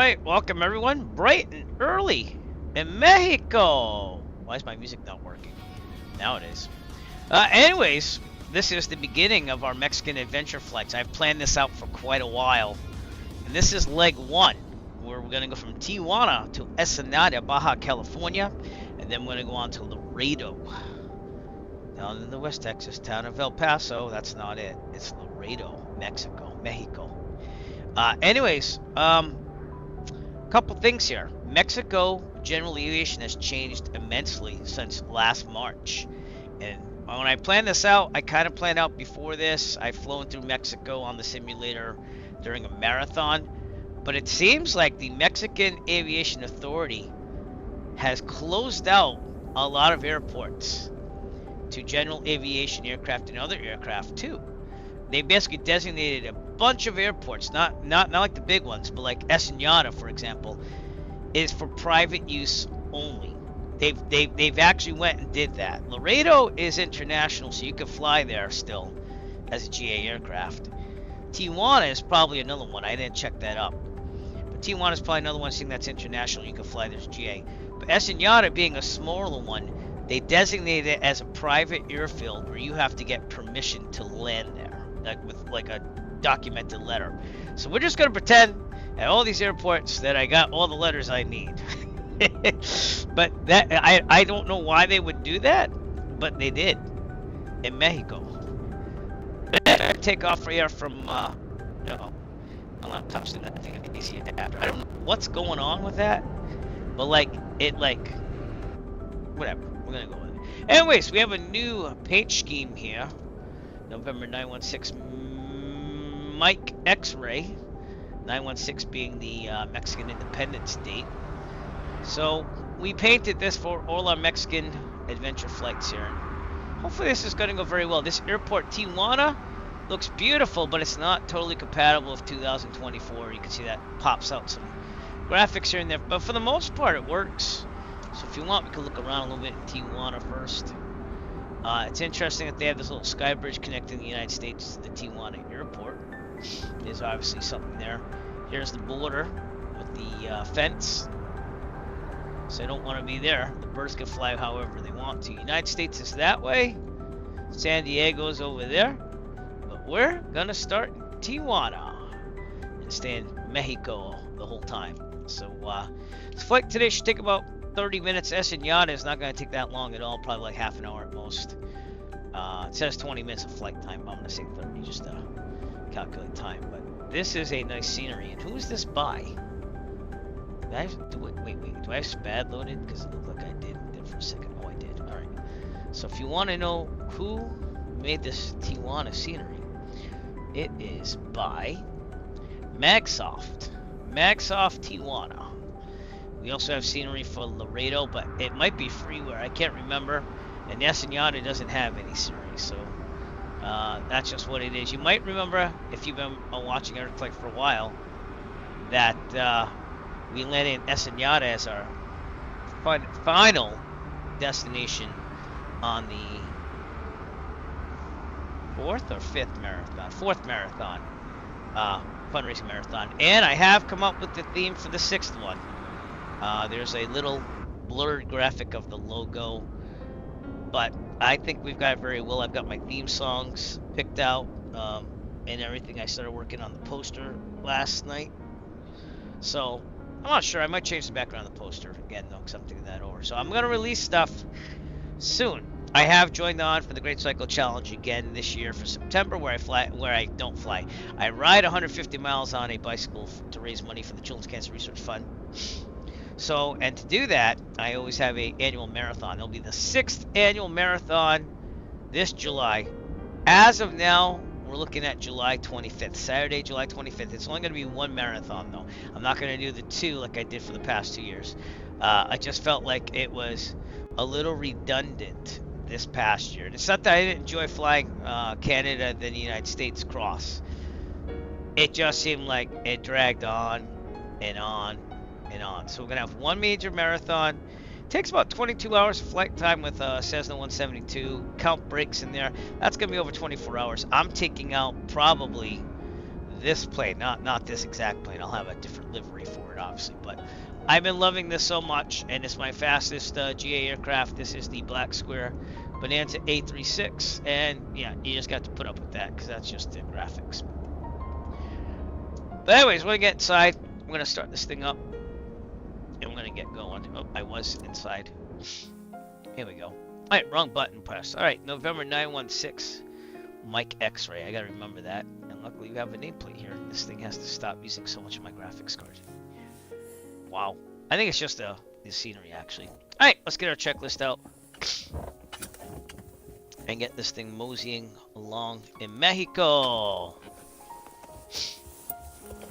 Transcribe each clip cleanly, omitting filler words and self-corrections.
right, welcome everyone. Bright and early in Mexico. Why is my music not working? Now it is. Anyways, this is the beginning of our Mexican adventure flights. I've planned this out for quite a while. And this is leg one, where we're going to go from Tijuana to Ensenada, Baja California. And then we're going to go on to Loreto. Down in the West Texas town of El Paso. That's not it. It's Loreto, Mexico. Anyways, couple things here. Mexico general aviation has changed immensely since last March. And when I planned this out, I kind of planned out before this. I've flown through Mexico on the simulator during a marathon. But it seems like the Mexican Aviation Authority has closed out a lot of airports to general aviation aircraft and other aircraft too. They basically designated a bunch of airports, not like the big ones, but like Ensenada, for example, is for private use only. They've actually went and did that. Loreto is international, so you can fly there still as a GA aircraft. Tijuana is probably another one. I didn't check that up. But Tijuana is probably another one seeing that's international. You can fly there as GA. But Ensenada being a smaller one, they designated it as a private airfield where you have to get permission to land there, like with like a documented letter. So we're just gonna pretend at all these airports that I got all the letters I need. But that I don't know why they would do that, but they did in Mexico. Take off here from no, I'm not touching that thing. I see it after. I don't know what's going on with that, but whatever. We're gonna go with it. Anyways, we have a new paint scheme here. November 916 Mike X-Ray. 916 being the Mexican Independence date. So we painted this for all our Mexican adventure flights here. Hopefully this is going to go very well. This airport, Tijuana, looks beautiful, but it's not totally compatible with 2024. You can see that pops out some graphics here and there, but for the most part it works. So if you want, we can look around a little bit in Tijuana first. It's interesting that they have this little sky bridge connecting the United States to the Tijuana airport. There's obviously something there. Here's the border with the fence. So I don't want to be there. The birds can fly however they want to. United States is that way. San Diego's over there. But we're going to start in Tijuana and stay in Mexico the whole time. So this flight today should take about 30 minutes. Ensenada is not going to take that long at all. Probably like half an hour at most. It says 20 minutes of flight time. I'm going to say 30 just to calculate time. But this is a nice scenery. And who is this by? Wait, do I have SPAD loaded? Because it looked like I did for a second. Oh, I did. Alright. So if you want to know who made this Tijuana scenery, it is by Magsoft. Magsoft Tijuana. We also have scenery for Loreto, but it might be freeware. I can't remember. And Ensenada doesn't have any scenery, so that's just what it is. You might remember, if you've been watching Earthquake for a while, that we landed in Ensenada as our final destination on the fourth marathon, fundraising marathon. And I have come up with the theme for the sixth one. There's a little blurred graphic of the logo, but I think we've got it very well. I've got my theme songs picked out and everything. I started working on the poster last night, so I'm not sure. I might change the background of the poster again, though, because I'm thinking that over. So I'm going to release stuff soon. I have joined on for the Great Cycle Challenge again this year for September, where I don't fly. I ride 150 miles on a bicycle to raise money for the Children's Cancer Research Fund. So, and to do that, I always have an annual marathon. It'll be the 6th annual marathon this July. As of now, we're looking at July 25th, Saturday, July 25th. It's only going to be one marathon, though. I'm not going to do the two like I did for the past 2 years. I just felt like it was a little redundant this past year. And it's not that I didn't enjoy flying Canada then the United States cross. It just seemed like it dragged on and on and on. So we're going to have one major marathon. It takes about 22 hours of flight time with Cessna 172. Count breaks in there. That's going to be over 24 hours. I'm taking out probably this plane, not this exact plane. I'll have a different livery for it, obviously. But I've been loving this so much, and it's my fastest GA aircraft. This is the Black Square Bonanza A36, and yeah, you just got to put up with that because that's just the graphics. But anyways, we're gonna get inside. I'm gonna start this thing up, and we're gonna get going. Oh, I was inside. Here we go. All right, wrong button pressed. All right, November 916, Mike X-ray. I gotta remember that. And luckily, you have a nameplate here. This thing has to stop using so much of my graphics card. Wow. I think it's just the scenery, actually. All right, let's get our checklist out and get this thing moseying along in Mexico.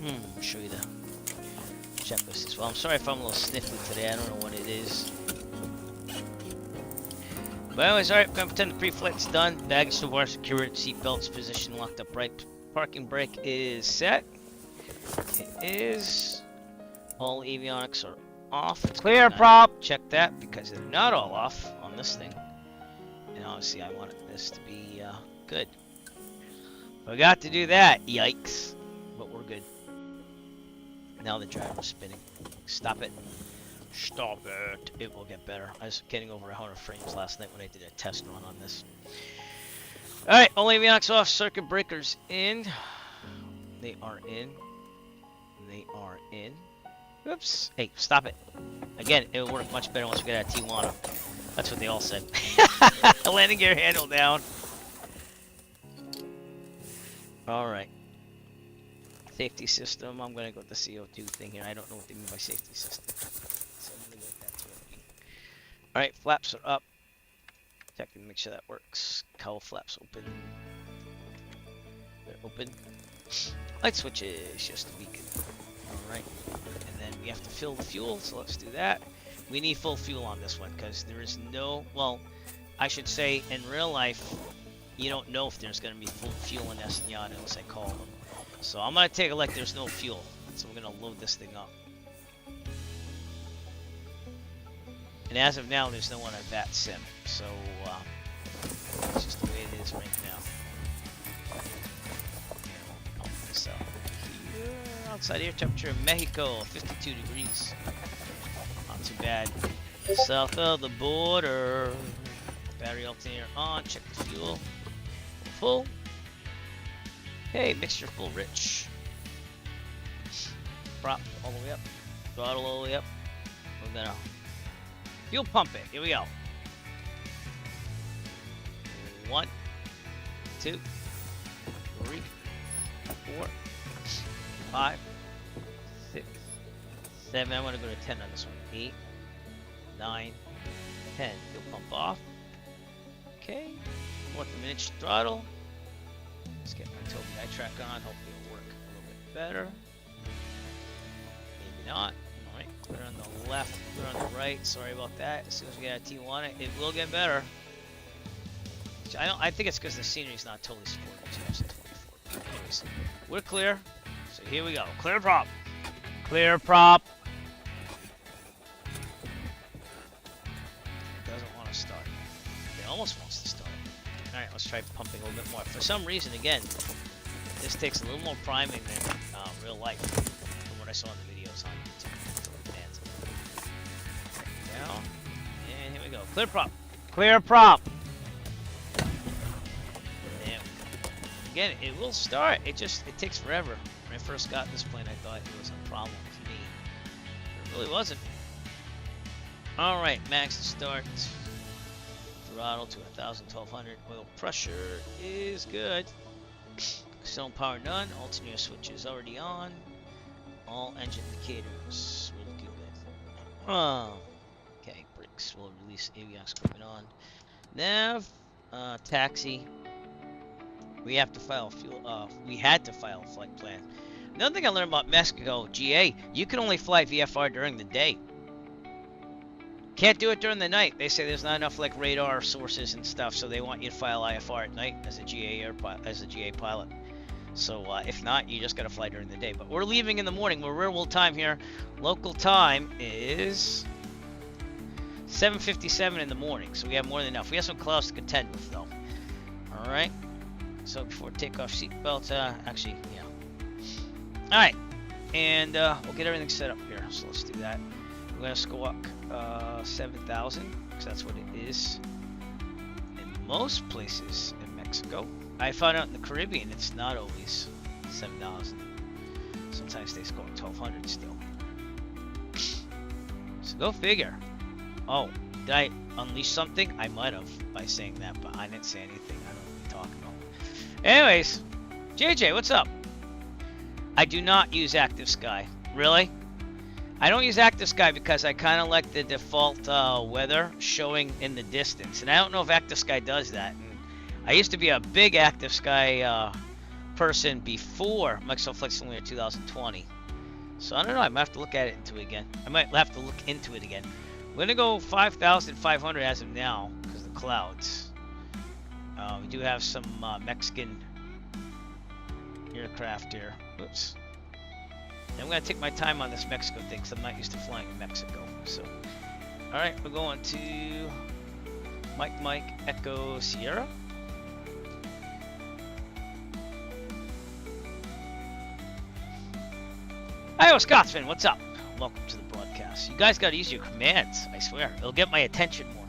I'll show you the checklist as well. I'm sorry if I'm a little sniffly today. I don't know what it is. But anyways, alright, I'm gonna pretend the pre-flight's done. Baggage to bar secured, seatbelts position locked up right. Parking brake is set. It is. All avionics are off. Clear prop! Check that because they're not all off on this thing. And obviously I want this to be good. Forgot to do that, yikes. But we're good. Now the driver's spinning. Stop it. Stop it. It will get better. I was getting over 100 frames last night when I did a test run on this. Alright, all avionics off. Circuit breakers in. They are in. They are in. Oops. Hey, stop it. Again, it will work much better once we get out of Tijuana. That's what they all said. Landing gear handle down. Alright. Safety system. I'm going to go with the CO2 thing here. I don't know what they mean by safety system. So I'm going to go with that too. Alright, flaps are up. Check to make sure that works. Cowl flaps open. They're open. Light switches, just a beacon. Alright. And then we have to fill the fuel, so let's do that. We need full fuel on this one because there is no, well, I should say in real life, you don't know if there's going to be full fuel in Ensenada unless I call them. So I'm going to take it like there's no fuel. So we're going to load this thing up. And as of now, there's no one at that sim. So it's just the way it is right now. I'll put this out here. Outside air temperature in Mexico, 52 degrees. Not too bad. South of the border. Battery alternator on. Check the fuel. Full. Okay, mixture full rich. Prop all the way up. Throttle all the way up. We're gonna fuel pump it. Here we go. 1, 2, 3, 4, 5, 6, 7. I want to go to 10 on this one. 8, 9, 10. Fuel pump off. Okay. Want the miniature throttle. Let's get my Toby eye track on. Hopefully it'll work a little bit better. Maybe not. Alright, clear on the left, clear on the right. Sorry about that. As soon as we get out of Tijuana, it will get better. I think it's because the scenery's not totally supported. 2024. Anyways, we're clear. So here we go. Clear prop. Clear prop. Doesn't want to start. It almost wants to start. Alright, let's try pumping a little bit more. For some reason, again, this takes a little more priming than real life from what I saw in the videos on YouTube. Down. And here we go. Clear prop. Clear prop. And again, it will start. It takes forever. When I first got this plane, I thought it was a problem with me. It really wasn't. Alright, max to start. Throttle to 1,000, 1,200. Oil pressure is good. Stone power none. Alternator switch is already on. All engine indicators will do it. Okay, brakes will release avionics equipment on. Nav, taxi. We have to file fuel. We had to file a flight plan. Another thing I learned about Mexico, GA, you can only fly VFR during the day. Can't do it during the night. They say there's not enough like radar sources and stuff, so they want you to file IFR at night as a GA pilot. So if not, you just gotta fly during the day. But we're leaving in the morning. We're real world time here. Local time is 7:57 in the morning, so we have more than enough. We have some clouds to contend with, though. All right. So before takeoff, seatbelt. Actually, yeah. Alright, and we'll get everything set up here. So let's do that. We're going to squawk 7,000, because that's what it is in most places in Mexico. I found out in the Caribbean it's not always 7,000. Sometimes they squawk 1,200 still. So go figure. Oh, did I unleash something? I might have by saying that, but I didn't say anything. I don't know what you're talking about. Anyways, JJ, what's up? I do not use Active Sky. Really? I don't use Active Sky because I kind of like the default weather showing in the distance. And I don't know if Active Sky does that. And I used to be a big Active Sky person before Microsoft Flight Simulator 2020. So I don't know. I might have to look at it into it again. I might have to look into it again. We're going to go 5,500 as of now because of the clouds. We do have some Mexican aircraft here. Oops. I'm going to take my time on this Mexico thing because I'm not used to flying in Mexico. So, alright, we're going to Mike Echo Sierra. Hi, Scotsman, what's up? Welcome to the broadcast. You guys got to use your commands, I swear. It'll get my attention more.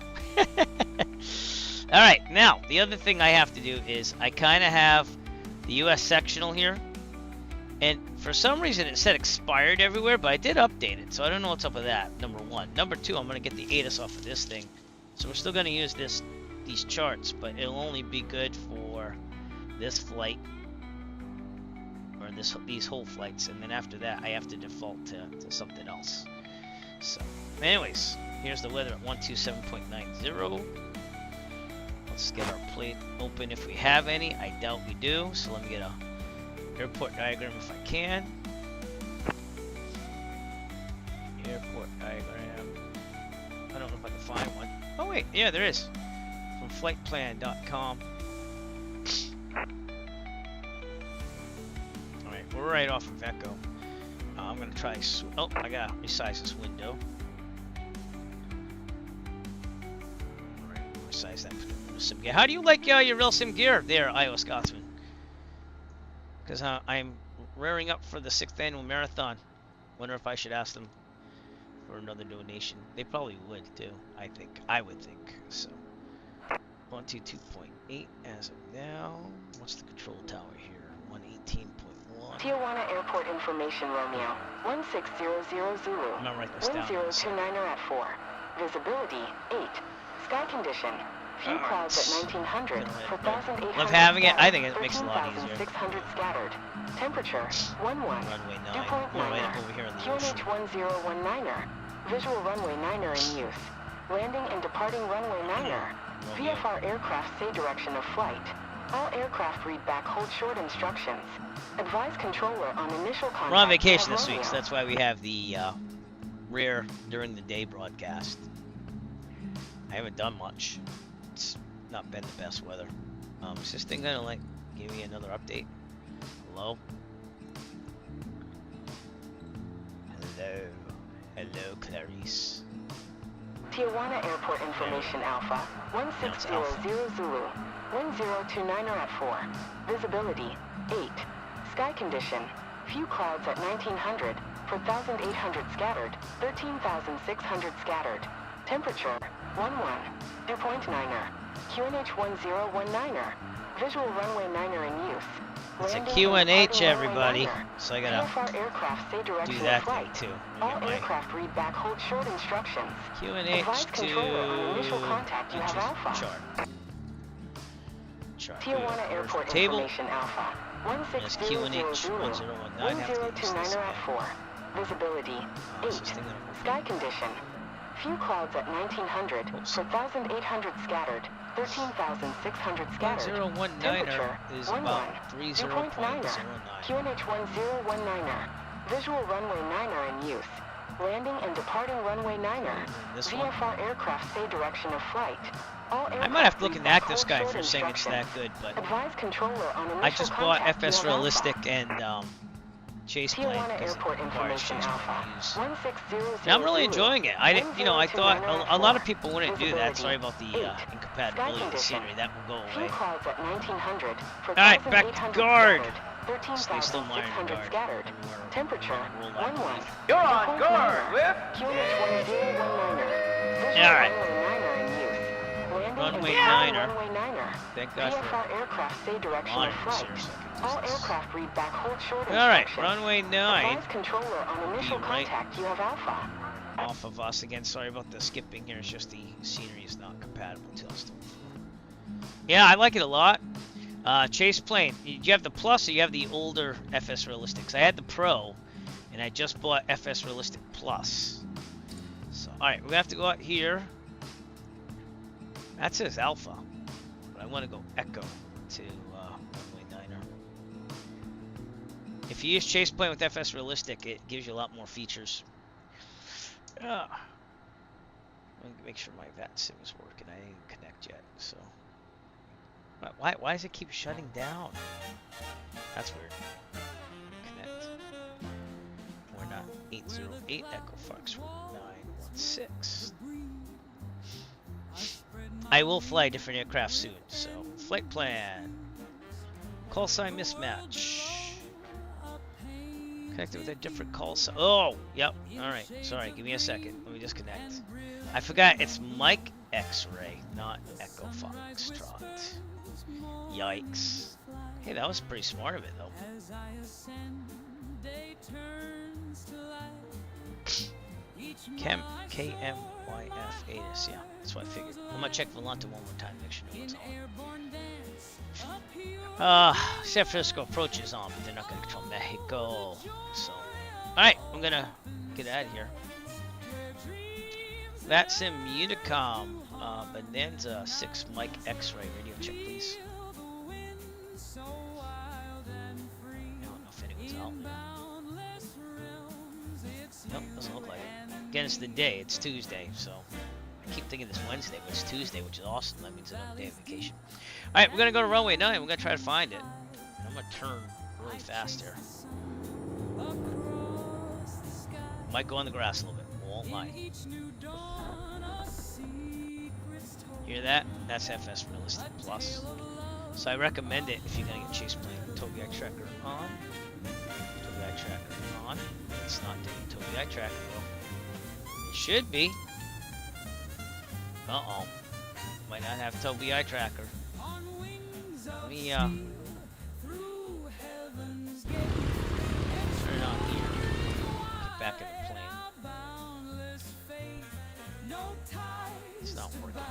Alright, now, the other thing I have to do is I kind of have the US sectional here. And for some reason it said expired everywhere, but I did update it. So I don't know what's up with that, number one. Number two, I'm going to get the ATIS off of this thing. So we're still going to use these charts, but it'll only be good for this flight. Or these whole flights. And then after that, I have to default to something else. So, anyways, here's the weather at 127.90. Let's get our plate open if we have any. I doubt we do. So let me get a airport diagram if I can. Airport diagram. I don't know if I can find one. Oh wait, yeah, there is. From flightplan.com. Alright, we're right off of Echo. I'm gonna try. Oh, I gotta resize this window. Alright, resize that. Sim gear. How do you like your real sim gear there, Iowa Scotsman? Because I'm rearing up for the 6th annual marathon. Wonder if I should ask them for another donation. They probably would too. I would think so. 122.8 as of now. What's the control tower here? 118.1. Tijuana Airport Information, Romeo. 16000 Zulu. I'm gonna write this down. 1029er at 4. Visibility 8. Sky condition. Few clouds at 1900 for 1800. Love having it. I think it makes it a lot easier. 600 scattered. Temperature 11. Runway 9. Right over here in the ocean. QNH1019er. Visual runway 9er in use. Landing and departing runway 9er. VFR aircraft say direction of flight. All aircraft read back hold short instructions. Advise controller on initial contact. We're on vacation this week, so that's why we have the rare during the day broadcast. I haven't done much. It's not been the best weather. Is this thing gonna give me another update? Hello? Hello, Clarice. Tijuana Airport Information Alpha 1600 Zulu 1029er at 4. Visibility 8. Sky condition. Few clouds at 1900 for 1800 scattered. 13,600 scattered. Temperature 11. Dew point 9er. QNH 1019er. Visual runway 9er in use. It's a QNH, everybody. So I gotta aircraft say do that thing too. All aircraft read back hold short instructions. QNH to initial contact. You have Alpha. Chart. Tijuana Airport Table. Information Alpha. Yes, QNH 1019. 1029er at 4. Visibility 8. Sky condition. Few clouds at 1900 for 1800 scattered. 13,600 scattered. 1019er is about 30.09. QNH 1019er. Visual runway 9er in use. Landing and departing runway 9er. VFR aircraft say direction of flight. I might have to look in the Active Sky for saying it's that good, but I just bought FS Realistic and Chase Plane because it requires Chase Plane use. Now I'm really enjoying it. I thought a lot of people wouldn't do that. Sorry about the incompatibility of the scenery. That will go away. Alright, back to guard. Stay still, monitor 13,600 guard. scattered. Temperature, Roll 11. You're on guard, Whip! QNH 1019er. Visual All right. runway 9er in use. Landing Runway and departing 9er. runway 9er. Thank God for VFR aircraft say direction of monitors flight. here so I can All use this. aircraft read back hold short All right, instructions. runway 9 Advise controller on initial right. contact. You have Alpha. off of us. Again, sorry about the skipping here. It's just the scenery is not compatible to us. Yeah, I like it a lot. Chase plane. You have the Plus or you have the older FS Realistics? I had the Pro, and I just bought FS Realistic Plus. So, all right, we're gonna have to go out here. That says Alpha, but I want to go Echo to runway 9er. If you use Chase plane with FS Realistic, it gives you a lot more features. Let me make sure my VAT sim is working. I didn't connect yet, so. Why does it keep shutting down? That's weird. Connect. We're not 808 Echo Fox. We're 916. I will fly a different aircraft soon. So flight plan. Call sign mismatch. Connected with a different call sign. Oh, yep. All right. Sorry. Give me a second. Let me disconnect. I forgot. It's Mike X-ray, not Echo Foxtrot. Yikes. Hey, that was pretty smart of it, though. KMYF8S, yeah, that's what I figured. I'm gonna check Volante one more time, make sure no one's on. San Francisco approaches on, but they're not gonna control Mexico. So, alright, I'm gonna get out of here. That's in Unicom, Bonanza 6 Mike X-ray radio check, please. I don't know if anyone's out. Nope, doesn't look like it. Again, it's the day. It's Tuesday, so I keep thinking it's Wednesday, but it's Tuesday, which is awesome. That means another day of vacation. All right, we're gonna go to runway 9. We're gonna try to find it. I'm gonna turn really fast here. Might go on the grass a little bit. Won't mind. Hear that? That's FS Realistic Plus. So I recommend it if you're gonna get chase plane. Toby Eye Tracker on. Toby Eye Tracker on. It's not doing Toby Eye Tracker though. It should be. Uh-oh. Might not have Toby Eye Tracker. Let me turn it on here. Get back in the plane. It's not working.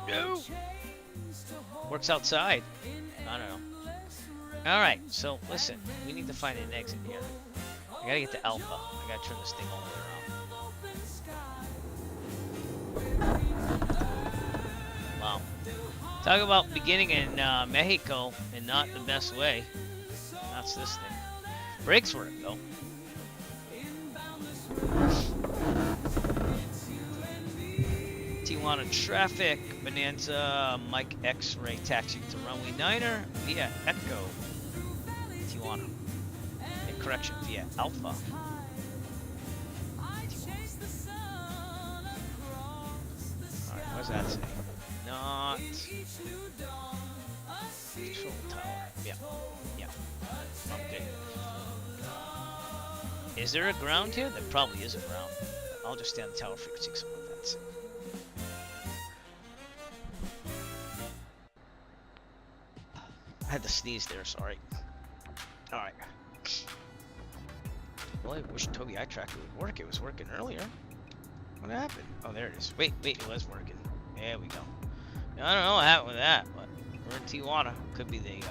No! Works outside. I don't know. Alright, so listen. We need to find an exit here. I gotta get to Alpha. I gotta turn this thing all the way around. Wow. Talk about beginning in Mexico and not the best way. That's this thing. Brakes work though. Tijuana traffic. Bonanza Mike X-ray taxi to runway 9er via Echo. Tijuana. And correction, via Alpha. Alright, what's that say? Not control tower. Yeah. Yeah. I'm good. Is there a ground here? There probably is a ground. I'll just stay on the tower frequency, something like that. I had to sneeze there, sorry. Alright. Well, I wish Toby Eye Tracker would work. It was working earlier. What happened? Oh, there it is. Wait, it was working. There we go. I don't know what happened with that, but we're in Tijuana. Could be the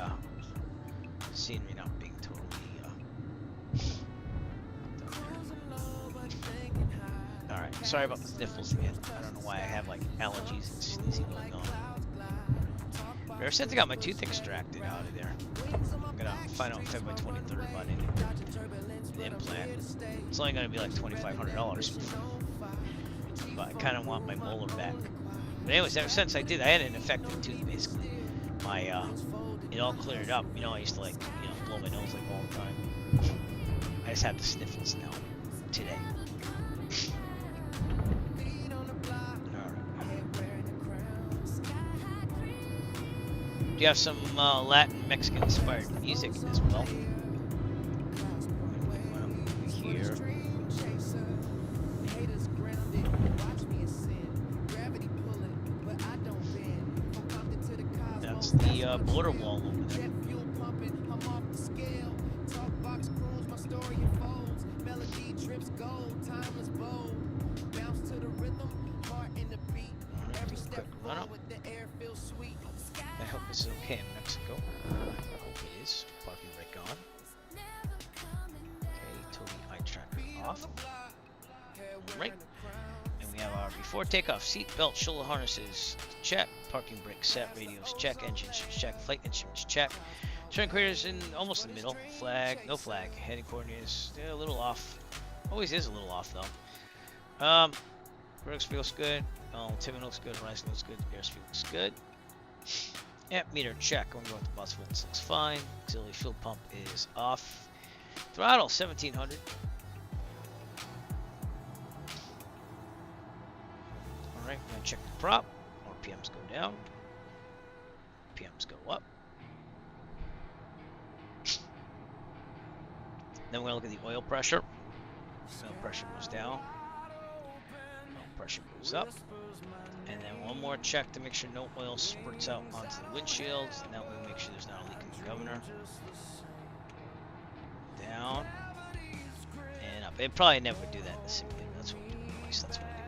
scenery not being totally Alright, sorry about the sniffles again. I don't know why I have like allergies and sneezing going on. But ever since I got my tooth extracted out of there, I'm gonna find out February 23rd about the implant. It's only gonna be like $2,500. But I kind of want my molar back. But anyways, ever since I did, I had an infected tooth basically. My it all cleared up. You know, I used to like blow my nose like all the time. I just have the sniffles now today. do have some Latin Mexican inspired music as well. Here. That's the border wall over there. Quick run up. I hope this is okay in Mexico. I hope it is. Parking brake on. Okay, totally eye tracker off. Right. And we have our before takeoff seat belt, shoulder harnesses check, parking brake set, radios check, engines check, flight instruments check. Turn craters in almost the middle. Flag, no flag. Heading coordinates a little off. Always is a little off though. Brakes feels good. Timing looks good. Horizon looks good. Airspeed looks good. Amp meter check. I'm going with the bus volts looks fine. Auxiliary fuel pump is off. Throttle 1700. Alright, I'm going to check the prop. RPMs go down. RPMs go up. Then we're going to look at the oil pressure. Oil pressure goes down. Oil pressure goes up. And then one more check to make sure no oil spurts out onto the windshields. And that way we make sure there's not a leak in the governor. Down. And up. It probably never do that in the simulator. That's what we do. At least that's what I do.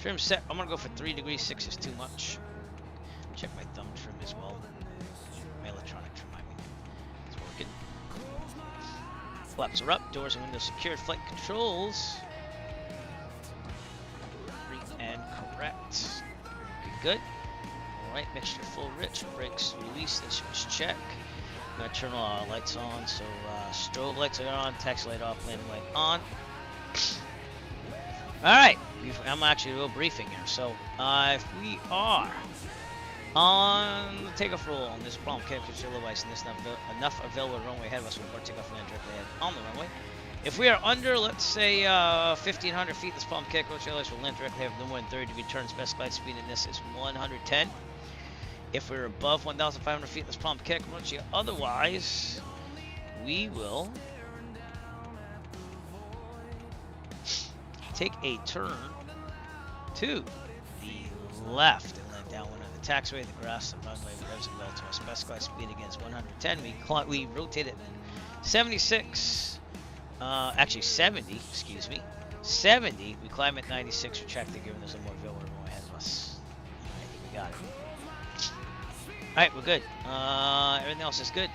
Trim set. I'm going to go for 3 degrees. 6 is too much. Check my thumb trim as well. My electronic trim, I mean. It's working. Flaps are up. Doors and windows secured. Flight controls. And correct. Good. Alright, mixture full rich. Brakes released. Instruments check. I'm going to turn all our lights on. So strobe lights are on. Taxi light off. Landing light on. Alright. I'm actually a little briefing here. So if we are on the takeoff roll on this problem, can't control otherwise, and there's enough available runway ahead of us before takeoff land directly ahead on the runway. If we are under, let's say, 1,500 feet, this palm kick, Coach Airlines will land directly have no more than 30-degree turn. Specified speed in this is 110. If we're above 1,500 feet, this palm kick, otherwise, we will take a turn to the left and land down one of the taxiway, the grass, the runway, revs and well to our specified speed against 110. We rotate it 76. Actually 70, excuse me. 70, we climb at 96, retract the gear, and there's a more available runway ahead of us. Alright, we got it. Alright, we're good. Everything else is good.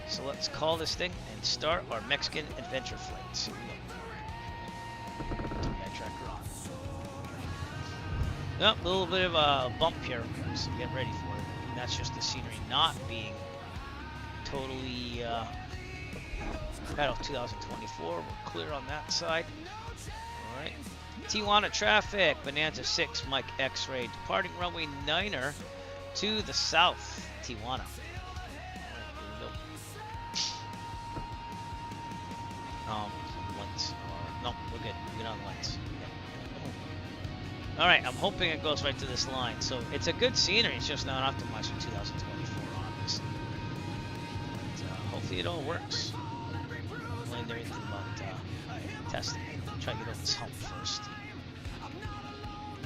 So let's call this thing and start our Mexican adventure flight. Tracker on. Yep, a little bit of a bump here, so get ready for it. And that's just the scenery not being totally Battle 2024. We're clear on that side. Alright. Tijuana traffic. Bonanza 6, Mike X-ray. Departing runway 9er to the south. Tijuana. Alright, here we go. Lights are... No, we're good. We're good on lights. Yeah. Alright, I'm hoping it goes right to this line. So it's a good scenery. It's just not optimized for 2024, obviously. But, hopefully it all works. Anything about testing it. Try to get over this hump first.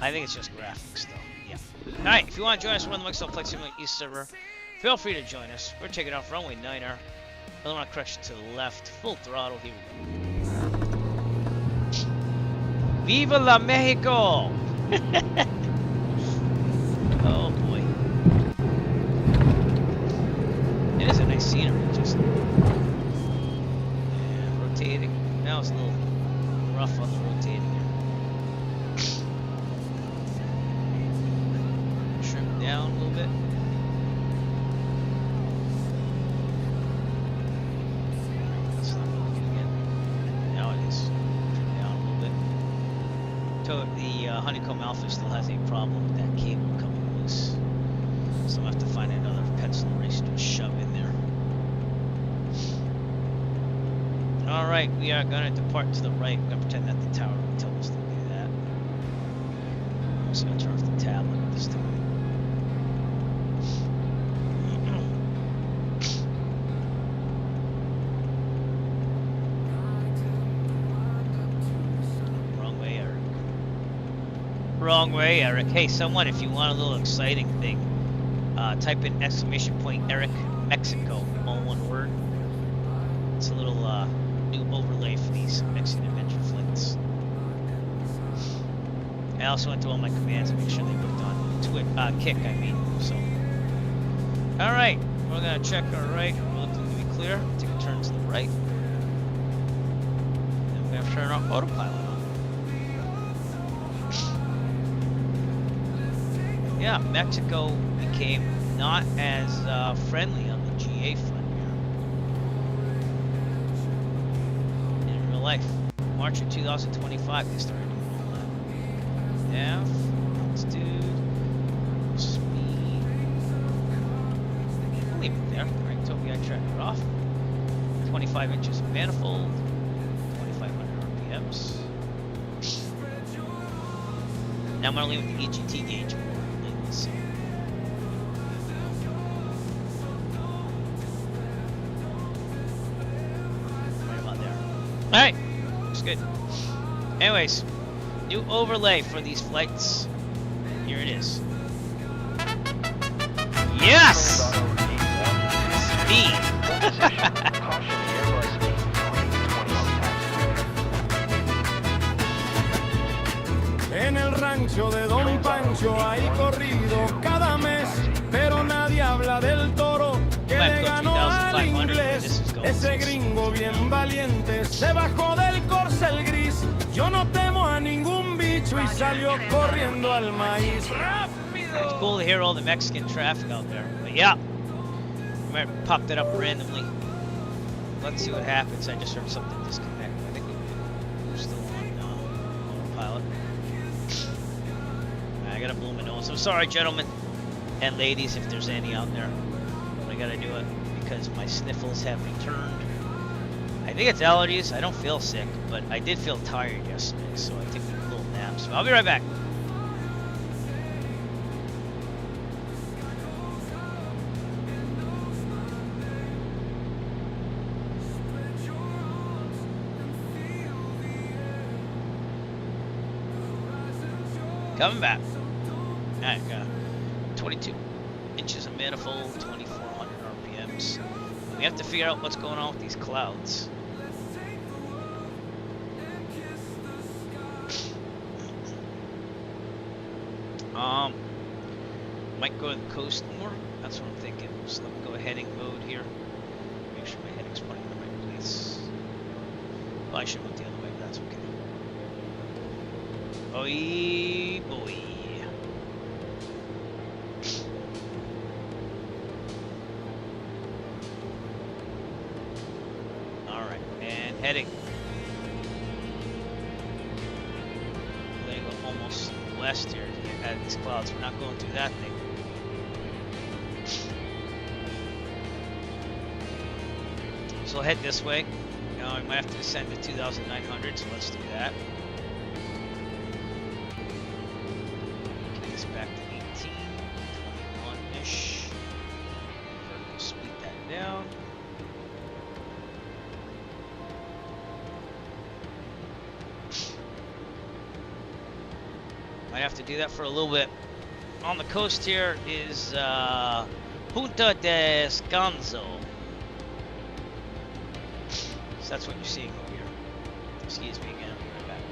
I think it's just graphics though. Yeah. Alright, if you want to join us, we're on the Microsoft Flight Simulator East server. Feel free to join us. We're taking off runway 9er. I want to correction to the left. Full throttle. Here we go. Viva la Mexico! Oh boy. It is a nice scenery, just rotating. Now it's a little rough on the rotating here. Trim down a little bit. That's not really good again. Now it is. Trim down a little bit. So the Honeycomb Alpha still has a problem with that cable coming loose. So I'll have to find another pencil eraser to shove in there. Alright, we are going to depart to the right. We're going to pretend that the tower will tell us to do that. I'm just going to turn off the tablet this time. Wrong way, Eric. Hey, someone, if you want a little exciting thing, type in !, Eric, Mexico, all one word. It's a little new overlay for these Mexican adventure flights. I also went to all my commands to make sure they worked on kick, I mean. So, all right, we're gonna check our right. We're looking to be clear. Take a turn to the right. And we're gonna turn our autopilot on. Yeah, Mexico became not as friendly on the GA front here. In real life. March of 2025, they started doing all that. F, altitude, speed. I'll leave it there. Alright, Toby, I track it off. 25 inches of manifold, 2,500 RPMs. Now I'm going to leave with the EGT gauge. So. Right about there. Alright, looks good. Anyways, new overlay for these flights. Here it is. Yes! Speed! En el rancho de Don Pancho hay corrido cada mes, pero nadie habla del toro que le ganó al inglés. Ese gringo bien valiente se bajó del Corcel gris. Yo no temo a ningún bicho y salió corriendo al maíz. It's cool to hear all the Mexican traffic out there. But yeah, I might pop that up randomly. Let's see what happens. I just heard something disconnect. I think we're still on autopilot. I gotta blow my nose. I'm sorry, gentlemen and ladies, if there's any out there. But I gotta do it because my sniffles have returned. I think it's allergies. I don't feel sick, but I did feel tired yesterday, so I took a little nap. So I'll be right back. Coming back. Alright, got 22 inches of manifold, 2,400 RPMs. We have to figure out what's going on with these clouds. Might go to the coast more. That's what I'm thinking. So let me go heading mode here. Make sure my heading's pointing in the right place. Well, I should look the other way, but that's okay. Oy boy. Alright, and heading. We're gonna go almost west here to get out of these clouds. We're not going through that thing. So I'll head this way. Now I might have to descend to 2,900, so let's do that. Back to 18, 21-ish. Vertical speed that down. Might have to do that for a little bit. On the coast here is Punta Descanso. So that's what you're seeing over here. Excuse me again, I'll be right back.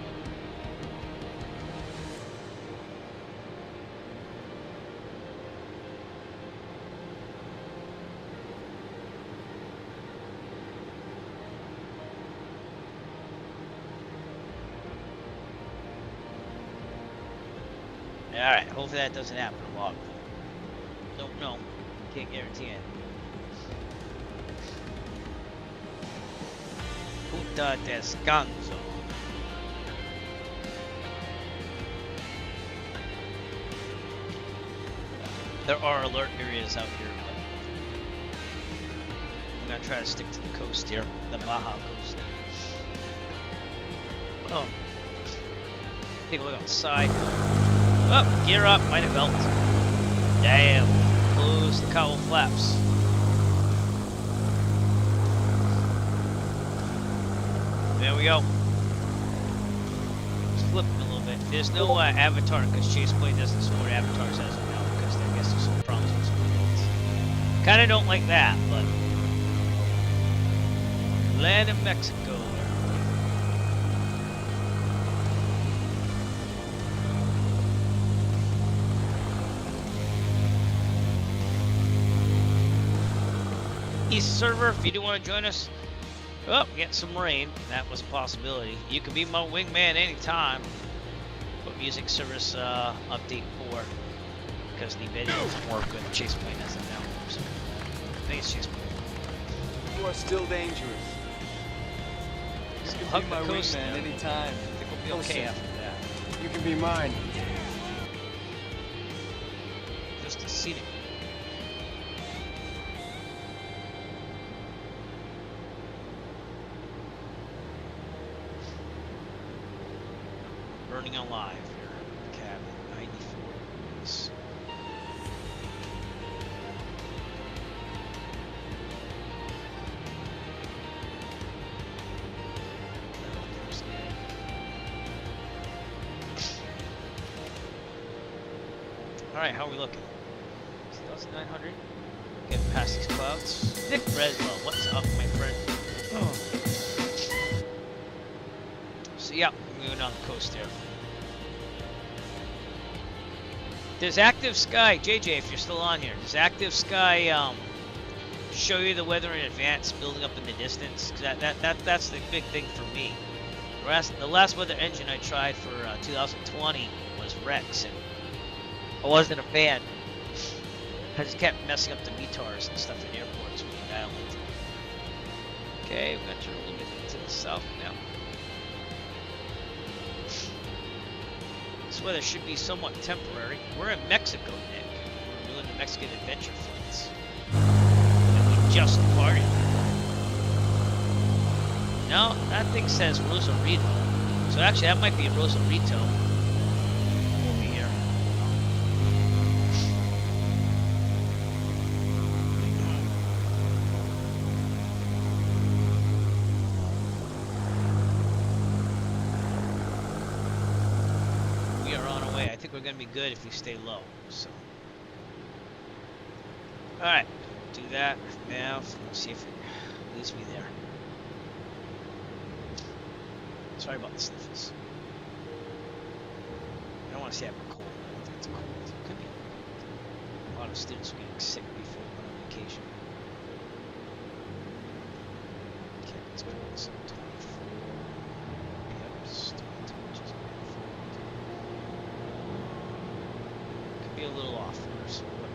Alright, hopefully that doesn't happen a lot. Don't know. Can't guarantee it. Punta Descanso. There are alert areas out here, but I'm gonna try to stick to the coast here, the Baja coast. Oh, take a look outside. Oh, gear up, might have belt. Damn, close the cowl flaps. There we go. Just flipping a little bit. There's no avatar because Chaseplane doesn't support avatars as of now because I guess there's some problems with some planes. Kind of don't like that, but land of Mexico. East server, if you do want to join us. Oh, get some rain. That was a possibility. You can be my wingman anytime. But music service update 4 because the video doesn't work with Chaseplane as of now. So, I think it's Chaseplane. You are still dangerous. You can be my wingman anytime. I think we'll be okay after that. You can be mine. Just a scenic. Burning alive here in the cabin, 94 degrees. Alright, how are we looking? 2,900. Getting past these clouds. Nick Breswell, what's up, my friend? Oh. So yeah, we're moving on the coast here. Does Active Sky, JJ, if you're still on here, does Active Sky show you the weather in advance, building up in the distance? That's the big thing for me. The last weather engine I tried for 2020 was Rex, and I wasn't a fan. I just kept messing up the METARs and stuff in airports when you dial it. Okay, we're going to turn a little bit to the south now. This weather should be somewhat temporary. We're in Mexico, Nick. We're doing the Mexican adventure flights. And we just departed. No, that thing says Rosarito. So actually, that might be Rosarito over here. I think we're going to be good if we stay low. So, all right, do that now. Let's see if it leads me there. Sorry about the sniffles. I don't want to say I'm cold. I don't think it's cold. It could be. A lot of students are getting sick before we go on vacation. Okay, let's put this on 24. Yep, start to just be a little off there,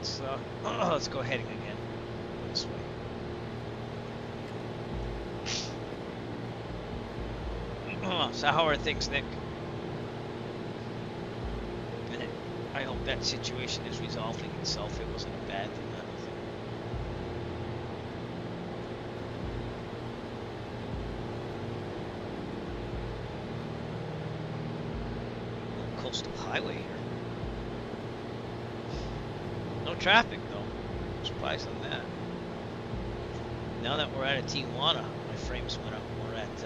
so let's go heading again this way. So how are things, Nick? I hope that situation is resolving itself. It wasn't a bad thing, I don't think. Coastal highway here. No traffic though. I'm surprised on that. Now that we're at Tijuana, my frames went up. We're at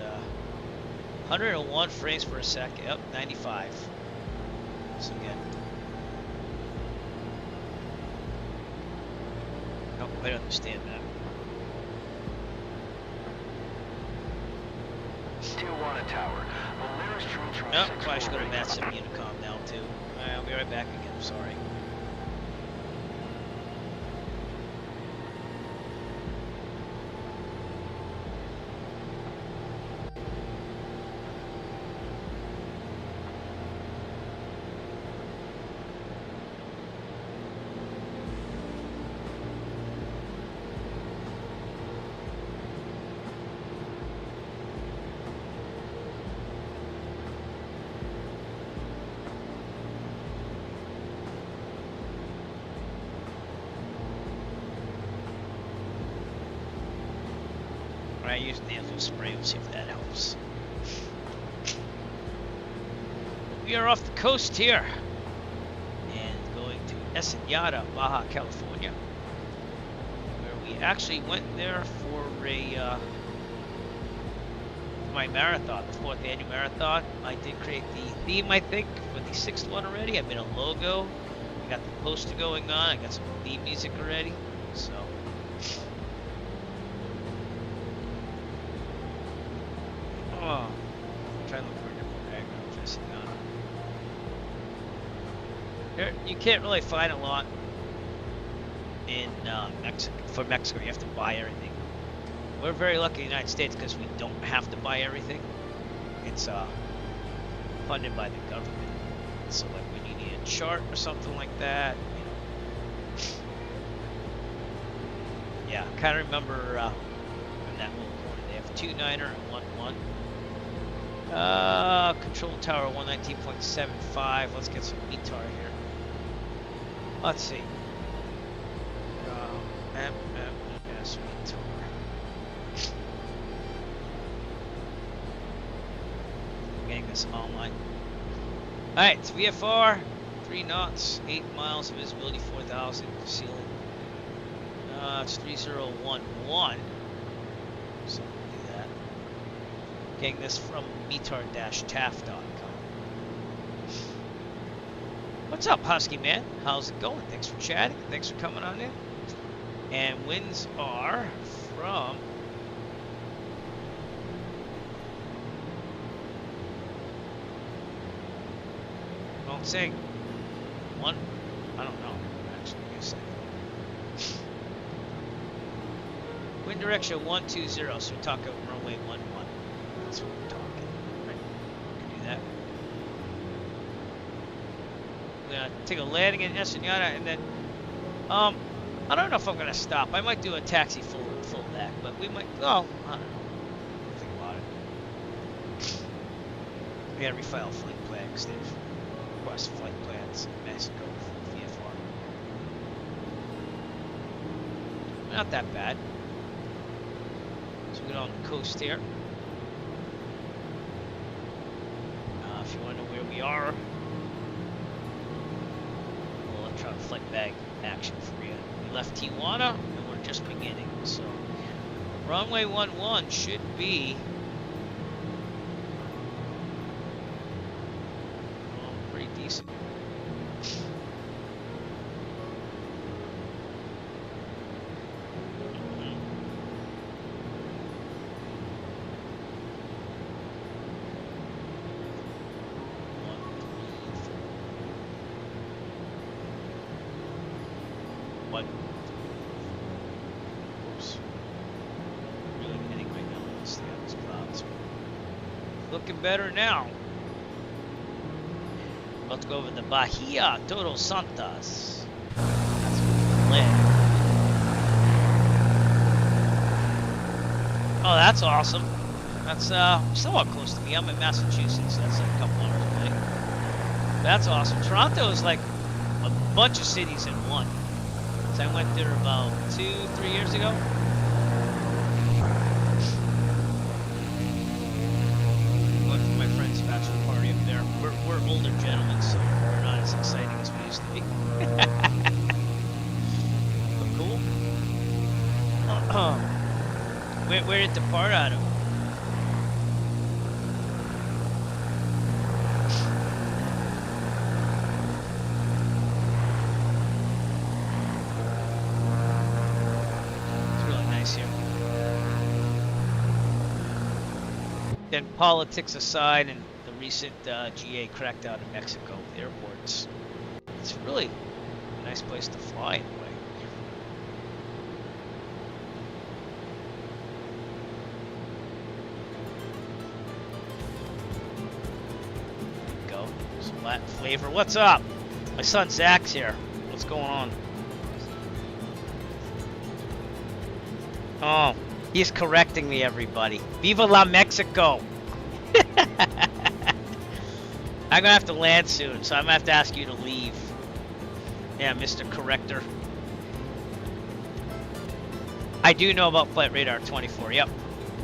101 frames per second. Yep, 95. So again, I don't quite understand that. Tijuana Tower. Oh, probably should go to Matt's Unicom now too. I'll be right back again. I'm sorry. I use nasal spray. We'll see if that helps. We are off the coast here and going to Ensenada, Baja California, where we actually went there for a my marathon, the 4th annual marathon. I did create the theme, I think, for the 6th one already. I made a logo. I got the poster going on. I got some theme music already. So. Oh. I'm trying to look for a different background for Ensenada. You can't really find a lot in Mexico. For Mexico, you have to buy everything. We're very lucky in the United States because we don't have to buy everything. It's funded by the government. So like when you need a chart or something like that, you know. Yeah, I kind of remember in that little corner they have 2.9er and 1.1. Control tower 119.75. Let's get some METAR here. Let's see. MMES METAR. Getting this online. Alright, it's VFR, 3 knots, 8 miles of visibility, 4,000 ceiling. It's 3011. So we'll do that. Getting this from metar-taft.com. What's up, Husky man? How's it going? Thanks for chatting. Thanks for coming on in. And winds are from won't say one. I don't know. Actually, give me a second. Wind direction 120. So we're talking runway 11. That's what we're talking. Right? We can do that. We're gonna take a landing in Ensenada, and then I don't know if I'm gonna stop. I might do a taxi full back, but we might. Oh, I don't know. Think about it. We gotta refile flight plan because they've requested flight plans in Mexico for VFR. Not that bad. So we get on the coast here. If you want to know where we are, we'll electronic flight bag action for you. We left Tijuana and we're just beginning. So runway 11 should be pretty decent. Looking better now. Let's go over the Baja Todos Santos. That's land. Oh, that's awesome. That's somewhat close to me. I'm in Massachusetts. That's like a couple hours away. That's awesome. Toronto is like a bunch of cities in one. So I went there about 2-3 years ago. We're older gentlemen, so we're not as exciting as we used to be. But cool. Where did it depart out of? It's really nice here. Then politics aside and recent GA crackdown in Mexico with airports. It's really a nice place to fly in a way. Go. Some Latin flavor. What's up? My son Zach's here. What's going on? Oh, he's correcting me, everybody. Viva la Mexico! I'm gonna have to land soon, so I'm gonna have to ask you to leave. Yeah, Mr. Corrector. I do know about Flight Radar 24. Yep.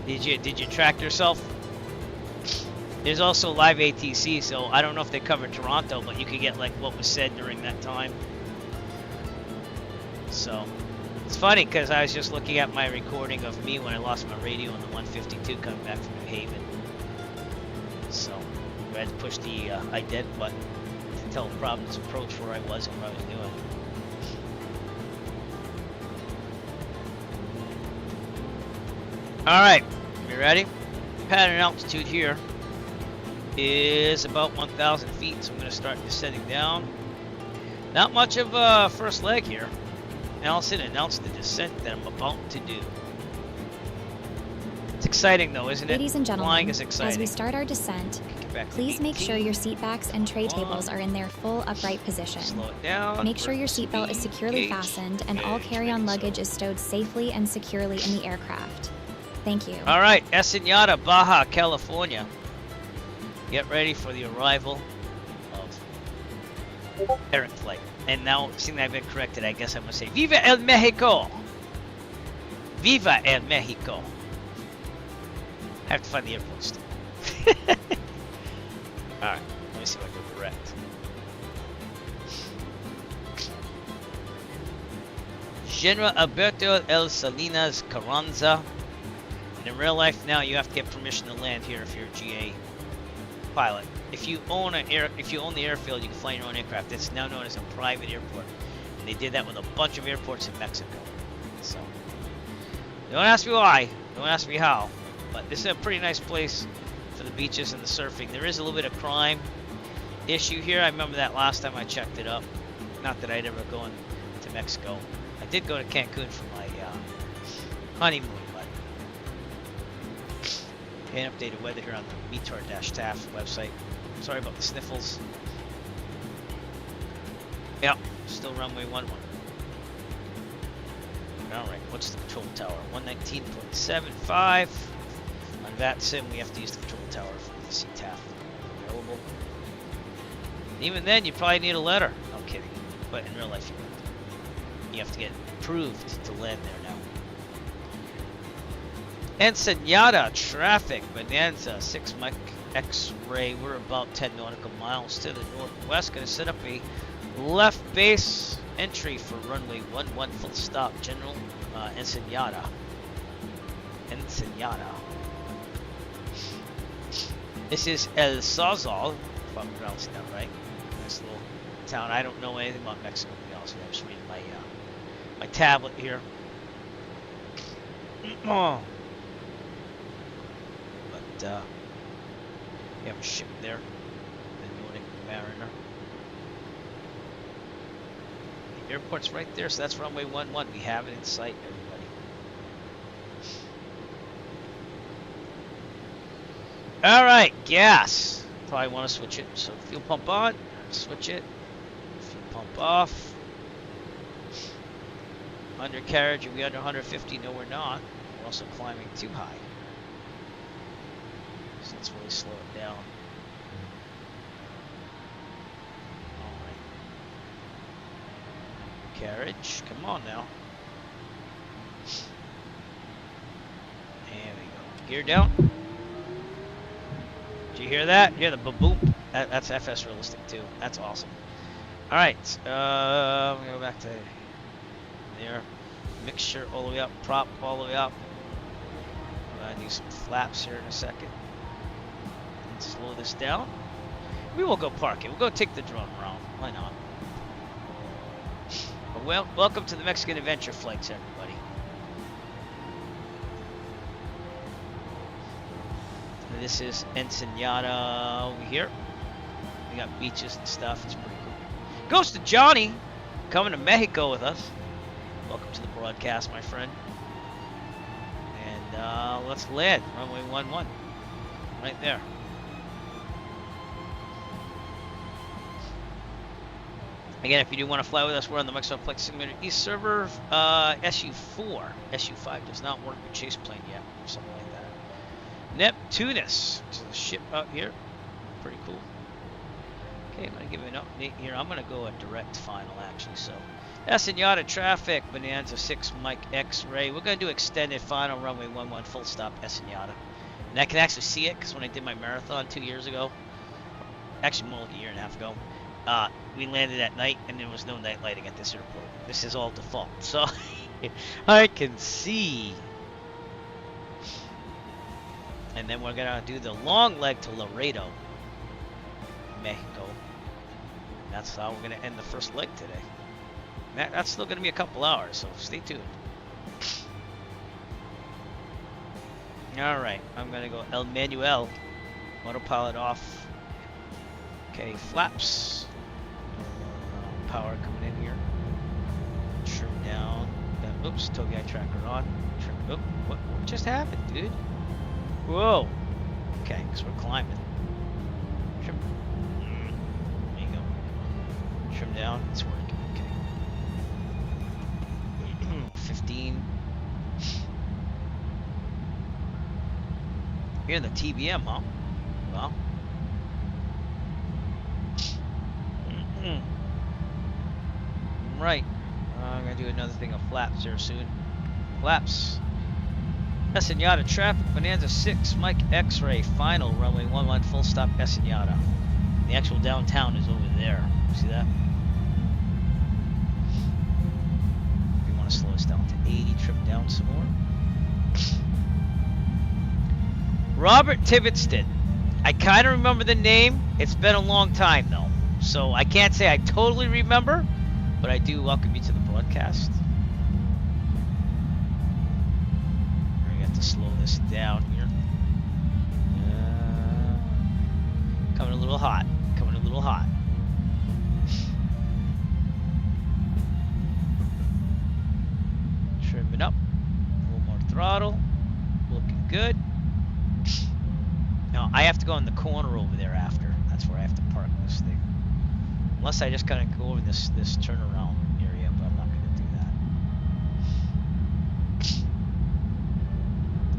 Did you track yourself? There's also live ATC, so I don't know if they cover Toronto, but you could get like what was said during that time. So it's funny because I was just looking at my recording of me when I lost my radio on the 152 coming back from New Haven. So we had to push the ident button to tell Providence Approach where I was and what I was doing. Alright, you ready? Pattern altitude here is about 1,000 feet, so I'm going to start descending down. Not much of a first leg here. Allison announced the descent that I'm about to do. It's exciting though, isn't it? Ladies and gentlemen, flying is exciting. as we start our descent, please make sure your seat backs and tray tables are in their full upright position. Slow it down. Make sure your seatbelt is securely fastened and all carry-on luggage is stowed safely and securely in the aircraft. Thank you. All right, Ensenada, Baja California. Get ready for the arrival of errant flight. And now, seeing that I've been corrected, I guess I'm going to say, Viva el Mexico! Viva el Mexico! I have to find the airport still. Alright, let me see if I go correct. General Alberto El Salinas Carranza. And in real life now, you have to get permission to land here if you're a GA pilot. If you own the airfield, you can fly your own aircraft. It's now known as a private airport, and they did that with a bunch of airports in Mexico. So, don't ask me why, don't ask me how, but this is a pretty nice place for the beaches and the surfing. There is a little bit of crime issue here. I remember that last time I checked it up. Not that I'd ever gone to Mexico. I did go to Cancun for my honeymoon. And updated weather here on the METAR-TAF website. Sorry about the sniffles. Yep, still runway 11. Alright, what's the control tower? 119.75. On VATSIM, we have to use the control tower for the CTAF available. And even then, you probably need a letter. No kidding. But in real life, you won't. You have to get approved to land there now. Ensenada traffic, Bonanza 6 Mike X-ray. We're about 10 nautical miles to the northwest. Going to set up a left base entry for runway 11 full stop. General Ensenada. Ensenada. This is El Sazal, if I'm pronouncing that right. Nice little town. I don't know anything about Mexico, to be honest with you. I'm just reading my tablet here. Oh. We have a ship there, the Nordic Mariner. The airport's right there, so that's runway 11. We have it in sight, everybody. All right, gas. Probably want to switch it. So fuel pump on, switch it. Fuel pump off. Undercarriage, are we under 150? No, we're not. We're also climbing too high. So let's really slow it down. Alright. Carriage, come on now. There we go. Gear down. Did you hear that? You hear the boom? That's FS realistic too. That's awesome. Alright, I'm gonna go back to there. Mixture all the way up, prop all the way up. I'm gonna do some flaps here in a second. Slow this down. We will go park it. We'll go take the drone around. Why not? Well, welcome to the Mexican Adventure Flights, everybody. And this is Ensenada over here. We got beaches and stuff. It's pretty cool. Goes to Johnny, coming to Mexico with us. Welcome to the broadcast, my friend. And let's land. Runway 11. Right there. Again, if you do want to fly with us, we're on the Mexico Flight Simulator East server, SU4. SU5 does not work with Chase Plane yet, or something like that. Neptunus, which is a ship out here. Pretty cool. Okay, I'm going to give you an update here. I'm going to go a direct final, actually. So, Ensenada traffic, Bonanza 6 Mike X-ray. We're going to do extended final, runway 11 full stop, Ensenada. And I can actually see it, because when I did my marathon 2 years ago, actually more like a year and a half ago, we landed at night and there was no night lighting at this airport. This is all default, so I can see And then we're gonna do the long leg to Loreto, Mexico. That's how we're gonna end the first leg today. That's still gonna be a couple hours, so stay tuned. Alright, I'm gonna go El Manuel. Autopilot off. Okay, flaps. Power coming in here. Trim down. Oops, tow guide tracker on. Trim. Oh, what just happened, dude? Whoa. Okay, because we're climbing. Trim. There you go. Trim down. It's working. Okay. 15. You're in the TBM, huh? Well. Right. I'm going to do another thing of flaps here soon. Flaps. Ensenada traffic, Bonanza 6, Mike X-ray, final, runway 11, full stop, Ensenada. The actual downtown is over there. See that? We want to slow us down to 80, trim down some more. Robert Tivinston. I kind of remember the name. It's been a long time, though. So I can't say I totally remember, but I do welcome you to the broadcast. We got to slow this down here. Coming a little hot. Coming a little hot. Trim it up. A little more throttle. Looking good. Now I have to go in the corner over there after. That's where I have to park this thing. Unless I just kind of go over this turnaround area, but I'm not going to do that.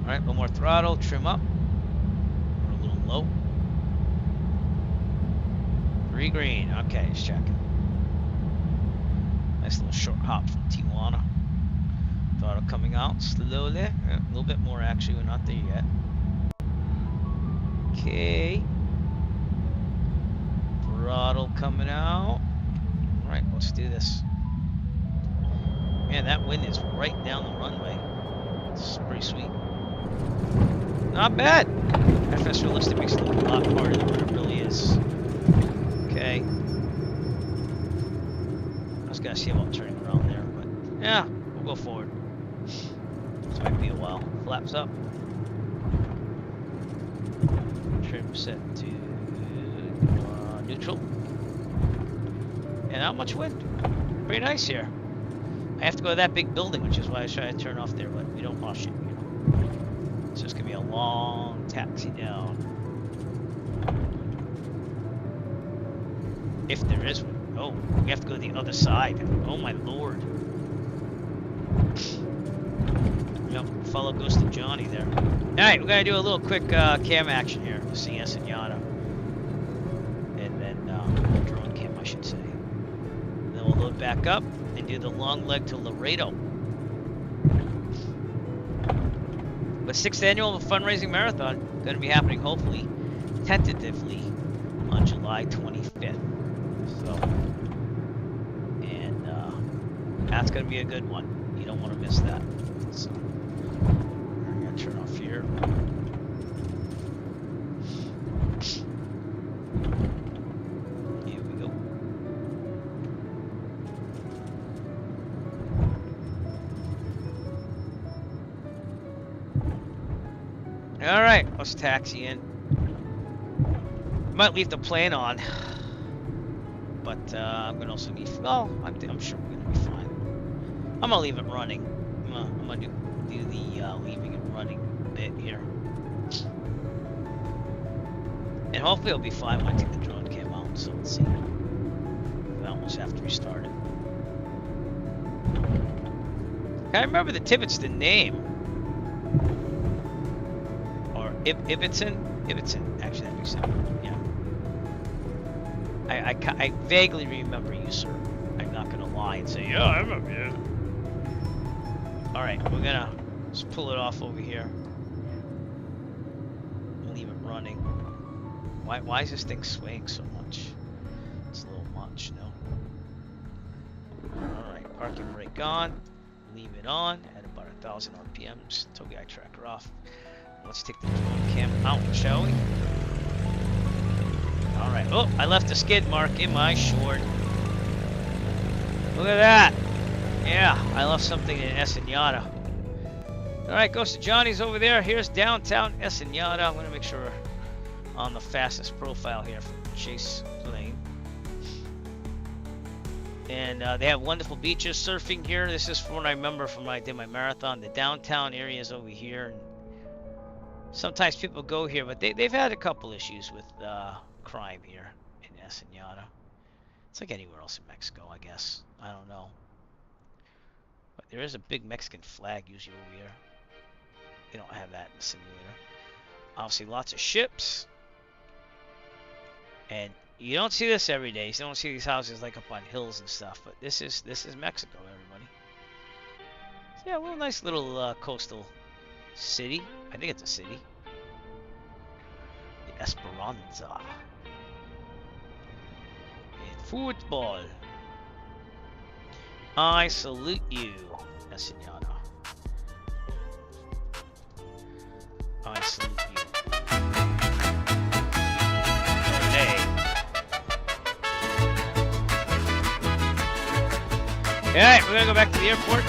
All right, a little more throttle, trim up. We're a little low. 3 green. Okay, just checking. Nice little short hop from Tijuana. Throttle coming out slowly. A little bit more actually. We're not there yet. Okay. Throttle coming out. Alright, let's do this. Man, that wind is right down the runway. It's pretty sweet. Not bad. FS Realistic makes it look a lot harder than what it really is. Okay. I was gonna see about turning around there, but yeah, we'll go forward. This might be a while. Flaps up. Trim set to neutral. And not much wind. Pretty nice here. I have to go to that big building, which is why I try to turn off there, but we don't wash it, you know. It's just gonna be a long taxi down. If there is one. Oh, we have to go to the other side. Oh my lord. Yep, follow Ghost of Johnny there. Alright, we're gonna do a little quick cam action here to see Ensenada. And then drone cam, I should say. And then we'll load back up and do the long leg to Loreto. But 6th annual fundraising marathon going to be happening hopefully, tentatively, on July 25th. So, and that's going to be a good one. You don't want to miss that. So, I'm going to turn off here. Here we go. All right, let's taxi in. Might leave the plane on, but I'm gonna also need. Well, I'm sure we're gonna be fine. I'm gonna leave it running. I'm gonna do the leaving it running bit here, and hopefully it'll be fine when I take the drone cam out. So let's see. I almost have to restart it. I remember the Tivinston name. Ibbotson? Ibbotson. Actually, that makes sense. Yeah. I vaguely remember you, sir. I'm not going to lie and say, yeah, I remember you. Alright, we're going to just pull it off over here. Leave it running. Why is this thing swaying so much? It's a little much, no? Alright, parking brake on. Leave it on at about 1,000 RPMs. Tow guide tracker off. Let's take the drone cam out, shall we? Alright. Oh, I left a skid mark in my short. Look at that. Yeah, I left something in Ensenada. Alright, goes to Johnny's over there. Here's downtown Ensenada. I'm going to make sure we're on the fastest profile here from Chase Lane. And they have wonderful beaches, surfing here. This is from what I remember from when I did my marathon. The downtown area is over here. And sometimes people go here, but they've had a couple issues with crime here in Ensenada. It's like anywhere else in Mexico, I guess. I don't know. But there is a big Mexican flag usually over here. They don't have that in the simulator. Obviously, lots of ships. And you don't see this every day. You don't see these houses like up on hills and stuff. But this is Mexico, everybody. Yeah, well, nice little coastal city. I think it's a city. The Esperanza. In football. I salute you, Ensenada. I salute you. Hey. Alright, we're gonna go back to the airport.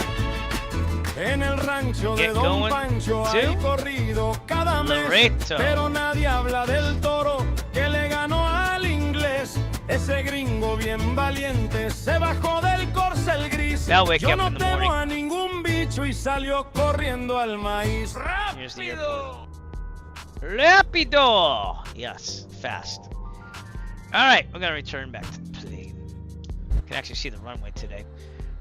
En el rancho de Don Pancho hay corrido cada mes, Loreto. Pero nadie habla del toro que le ganó al inglés. Ese gringo bien valiente se bajó del corcel gris. Yo no temo a ningún bicho y salió corriendo al maíz. ¡Rápido! Rápido! Yes, fast. Alright, we're gonna return back to the plane. You can actually see the runway today.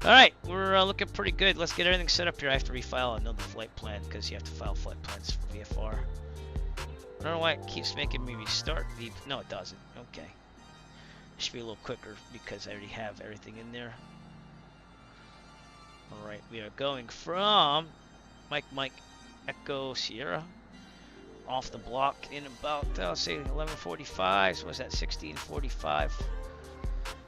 Alright, we're looking pretty good. Let's get everything set up here. I have to refile another flight plan because you have to file flight plans for VFR. I don't know why it keeps making me restart. No, it doesn't. Okay. It should be a little quicker because I already have everything in there. Alright, we are going from Mike Echo Sierra off the block in about, I'll say 11:45. So what's that? 16:45.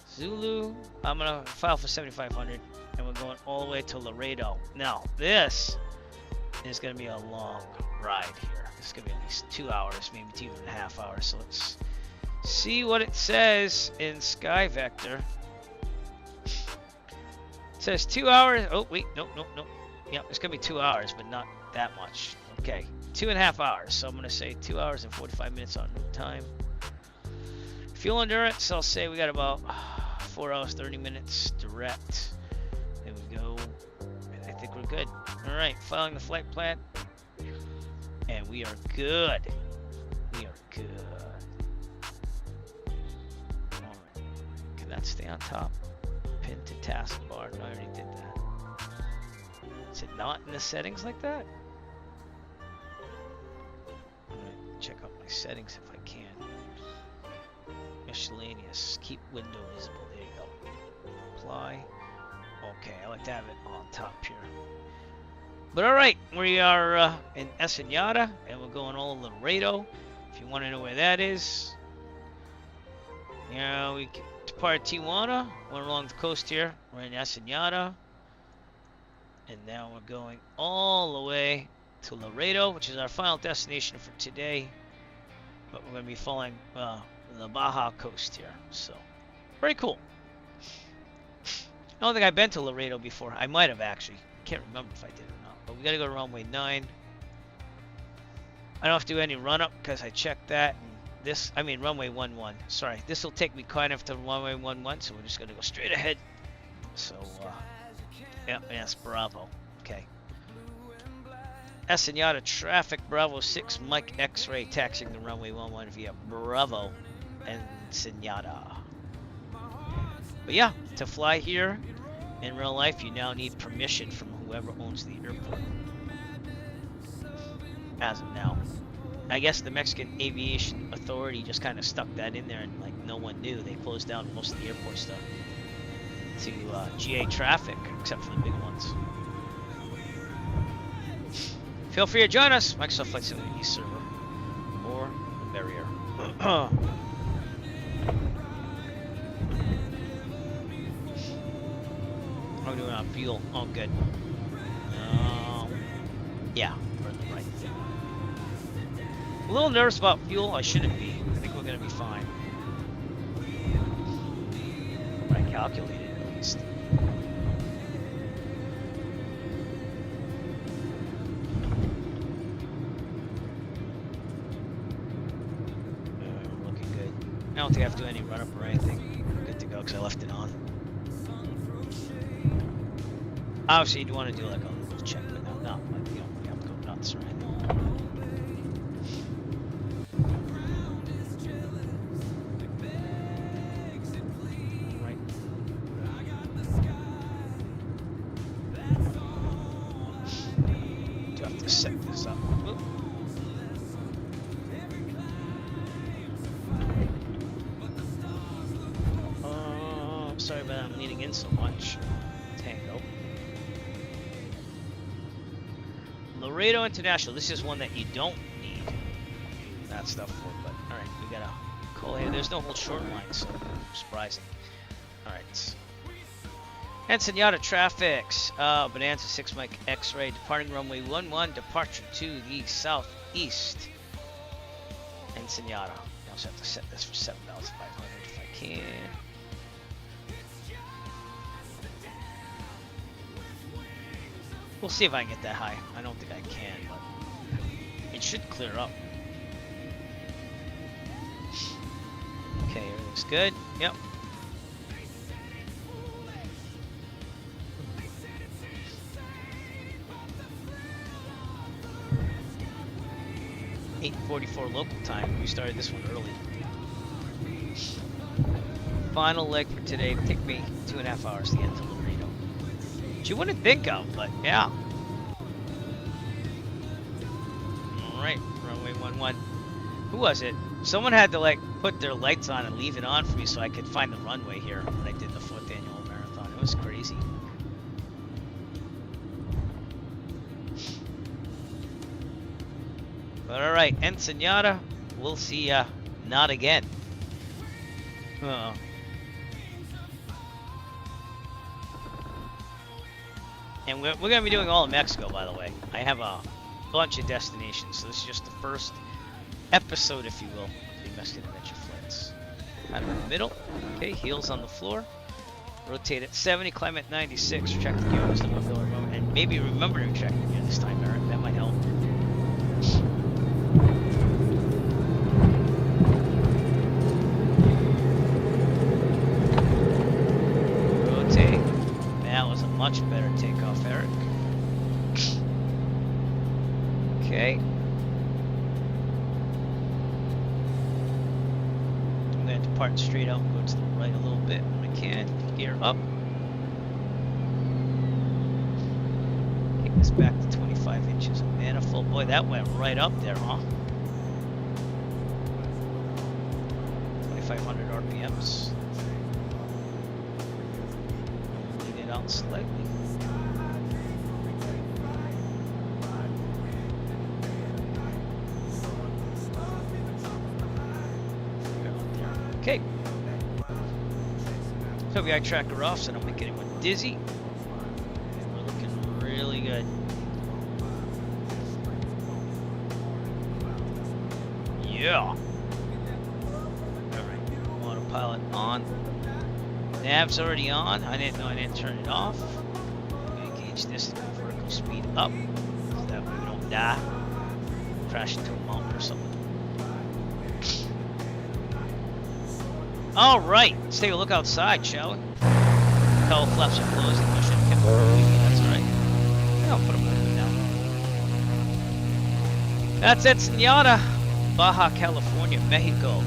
Zulu. I'm gonna file for 7,500, and we're going all the way to Loreto. Now, this is gonna be a long ride here. This is gonna be at least 2 hours, maybe 2.5 hours. So let's see what it says in Sky Vector. It says 2 hours. Oh wait, nope. Yeah, it's gonna be 2 hours, but not that much. Okay, 2.5 hours. So I'm gonna say 2 hours and 45 minutes on time. Fuel endurance, I'll say we got about 4 hours 30 minutes direct. There we go. And I think we're good. All right, filing the flight plan, and we are good. We are good. All right. Can that stay on top? Pin to taskbar. No, I already did that. Is it not in the settings like that? I'm gonna check out my settings if I can. Miscellaneous. Keep window visible. There you go. Apply. Okay, I like to have it on top here. But alright, we are in Ensenada, and we're going all over Loreto. If you want to know where that is. Yeah, we departed Tijuana. Went along the coast here. We're in Ensenada. And now we're going all the way to Loreto, which is our final destination for today. But we're going to be following the Baja coast here, so very cool. I don't think I've been to Loreto before. I might have actually. Can't remember if I did or not. But we gotta go to runway 9. I don't have to do any run up because I checked that. And runway 11. Sorry, this will take me kind of to runway 11, so we're just gonna go straight ahead. So, yeah, yes, Bravo. Okay. Ensenada traffic, Bravo 6, Mike X-ray, taxiing the runway 11 via Bravo, Ensenada. But yeah, to fly here in real life, you now need permission from whoever owns the airport. As of now. I guess the Mexican Aviation Authority just kind of stuck that in there and like no one knew. They closed down most of the airport stuff to GA traffic, except for the big ones. Feel free to join us, Microsoft Flight Simulator East server or the barrier. How are we doing on fuel? Oh, good. Yeah, we're in the right thing. little nervous about fuel. I shouldn't be. I think we're gonna be fine. I calculated at least. Looking good. I don't think I have to do any run up or anything. I'm good to go because I left it on. Obviously, you'd want to do like a little check, but not like you don't have to go nuts or anything. Right. Do have to set this up. Oop. Sorry about that. I'm leaning in so much. Tango. Loreto International. This is one that you don't need that stuff for, but alright, we got a call here. There's no whole short line, so surprising. Alright. Ensenada traffics. Bonanza 6 Mike X-ray, departing runway 11, departure to the southeast. Ensenada. I also have to set this for 7,500 if I can. We'll see if I can get that high. I don't think I can, but it should clear up. Okay, everything's good. Yep. (8:44) local time. We started this one early. Final leg for today. It took me 2.5 hours to get to Loreto. Which you wouldn't think of, but yeah. Alright, runway 11. Who was it? Someone had to like put their lights on and leave it on for me so I could find the runway here when I did the 4th annual marathon. It was crazy. But alright, Ensenada, we'll see ya not again. Uh-oh. And we're going to be doing all of Mexico, by the way. I have a bunch of destinations, so this is just the first episode, if you will, of the Mexican Adventure Flights. Out of the middle. Okay, heels on the floor. Rotate at 70, climb at 96. Check the gear, and maybe remember to check the gear this time, Eric. That might help. Rotate. That was a much better takeoff, Eric. Okay. I'm going to depart straight out and go to the right a little bit when I can. Gear up. Take this back to 25 inches of manifold. Boy, that went right up there, huh? 2,500 RPMs. Lean it out slightly. Okay. So we got tracker off so I don't make anyone dizzy. And we're looking really good. Yeah. Alright, autopilot on. Nav's already on. I didn't know I didn't turn it off. I'm gonna gauge this to go vertical speed up so that way we don't die. Crash into a mountain or something. Alright, let's take a look outside, shall we? Tail flaps are closed. I should have kept them moving. That's alright. I'll put them open now. That's Ensenada, Baja California, Mexico.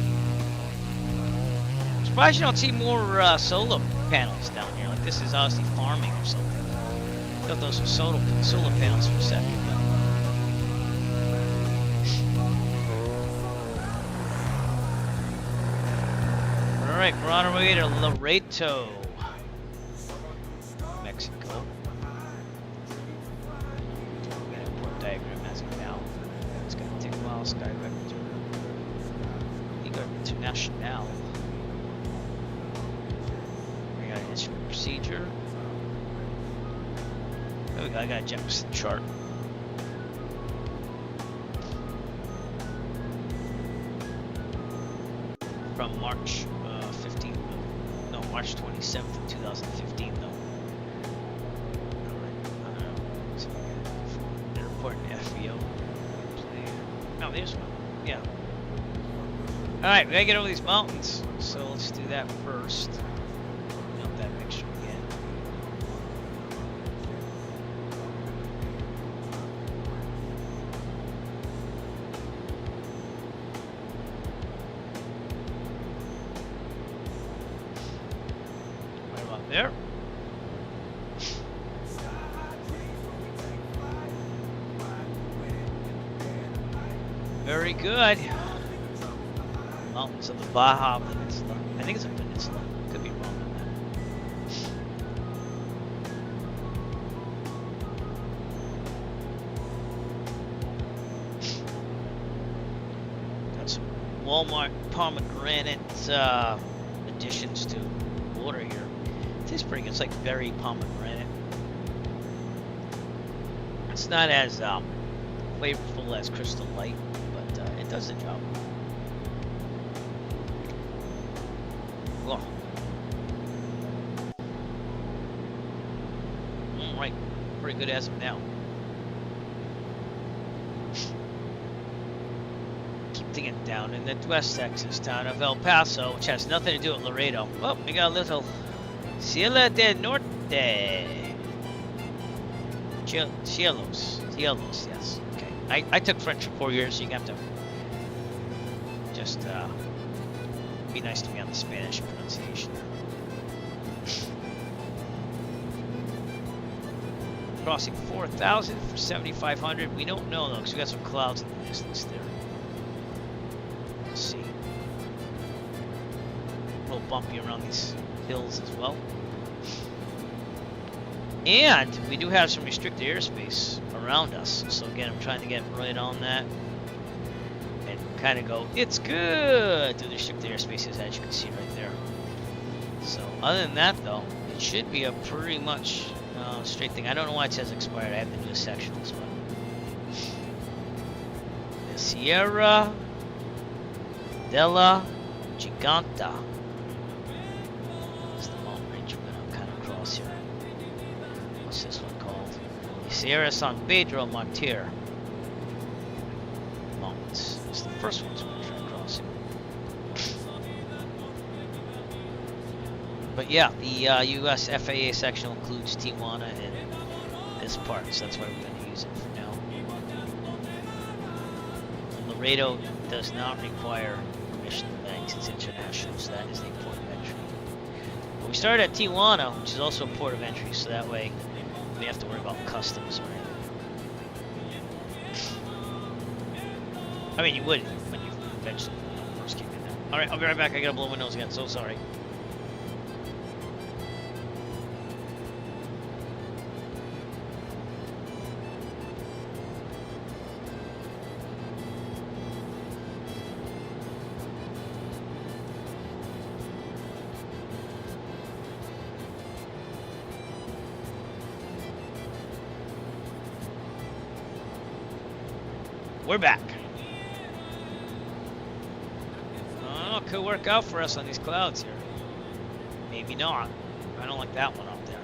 I'm surprised you don't see more solar panels down here. Like this is obviously farming or something. I thought those were solar panels for a second. Alright, we're on our way to Loreto, Mexico. We're going to import diagram as of now. It's going to take a while. Sky Vector. Liga International. We got an instrument procedure. Oh, I got a Jefferson chart. March 15th. No, March 27th of 2015, though. Alright, so we got airport and FBO. No, there's one. Yeah. Alright, we gotta get over these mountains, so let's do that first. Up that picture again. Right about there. Very good. Mountains of the Baja Peninsula. I think it's a peninsula. Could be wrong on that. Got some Walmart pomegranate additions to water here. It tastes pretty good. It's like berry pomegranate. It's not as flavorful as Crystal Light, but it does the job. Whoa. Right, pretty good as of now. Keep digging down in the West Texas town of El Paso, which has nothing to do with Loreto. Oh, we got a little Cielo del Norte. Cielos, yes. Okay, I took French for 4 years, so you have to just be nice to me on the Spanish pronunciation. Crossing 4,000 for 7,500. We don't know though, because we got some clouds in the distance there. Let's see. A little bumpy around these hills as well. And we do have some restricted airspace around us. So again, I'm trying to get right on that and kind of go, it's good, to the restricted airspaces, as you can see right there. So other than that though, it should be a pretty much straight thing. I don't know why it says expired. I have to do the sectionals, but the Sierra de la Giganta is the mountain range we're gonna kind of cross here. What's this one called? The Sierra San Pedro Martir Mountains. It's the first one we're trying to cross here. But yeah, the US FAA section includes Tijuana and this part, so that's why we're going to use it for now. Loreto does not require permission to land. It's international, so that is the port of entry. But we started at Tijuana, which is also a port of entry, so that way we don't have to worry about customs or anything. I mean, you would when you eventually first came in there. Alright, I'll be right back. I gotta blow my nose again, so sorry. We're back. Oh, could work out for us on these clouds here. Maybe not. I don't like that one up there.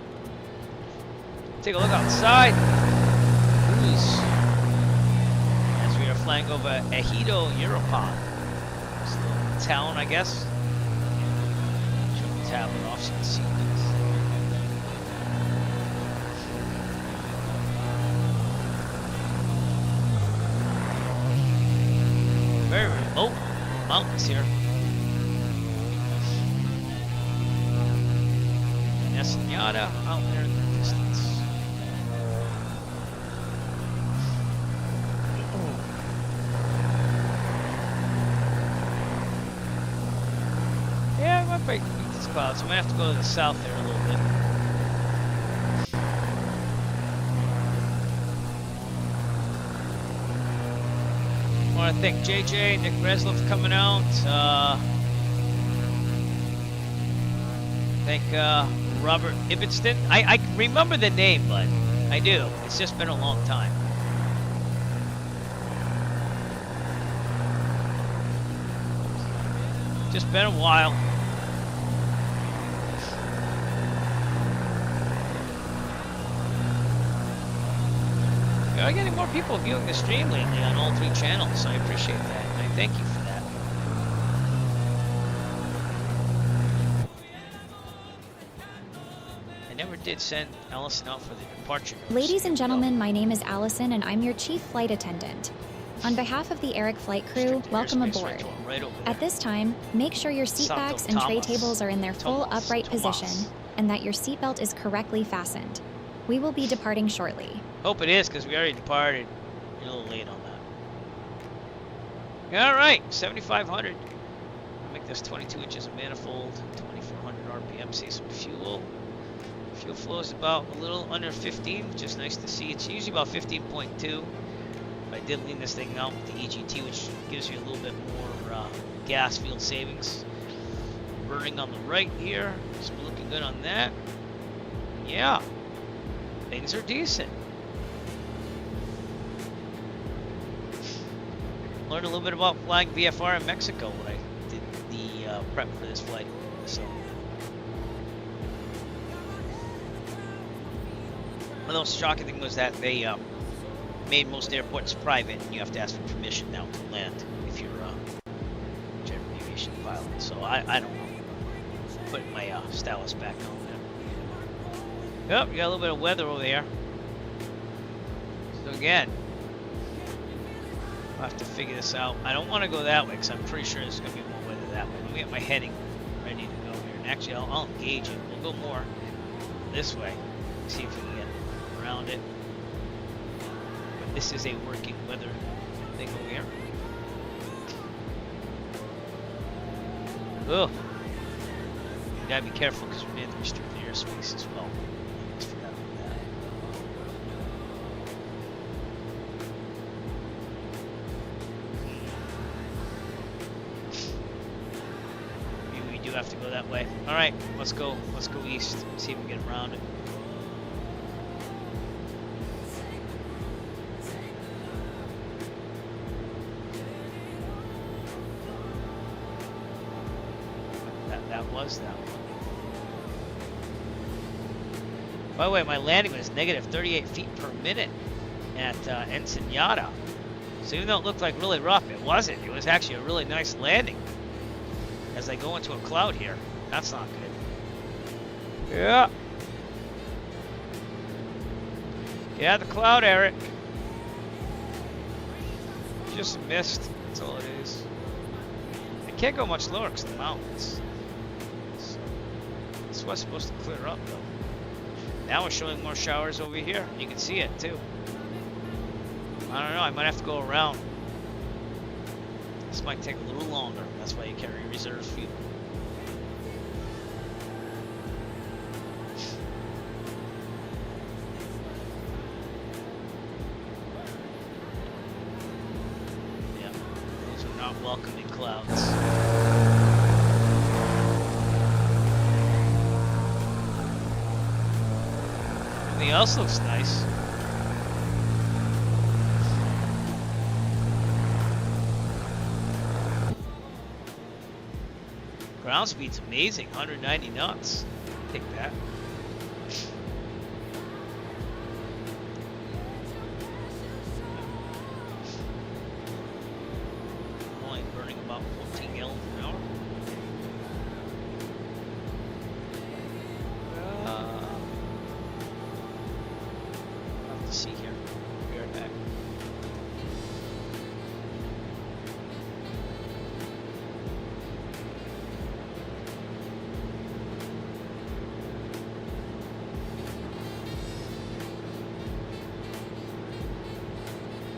Take a look outside. Ooze. As we are flying over Ejido, Urupan. It's a little town, I guess. Show the tablet off so you can see things. Very remote mountains here. Ensenada out there in the distance. Yeah, I might break these clouds. I'm gonna have to go to the south there a little bit. I want to thank JJ, Nick Reslow for coming out. Thank Robert Ibitston. I remember the name, but I do. It's just been a long time. Just been a while. We are getting more people viewing the stream lately on all 3 channels, so I appreciate that, and I thank you for that. I never did send Allison out for the departure notes. Ladies and gentlemen, my name is Allison, and I'm your chief flight attendant. On behalf of the Eric Flight Crew, welcome aboard. At this time, make sure your seat backs and tray tables are in their full upright position, and that your seatbelt is correctly fastened. We will be departing shortly. Hope it is, because we already departed. You're a little late on that. All right, 7,500. Make this 22 inches of manifold, 2,400 RPM. Save some fuel. Fuel flow is about a little under 15, which is nice to see. It's usually about 15.2. I did lean this thing out with the EGT, which gives you a little bit more gas field savings. Burning on the right here, so we're looking good on that. Yeah, things are decent. Learned a little bit about flying VFR in Mexico when I did the prep for this flight. So, one of those shocking things was that they made most airports private, and you have to ask for permission now to land if you're a general aviation pilot. So I don't know. Putting my stylus back on there. Yep, you got a little bit of weather over there. So again, I'll have to figure this out. I don't want to go that way because I'm pretty sure there's going to be more weather that way. Let me get my heading ready to go here. And actually, I'll engage it. We'll go more this way. See if we can get around it. But this is a working weather thing over here. Ugh. You gotta be careful because we may have to restrict the airspace as well. I almost forgot about that. Maybe we do have to go that way. All right, let's go east. See if we can get around it. That was that one. By the way, my landing was negative 38 feet per minute at Ensenada. So even though it looked like really rough, it wasn't. It was actually a really nice landing. As I go into a cloud here. That's not good. Yeah. Yeah, the cloud, Eric. Just missed. That's all it is. I can't go much lower because of the mountains. This was supposed to clear up though. Now we're showing more showers over here. You can see it too. I don't know, I might have to go around. This might take a little longer. That's why you carry reserve fuel. Yeah, those are not welcoming clouds. Everything else looks nice. Ground speed's amazing, 190 knots. Take that. Only burning about 14 gallons an hour. I'll have to see here. Be right back.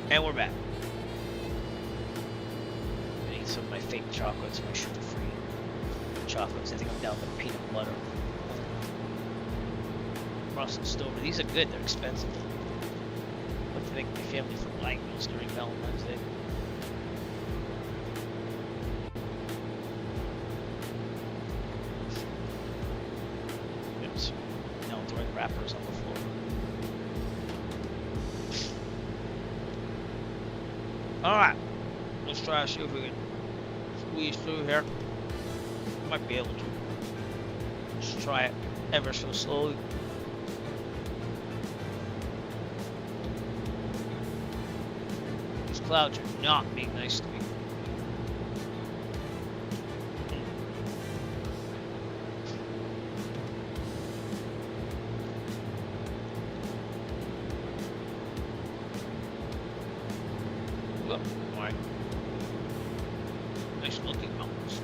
And we're back. I need some of my fake chocolates, my sugar-free chocolates. I think I'm down with peanut butter. Frosted Stover. These are good. They're expensive. What to thank my family for buying those during Valentine's Day. Oops. Now I'm throwing wrappers on the floor. Alright, let's try to see if we can squeeze through here. Might be able to. Just try it ever so slowly. These clouds are not being nice to me. Look, alright. Nice looking mountains.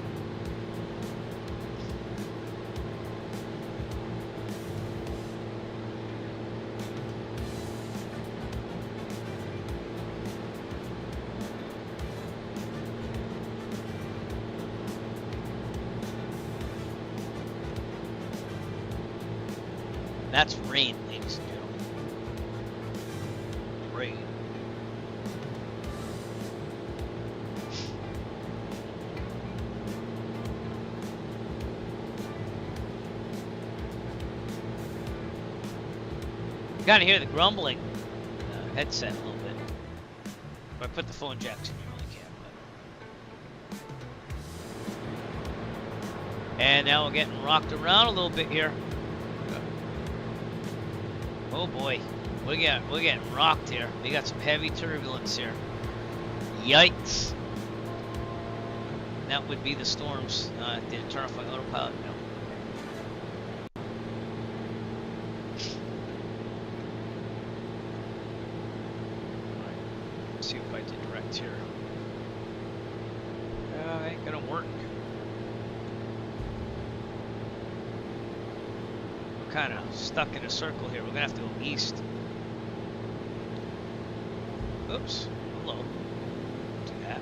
That's rain, ladies and gentlemen. Rain. You gotta hear the grumbling headset a little bit. If I put the phone jacks in, you really can't. But... And now we're getting rocked around a little bit here. Oh boy, we're getting rocked here. We got some heavy turbulence here. Yikes! That would be the storms. Did it turn off my autopilot? No. Alright, let's see if I did direct here. Ain't gonna work. Kind of stuck in a circle here. We're gonna have to go east. Oops. Hello. Do that.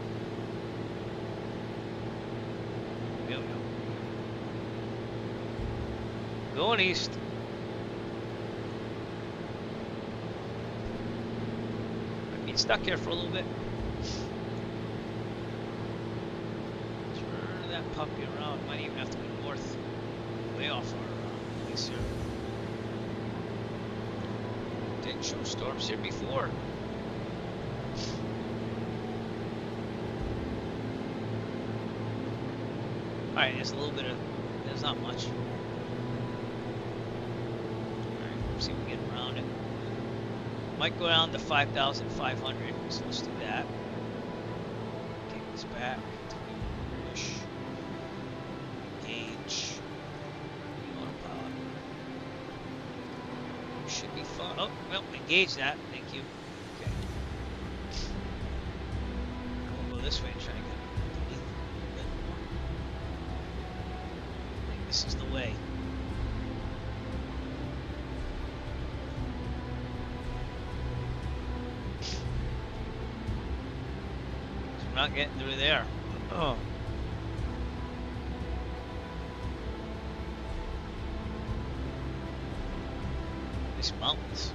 There we go. Going east. Might be stuck here for a little bit. Turn that puppy around. Might even have to go north. Way off our place here. Didn't show storms here before. Alright, there's a little bit of, there's not much. Alright, see if we can get around it. Might go down to 5,500, so let's do that. Take this back. Push. Engage. Autopilot. Should be fun. Oh, well, engage that. Thank you. Okay. We'll go this way and try to get underneath a bit more. I think this is the way. We're not getting through there. Oh. These mountains.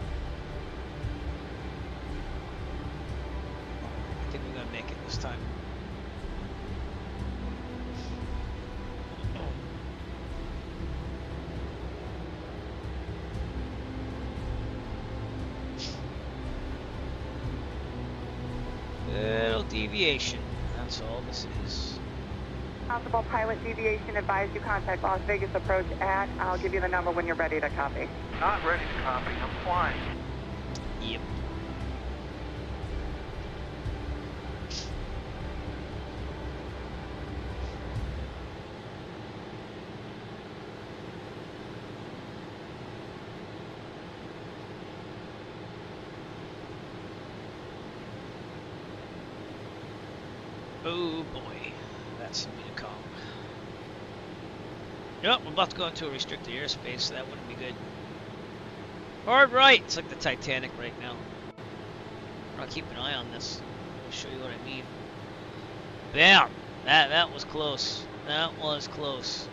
I think we're gonna make it this time. Little deviation. That's all this is. Possible pilot deviation advised you contact Las Vegas approach at. I'll give you the number when you're ready to copy. Not ready to copy. I'm flying. Yep. Oh boy, that's something to come. Yep, we're about to go into a restricted airspace, so that wouldn't be good. Hard right, it's like the Titanic right now. I'll keep an eye on this. I'll show you what I mean. Bam! That was close. That was close.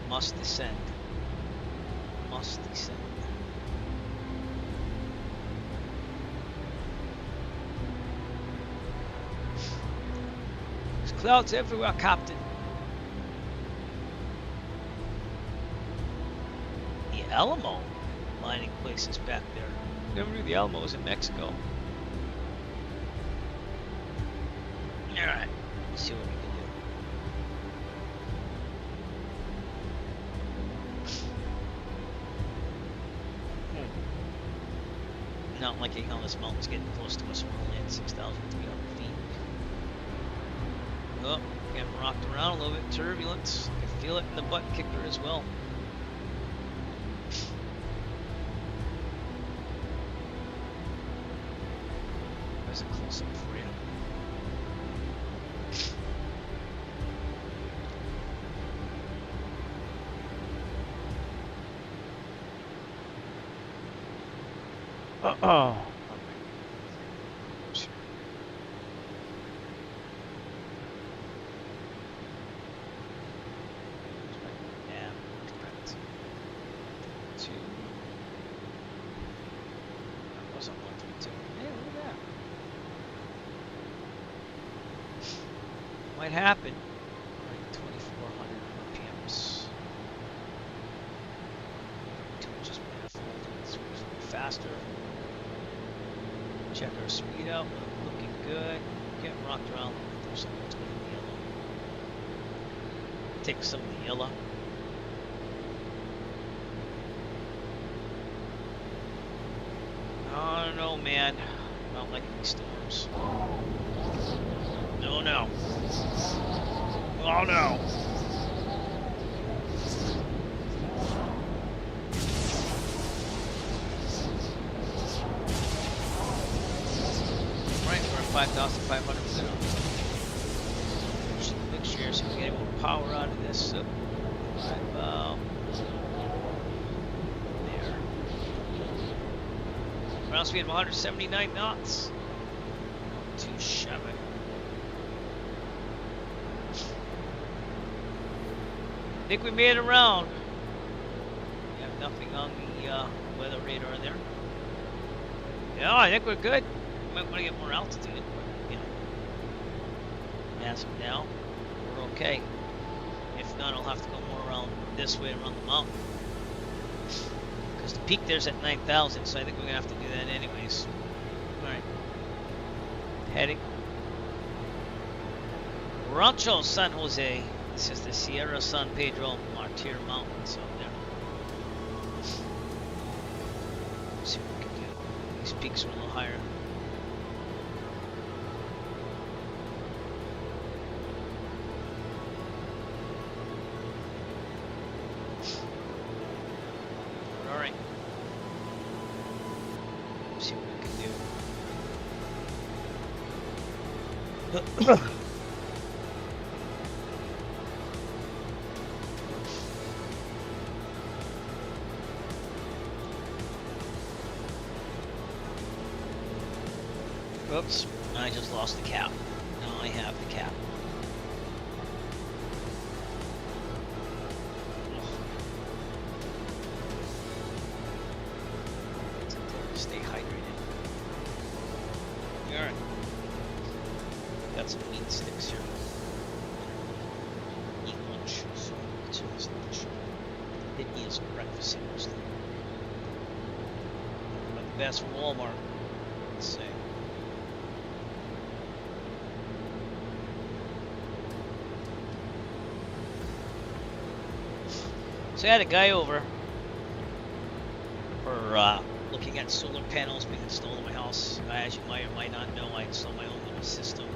Must descend. Must descend. There's clouds everywhere, Captain. The Alamo mining places back there. Never knew the Alamo was in Mexico. Alright, let's see what we can do. Not liking how this mountain's getting close to us. We're only at 6,300 feet. Oh, getting rocked around a little bit. Turbulence. I can feel it in the butt kicker as well. There's a close-up for you. Oh. Might happen. Alright, 2,400 RPMs. Too much is manifold. It's faster. Check our speed out. Looking good. Getting rocked around. There's something that's going to be yellow. Take some of the yellow. I don't know, man. I don't like these storms. No, no. Oh, no. Right, we're at 5,500 feet. Just a mixture here, so we get more power out of this. So, there. Ground speed of 179 knots. 2.7. I think we made it around. We have nothing on the weather radar there. Yeah, I think we're good. We might want to get more altitude, but you know, as of now, we're okay. If not, I'll have to go more around this way around the mountain. Because the peak there's at 9,000, so I think we're gonna have to do that anyways. All right, heading Rancho San Jose. This is the Sierra San Pedro Martir Mountains out there. Let's see what we can do. These peaks are a little higher. Alright. Let's see what we can do. Oops, I just lost the cap. Now I have the cap. Stay hydrated. Alright. Got some meat sticks here. Eat lunch, so it's always lunch. It is breakfast seriously. But the best from Walmart, let's say. So I had a guy over for looking at solar panels being installed in my house. As you might or might not know, I installed my own little system.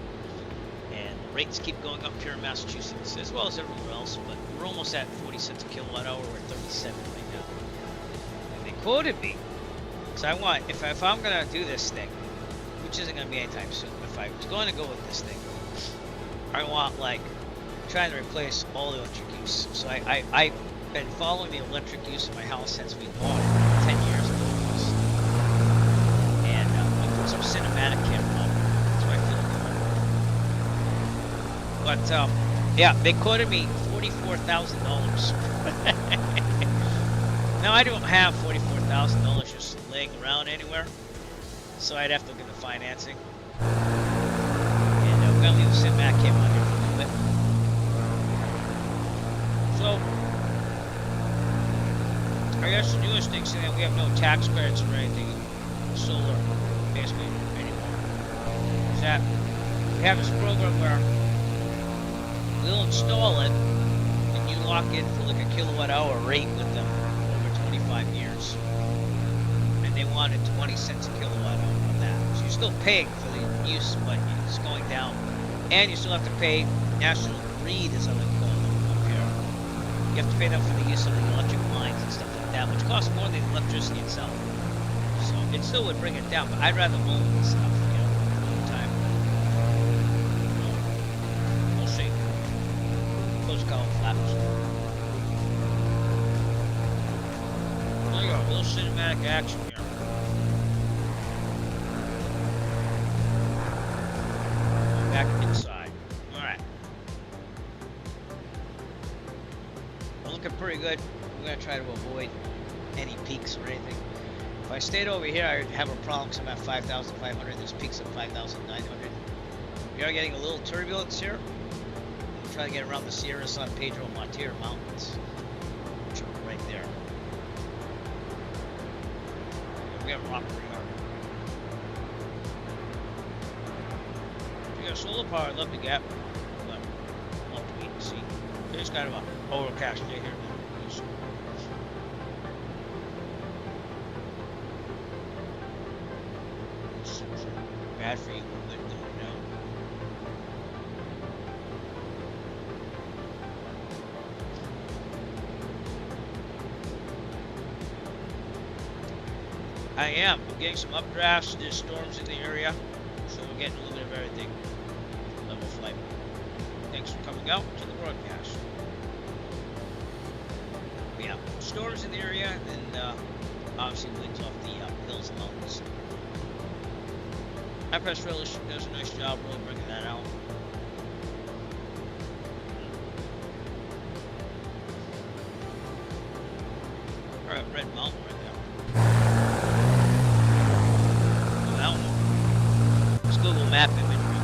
And the rates keep going up here in Massachusetts as well as everywhere else. But we're almost at 40 cents a kilowatt hour. We're at 37 right now. And they quoted me. So I want, if I'm going to do this thing, which isn't going to be anytime soon, if I was going to go with this thing, I want like trying to replace all the electric use. So I've been following the electric use of my house since we bought it 10 years ago. And we put some cinematic camera on it. That's why I feel good. But yeah, they quoted me $44,000. Now I don't have $44,000 just laying around anywhere, so I'd have to look into financing. And we're gonna leave the cinematic camera on here for a little bit. So I guess the newest thing is that we have no tax credits or anything solar basically anymore. Is that We have this program where we'll install it and you lock in for like a kilowatt hour rate with them over 25 years. And they wanted 20 cents a kilowatt hour on that. So you're still paying for the use, but it's going down. And you still have to pay National Grid, as I like to call them up here. You have to pay them for the use of the electric lines and stuff like that, which costs more than the electricity itself. So it still would bring it down, but I'd rather mold and stuff, you know, all the time. We'll see. Close call flaps. There you go, a little cinematic action here. Back inside. Alright. We're looking pretty good. We're going to try to avoid any peaks or anything. If I stayed over here, I'd have a problem because I'm at 5,500. There's peaks of 5,900. We are getting a little turbulence here. We'll try to get around the Sierra San Pedro Martir Mountains, which are right there. We have rock pretty hard. If you got solar power, I'd love to get, but we'll have to wait and see. There's kind of a overcast day here. Bad for you, but no. I am. I'm getting some updrafts. There's storms in the area, so we're getting a little bit of everything. Level flight. Thanks for coming out to the broadcast. But yeah, storms in the area, and obviously winds off the hills and mountains. IPS Relish does a nice job really bringing that out. Alright, Red Mountain right now. Mountain. Let's Google map imagery.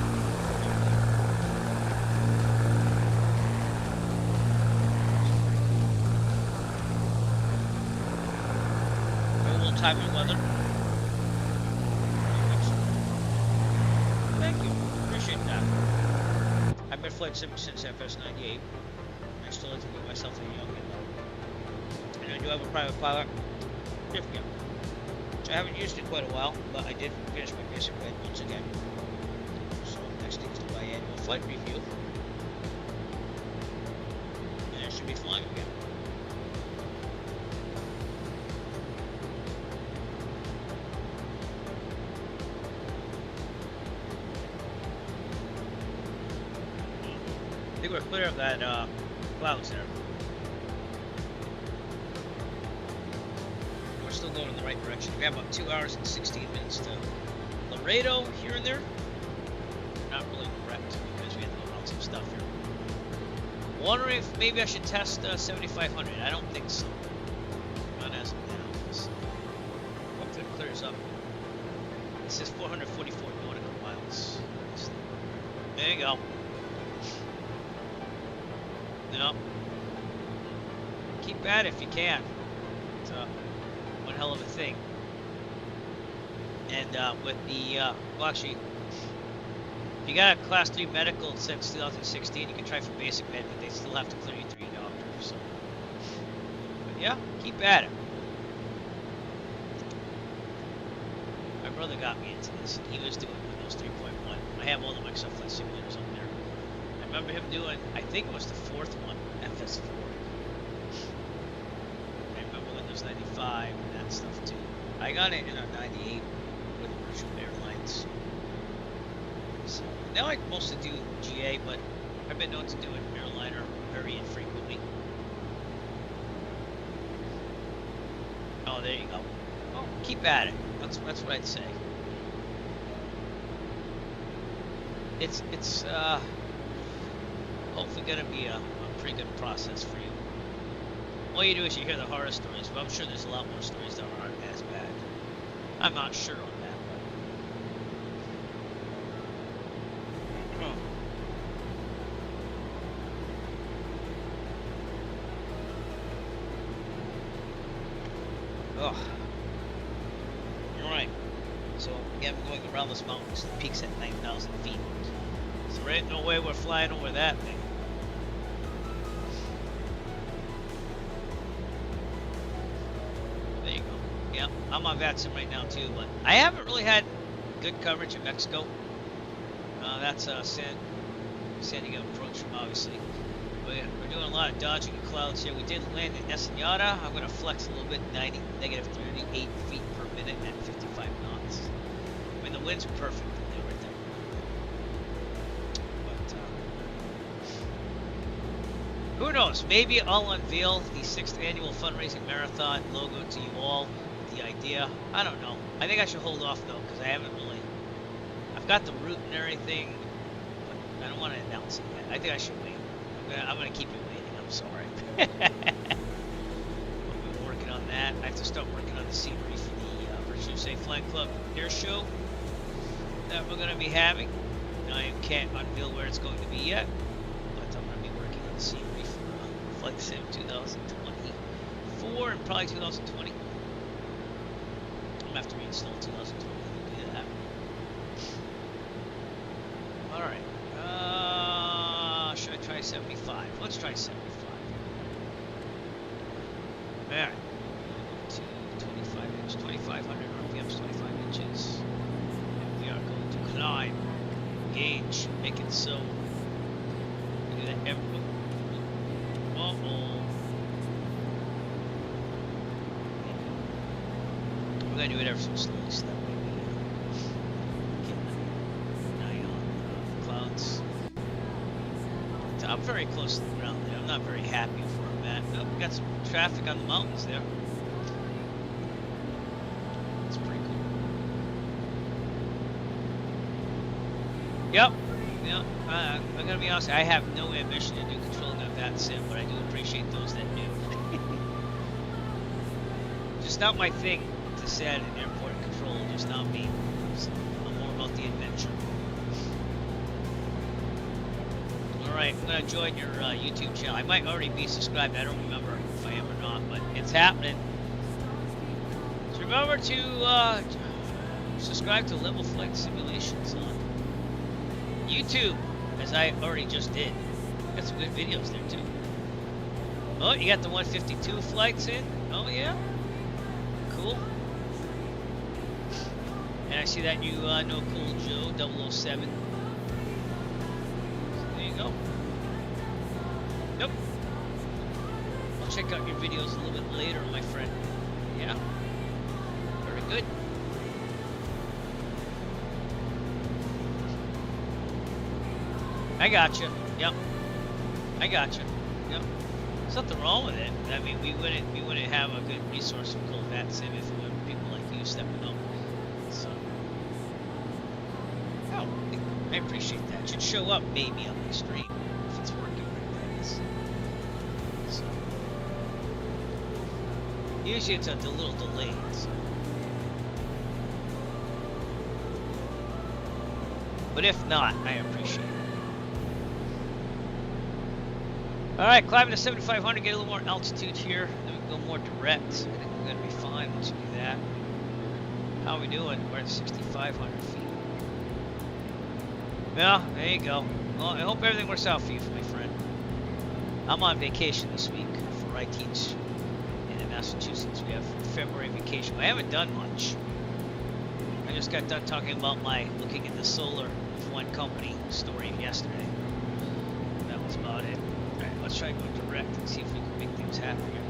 A little time and weather. I've been flight sim since FS98. I still like to give myself a youngin. And I do have a private pilot certificate, which I haven't used in quite a while, but I did finish my basic flight once again. So next thing is the biannual flight review, and I should be flying again. I think we're clear of that clouds there. We're still going in the right direction. We have about 2 hours and 16 minutes to Loreto here and there. Not really correct because we had to go around some stuff here. Wondering if maybe I should test 7,500. I don't think so. Not as of now. Hopefully it clears up. This is 444 nautical miles. There you go. No. Keep at it if you can. It's one hell of a thing. And with the, well actually, if you got a class 3 medical since 2016, you can try for basic med, but they still have to clear you through your doctor. So, but yeah, keep at it. My brother got me into this. He was doing Windows 3.1. I have all the Microsoft Flight Simulators on there. I remember him doing, I think it was the 4th one, FS4. I remember Windows 95 and that stuff too. I got it in a 98 with Virtual Airlines. So now I mostly do GA, but I've been known to do an airliner very infrequently. Oh, there you go. Oh, keep at it. That's what I'd say. It's hopefully gonna be a pretty good process for you. All you do is you hear the horror stories, but I'm sure there's a lot more stories that aren't as bad. I'm not sure on that. Oh. Alright. So again, we're going around this mountain. The peak's at 9,000 feet. There ain't no way we're flying over that thing. There you go. Yeah, I'm on VATSIM right now too, but I haven't really had good coverage in Mexico. That's San Diego approach from obviously. We're doing a lot of dodging of clouds here. We did land in Ensenada. I'm going to flex a little bit, negative 38 feet per minute at 55 knots. I mean, the winds are perfect. They're right there. But who knows? Maybe I'll unveil the 6th annual fundraising marathon logo to you all. The idea. I don't know. I think I should hold off though, because I haven't really. I've got the route and everything, but I don't want to announce it yet. I think I should wait. I'm gonna keep you waiting. I'm sorry. But we're working on that. I have to start working on the scenery for the Virtue Safe Flying Club air show that we're gonna be having. I can't unveil where it's going to be yet, but I'm gonna be working on the scenery for Flight Sim 2024 and probably 2020. I'm gonna have to reinstall 2020 to do that. All right. Should I try 75? Let's try 75. All right. To 25 inch, 2,500 RPMs, 25 inches. And we are going to climb, gauge, make it so. We do that every. We're gonna do it ever so slowly, so that way we get an eye on the clouds. I'm very close to the ground there. I'm not very happy with where I'm at. Oh, we got some traffic on the mountains there. That's pretty cool. Yep. Yeah. I'm gonna be honest. I have no ambition to do controlling of that sim, but I do appreciate those that do. Just not my thing to sit at an airport and control. Just not me. So I'm more about the adventure. Alright, I'm going to join your YouTube channel. I might already be subscribed. I don't remember if I am or not, but it's happening. So remember to subscribe to Level Flight Simulations on YouTube, as I already just did. Got some good videos there too. Oh, you got the 152 flights in? Oh yeah? Cool. And I see that you know Cool Joe 007. Go. Nope. I'll check out your videos a little bit later, my friend. Yeah. Very good. I gotcha. Yep. I gotcha. Yep. There's nothing wrong with it. I mean, we wouldn't have a good resource for Cold VATSIM if it weren't people like you stepping up. So. Oh. I appreciate that. It should show up maybe on my stream if it's working right, that is. So. Usually it's a little delayed. So. But if not, I appreciate it. Alright, climbing to 7,500, get a little more altitude here. Then we can go more direct. I think we're going to be fine once we do that. How are we doing? We're at 6,500 feet. Yeah, there you go. Well, I hope everything works out for you, my friend. I'm on vacation this week for I teach in Massachusetts. We have February vacation. I haven't done much. I just got done talking about my looking at the solar with one company story yesterday. That was about it. Alright, let's try going direct and see if we can make things happen here.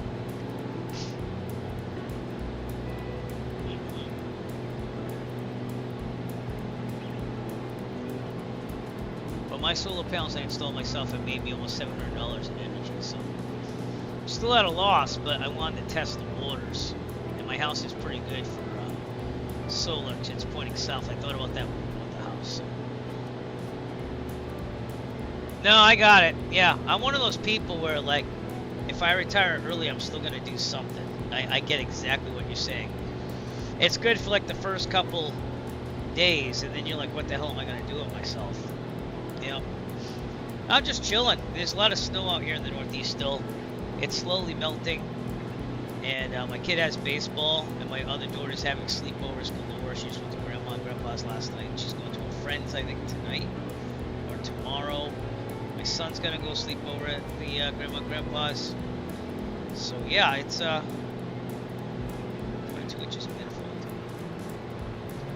My solar panels I installed myself have made me almost $700 in energy, so I'm still at a loss, but I wanted to test the waters. And my house is pretty good for solar, it's pointing south. I thought about that when we bought the house. No, I got it. Yeah, I'm one of those people where, like, if I retire early, I'm still going to do something. I get exactly what you're saying. It's good for, like, the first couple days, and then you're like, what the hell am I going to do with myself? Yeah, I'm just chilling. There's a lot of snow out here in the Northeast still. It's slowly melting. And my kid has baseball, and my other daughter's having sleepovers galore. She just went to Grandma and Grandpa's last night. She's going to her friends, I think, tonight. Or tomorrow. My son's gonna go sleep over at the grandma and grandpa's. So yeah, it's 22 inches of manifold,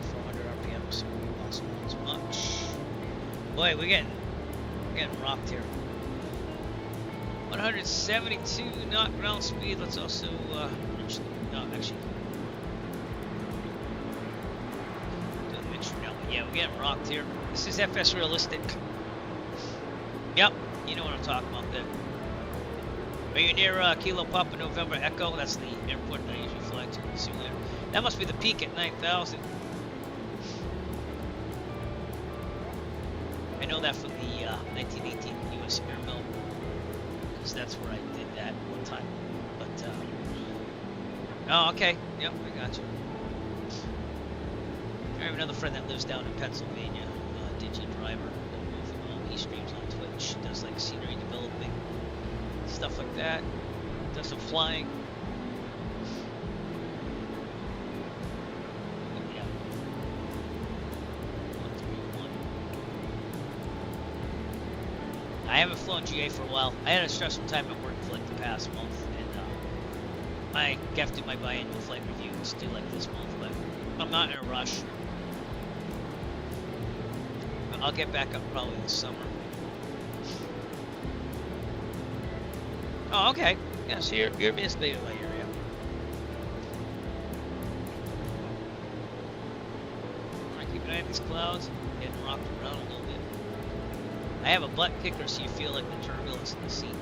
2400 RPM, so we lost not as much. Boy, we're getting rocked here. 172 knot ground speed. Let's also actually. Yeah, we're getting rocked here. This is FS realistic. Yep, you know what I'm talking about there. Are you near Kilo Papa November Echo? That's the airport that I usually fly to. See you later. That must be the peak at 9,000. I know that from the 1918 U.S. Air Mill, because that's where I did that one time. But oh, okay. Yep, I got you. I have another friend that lives down in Pennsylvania, Digi Driver. He streams on Twitch, does like scenery developing, stuff like that, does some flying. Yeah. 131. I haven't flown GA for a while. I had a stressful time at work for like the past month, and I have to do my biannual flight reviews due like this month, but I'm not in a rush. I'll get back up probably this summer. Oh, okay. Yeah, so you're basically in my area. Alright, keep an eye on these clouds. Getting rocked around a little bit. I have a butt kicker so you feel like the turbulence in the seat.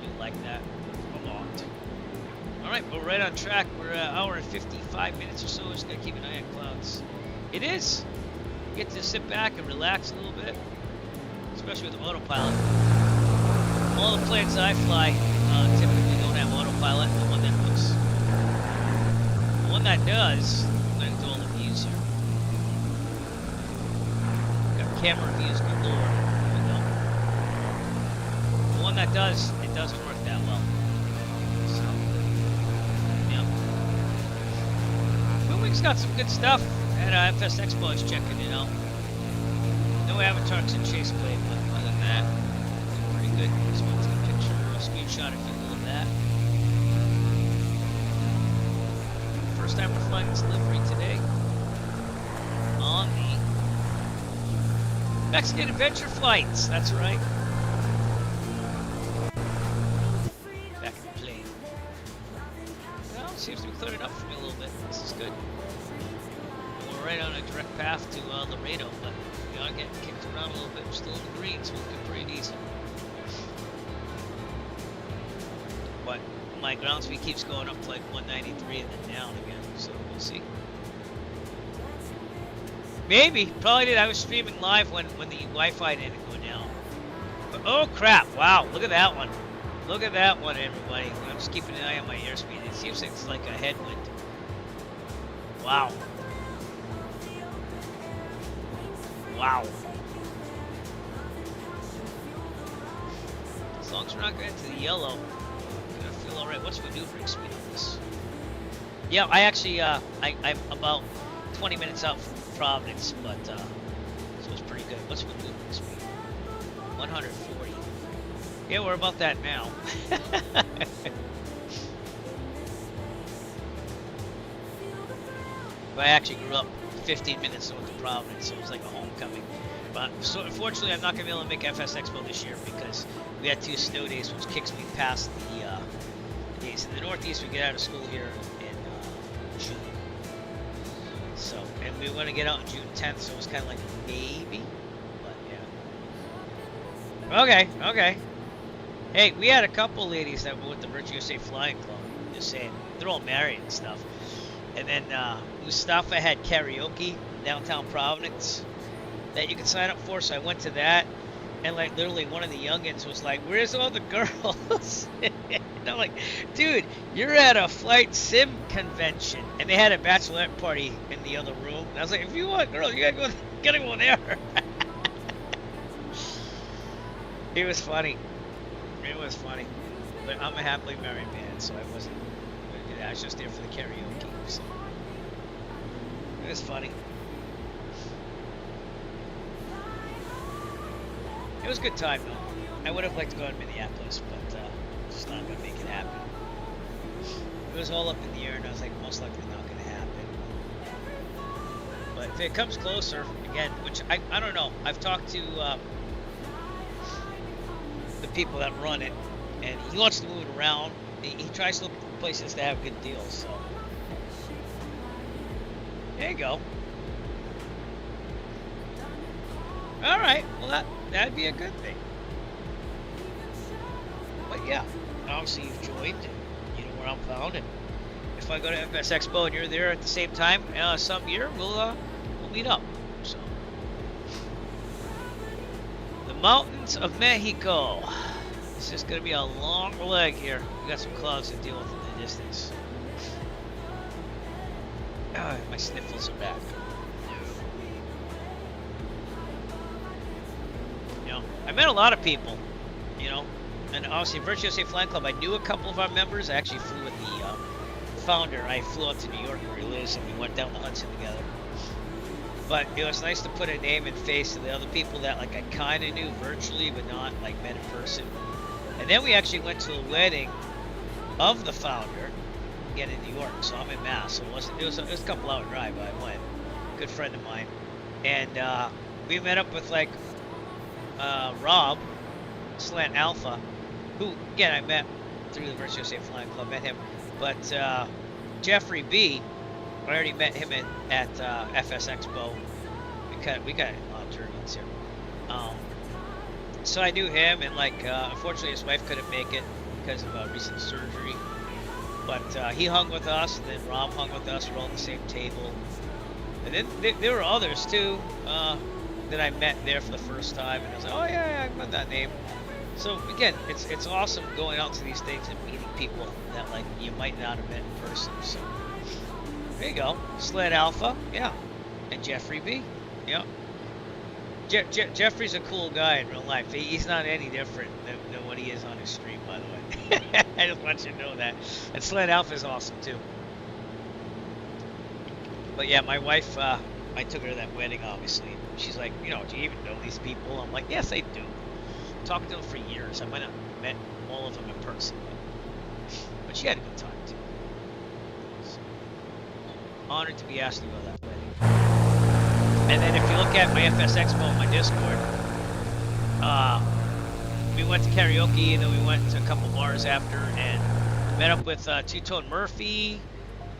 You like that? A lot. Alright, we're right on track. We're an hour and 55 minutes or so. Just gotta keep an eye on clouds. It is. Get to sit back and relax a little bit, especially with autopilot. All the planes I fly typically don't have autopilot. The one that does, I'm going to do all the views here. Got camera views galore. There we go. The one that does, it doesn't work that well. So, yeah. Booming's got some good stuff. At FS Expo, I was checking it out. No avatars and chase plane, but other than that, it's pretty good. Just want to take a picture or a screenshot if you love that. First time we're flying this livery today on the Mexican Adventure Flights. That's right. Back in the plane. Well, it seems to be clearing up for me a little bit. This is good. We're right on a direct path to Loreto, but we are getting kicked around a little bit. We're still in the green, so we're looking pretty decent. But my ground speed keeps going up to like 193 and then down again, so we'll see. Maybe, probably did. I was streaming live when the Wi-Fi didn't go down. But, oh crap! Wow, look at that one. Look at that one, everybody. I'm just keeping an eye on my airspeed. It seems like it's like a headwind. Wow. Wow. As long as we're not going to the yellow, I'm gonna feel alright. What's maneuvering speed on this? Yeah, I actually, I'm about 20 minutes out from Providence, but, so it's pretty good. What's maneuvering speed? 140. Yeah, we're about that now. But I actually grew up 15 minutes north of Providence, so it was like a homecoming. But so unfortunately, I'm not going to be able to make FS Expo this year because we had 2 snow days, which kicks me past the days. In the Northeast, we get out of school here in June. So, and we want to get out on June 10th, so it was kind of like maybe, but yeah. Okay. Hey, we had a couple ladies that were with the Virtue USA Flying Club. Just saying, they're all married and stuff. And then Mustafa had karaoke downtown Providence that you could sign up for, so I went to that, and like literally one of the youngins was like, "Where's all the girls?" And I'm like, "Dude, you're at a flight sim convention," and they had a bachelorette party in the other room. And I was like, "If you want girls, you gotta go there." It was funny. It was funny, but I'm a happily married man, so I wasn't gonna do that. I was just there for the karaoke. So it was funny. It was a good time though. I would have liked to go to Minneapolis, but just not gonna make it happen. It was all up in the air, and I was like, most likely not gonna happen. But if it comes closer again, which I don't know. I've talked to the people that run it, and he wants to move it around. He tries to look for places that have good deals. So there you go. All right, well that'd be a good thing. But yeah, obviously you've joined, and you know where I'm found, and if I go to FS Expo and you're there at the same time some year, we'll meet up. So the mountains of Mexico. It's just gonna be a long leg here. We got some clouds to deal with in the distance. My sniffles are back. I met a lot of people, you know, and obviously Virtual USA Flying Club, I knew a couple of our members. I actually flew with the founder. I flew out to New York where he lives, and we went down the Hudson together. But it was nice to put a name and face to the other people that like I kind of knew virtually, but not like met in person. And then we actually went to the wedding of the founder, again in New York. So I'm in Mass, so it was a couple hour drive, but I went. Good friend of mine, and we met up with like Rob Slant Alpha, who again I met through the Virtual USA Flying Club, met him, but Jeffrey B, I already met him at FS Expo. We got a lot of turbulence here, so I knew him, and like unfortunately his wife couldn't make it because of recent surgery, but he hung with us, and then Rob hung with us. We're all on the same table, and then there were others too that I met there for the first time, and I was like, oh yeah, I got that name. So again, it's awesome going out to these things and meeting people that like you might not have met in person. So there you go, Sled Alpha, yeah, and Jeffrey B, yeah. Jeffrey's a cool guy in real life. He's not any different than what he is on his stream, by the way. I just want you to know that. And Sled Alpha is awesome too. But yeah, my wife, I took her to that wedding, obviously. She's like, you know, do you even know these people? I'm like, yes, I do. Talked to them for years. I might not have met all of them in person, but she had a good time too. So, honored to be asked to go to that wedding. And then if you look at my FS Expo on my Discord, we went to karaoke, and then we went to a couple bars after, and met up with Two-Tone Murphy.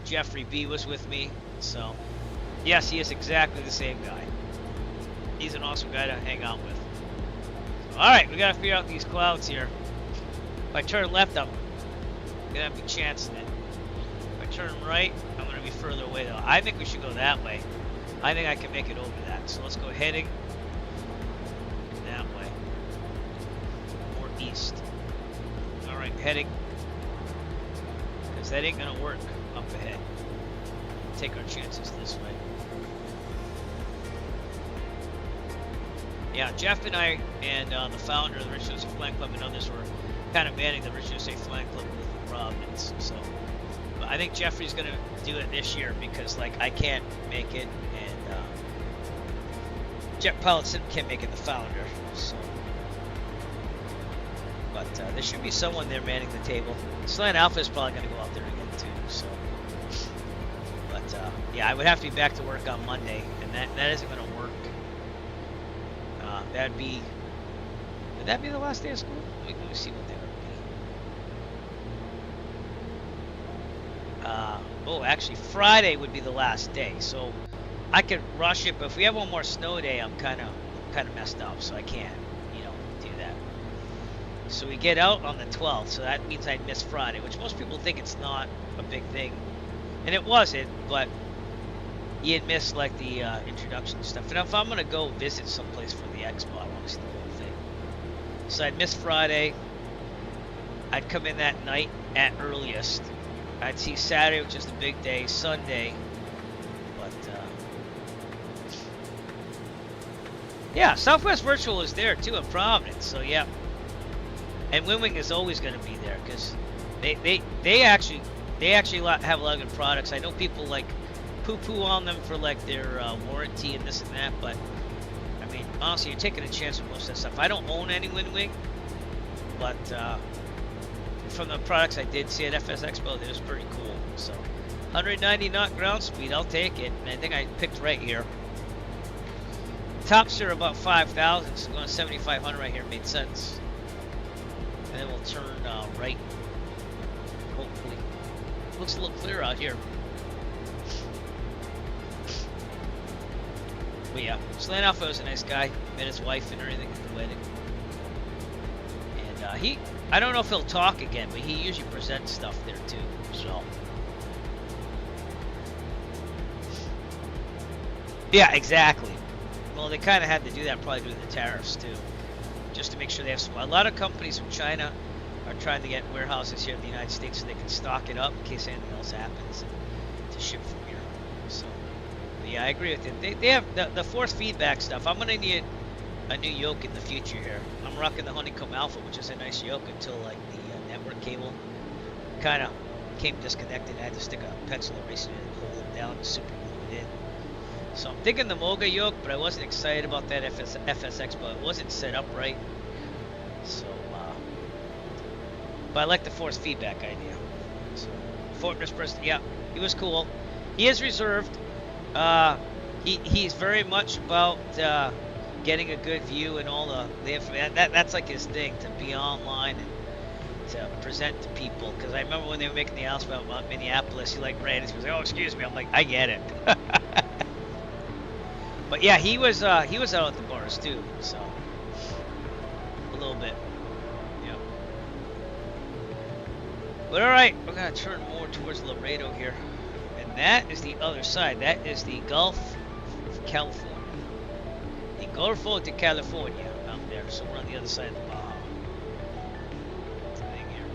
Jeffrey B was with me, so yes, he is exactly the same guy. He's an awesome guy to hang out with. So, all right, we gotta figure out these clouds here. If I turn left, I'm gonna have a chance in it. If I turn right, I'm gonna be further away though. I think we should go that way. I think I can make it over that. So let's go heading that way, or east. All right, heading, because that ain't gonna work up ahead. Take our chances this way. Yeah, Jeff and I and the founder of the Virtual USA Flying Club and others were kind of manning the Virtual USA Flying Club with Rob, and so but I think Jeffrey's gonna do it this year because like I can't make it, and Jet Pilotson can't make it, the founder. So, but there should be someone there manning the table. Slant Alpha is probably gonna go out there again too. So, but yeah, I would have to be back to work on Monday, and that isn't gonna work. Would that be the last day of school? Let me see what that would be. Oh, actually, Friday would be the last day, so I could rush it. But if we have one more snow day, I'm kind of messed up, so I can't, you know, do that. So we get out on the 12th, so that means I'd miss Friday, which most people think it's not a big thing, and it wasn't, but you had missed like the introduction stuff. And if I'm gonna go visit someplace for the expo, I want to see the whole thing. So I'd miss Friday. I'd come in that night at earliest. I'd see Saturday, which is the big day, Sunday. But yeah, Southwest Virtual is there too in Providence. So yeah, and Winwing is always going to be there because they actually have a lot of good products. I know people like poo-poo on them for like their warranty and this and that, but I mean, honestly, you're taking a chance with most of that stuff. I don't own any wind wing, but from the products I did see at FS Expo, it was pretty cool. So 190 knot ground speed, I'll take it. And I think I picked right here. Tops are about 5,000, so going 7,500 right here made sense. And then we'll turn right. Hopefully, looks a little clear out here. But yeah, Slanoff was a nice guy. Met his wife and everything at the wedding. And I don't know if he'll talk again, but he usually presents stuff there too. So yeah, exactly. Well, they kind of had to do that probably due to the tariffs too, just to make sure they have some. A lot of companies from China are trying to get warehouses here in the United States so they can stock it up in case anything else happens to ship from here. So, but yeah, I agree with you. They have the force feedback stuff. I'm gonna need a new yoke in the future here. I'm rocking the Honeycomb Alpha, which is a nice yoke until like the network cable kind of came disconnected. I had to stick a pencil eraser in and hold it down and super glue it in. So I'm thinking the Moga yoke, but I wasn't excited about that FS Expo. It wasn't set up right. So, but I like the force feedback idea. So, Fortress person, yeah, he was cool. He is reserved. He's very much about getting a good view and all the information. That's like his thing, to be online and to present to people. Because I remember when they were making the announcement about Minneapolis, he like ran and he was like, "Oh, excuse me." I'm like, "I get it." But yeah, he was out at the bars too, so a little bit, yeah. But all right, we're gonna turn more towards Loreto here, and that is the other side. That is the Gulf of California, the Golfo de California out there. So we're on the other side of the Baja thing here.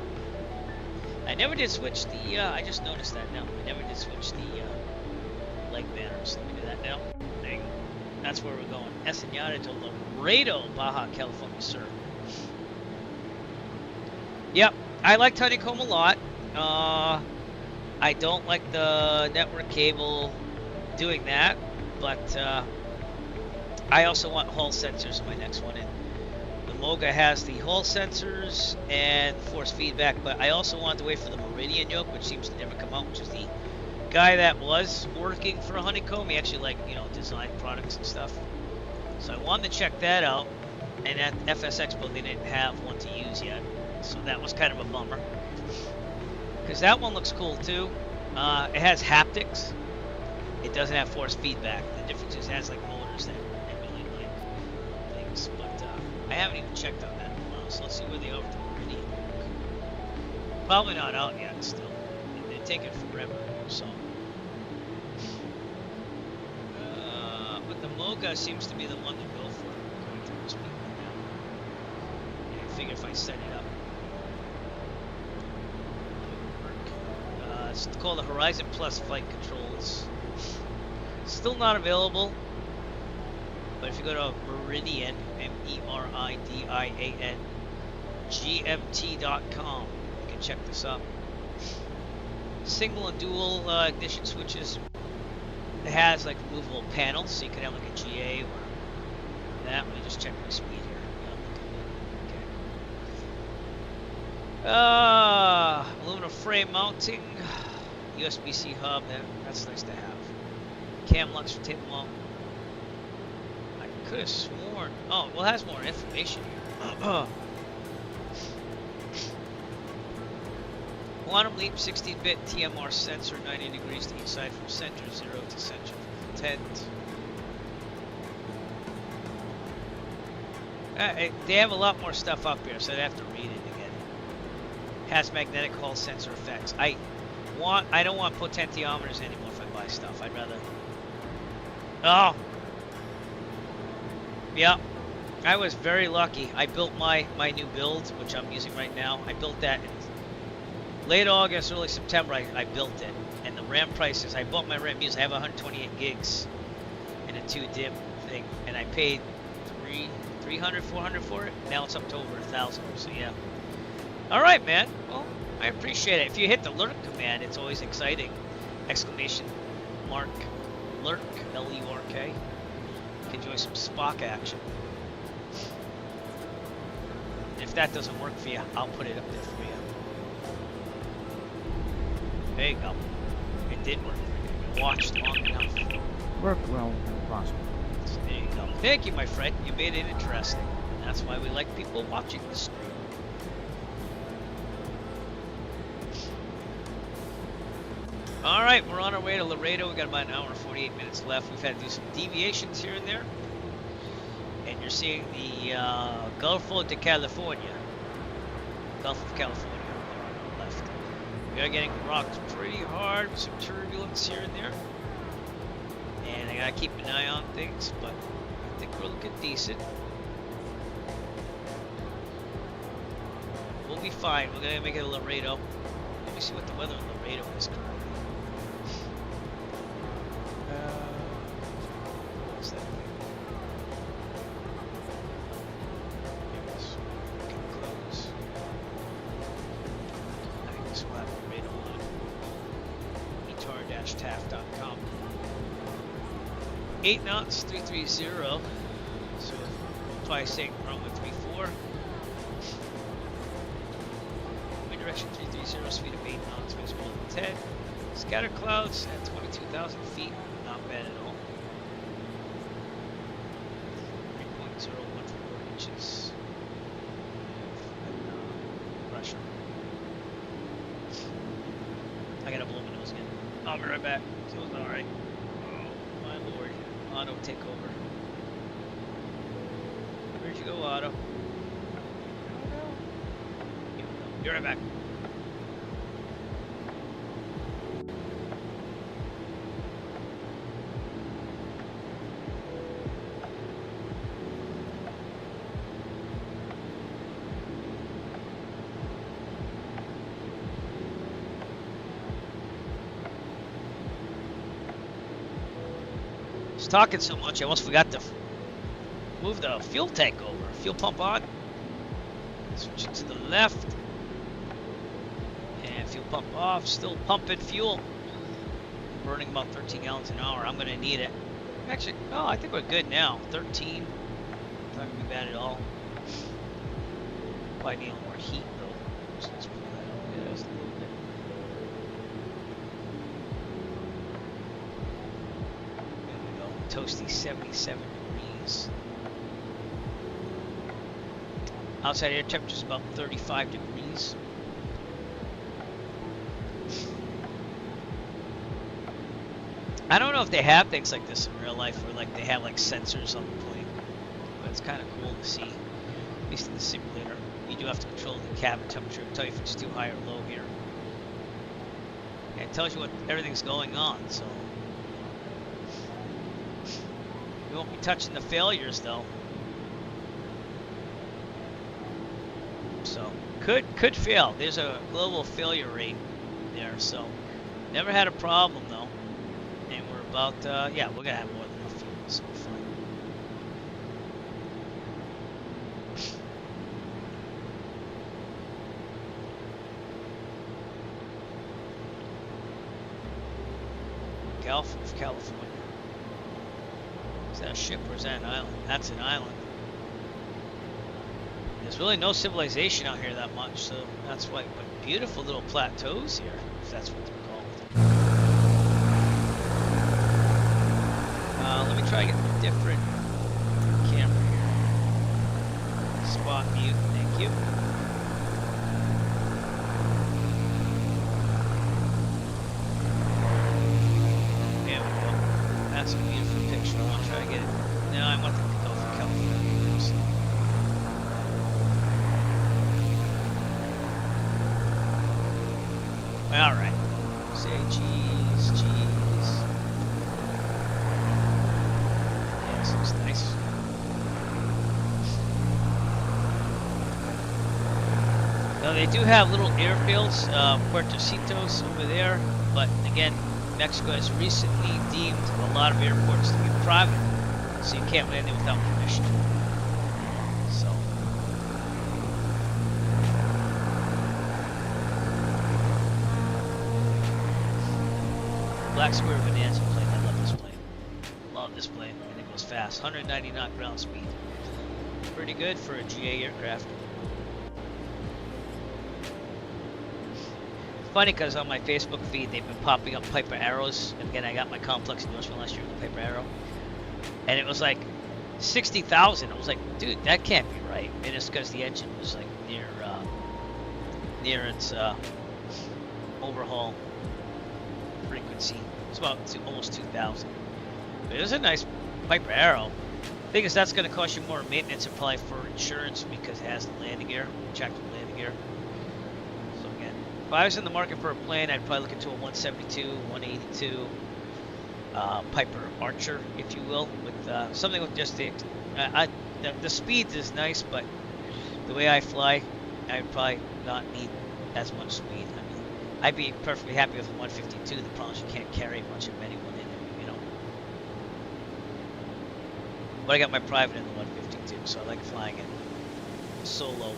I never did switch the. I just noticed that now. I never did switch the leg banners. Let me do that now. There you go. That's where we're going. Ensenada to Loreto, Baja California, sir. Yep, I like Honeycomb a lot. I don't like the network cable doing that, but I also want Hall sensors in my next one. And the Moga has the Hall sensors and force feedback, but I also want to wait for the Meridian yoke, which seems to never come out, which is the guy that was working for Honeycomb. He actually designed products and stuff. So I wanted to check that out. And at FS Expo they didn't have one to use yet. So that was kind of a bummer. Because that one looks cool too. It has haptics. It doesn't have force feedback. The difference is it has like motors that emulate like things. But I haven't even checked on that in a while. So let's see where they are with the Meridian. Probably not out yet still. They're taking forever. So but the Moga seems to be the one to go for, according to most people now. And I figure if I set it up, it would work. It's called the Horizon Plus Flight Controls. Still not available, but if you go to Meridian, MERIDIAN, GMT.com, you can check this up. Single and dual ignition switches. It has like removable panels, so you can have like a GA or that. Let me just check my speed here. Okay. Aluminum frame mounting, USB-C hub. That's nice to have. Cam locks for table mount. I could have sworn. Oh, well, it has more information here. Quantum leap 16-bit TMR sensor, 90 degrees to each side from center 0 to center 10. They have a lot more stuff up here, so I'd have to read it again. Has magnetic Hall sensor effects. I don't want potentiometers anymore if I buy stuff. I'd rather. Oh. Yeah. I was very lucky. I built my new build, which I'm using right now. I built that in late August, early September. I built it, and the RAM prices. I bought my RAM because I have 128 gigs and a 2-DIM thing, and I paid $300, $400 for it. Now it's up to over 1,000. So yeah. All right, man. Well, I appreciate it. If you hit the lurk command, it's always exciting. Exclamation mark lurk, LURK. Okay. enjoy some Spock action. If that doesn't work for you, I'll put it up there for you. There you go. It did work. You watched long enough. Worked well and prospered. So there you go. Thank you, my friend. You made it interesting. And that's why we like people watching the stream. Alright, we're on our way to Loreto. We got about an hour and 48 minutes left. We've had to do some deviations here and there. And you're seeing the Gulf of California. Gulf of California on the left. We are getting rocked pretty hard with some turbulence here and there. And I gotta keep an eye on things, but I think we're looking decent. We'll be fine. We're gonna make it to Loreto. Let me see what the weather in Loreto is currently. What's that thing? Here it is. Getting close. I think this will have Loreto on etar-taft.com. 8 knots, 330. So we'll probably say runway 34. Wind direction 330, speed of 8 knots, visible at 10. Scatter clouds at 22,000 feet, not bad at all. 3.014 inches of pressure. I gotta blow my nose again. I'll be right back. Feels alright. Oh my lord. Auto, take over. Where'd you go, Auto? Be right back. Talking so much, I almost forgot to move the fuel tank over. Fuel pump on. Switch it to the left. And fuel pump off. Still pumping fuel. Burning about 13 gallons an hour. I'm going to need it. Actually, oh, I think we're good now. 13. Not going to be bad at all. Probably need a little more heat though. So let's pull that up. Yeah, just a little bit. Toasty 77 degrees. Outside air temperature is about 35 degrees. I don't know if they have things like this in real life where like they have like sensors on the plane, but it's kind of cool to see, at least in the simulator. You do have to control the cabin temperature to tell you if it's too high or low here. And it tells you what everything's going on, so we won't be touching the failures though. So could fail. There's a global failure rate there, so never had a problem though. And we're about yeah, we're gonna have more than enough fuel, so we're fine. Gulf of California. Is that a ship or is that an island? That's an island. There's really no civilization out here that much, so that's why. But beautiful little plateaus here, if that's what they're called. Let me try to get a different camera here. Spot mute, thank you. There we go. That's a beautiful picture. I want to try to get it. No, I want the Gulf of California. So. All right. Say cheese, cheese. Yeah, this looks nice. Now they do have little airfields, Puertecitos over there, but again, Mexico has recently deemed a lot of airports to be private, so you can't land there without permission. So. Black Square Bonanza plane. I love this plane. Love this plane. And it goes fast. 190 knot ground speed. Pretty good for a GA aircraft. Funny because on my Facebook feed they've been popping up Piper Arrows. And again, I got my complex endorsement last year with the Piper Arrow, and it was like 60,000. I was like, dude, that can't be right. And it's because the engine was like near its overhaul frequency. It's about almost 2,000. But it was a nice Piper Arrow. Thing is, that's going to cost you more maintenance and probably for insurance because it has the landing gear, retractable landing gear. So again, if I was in the market for a plane, I'd probably look into a 172, 182 Piper Archer, if you will, with something with just the speed is nice, but the way I fly, I'd probably not need as much speed. I mean, I'd be perfectly happy with a 152. The problem is you can't carry much of anyone in it, you know. But I got my private in the 152, so I like flying it solo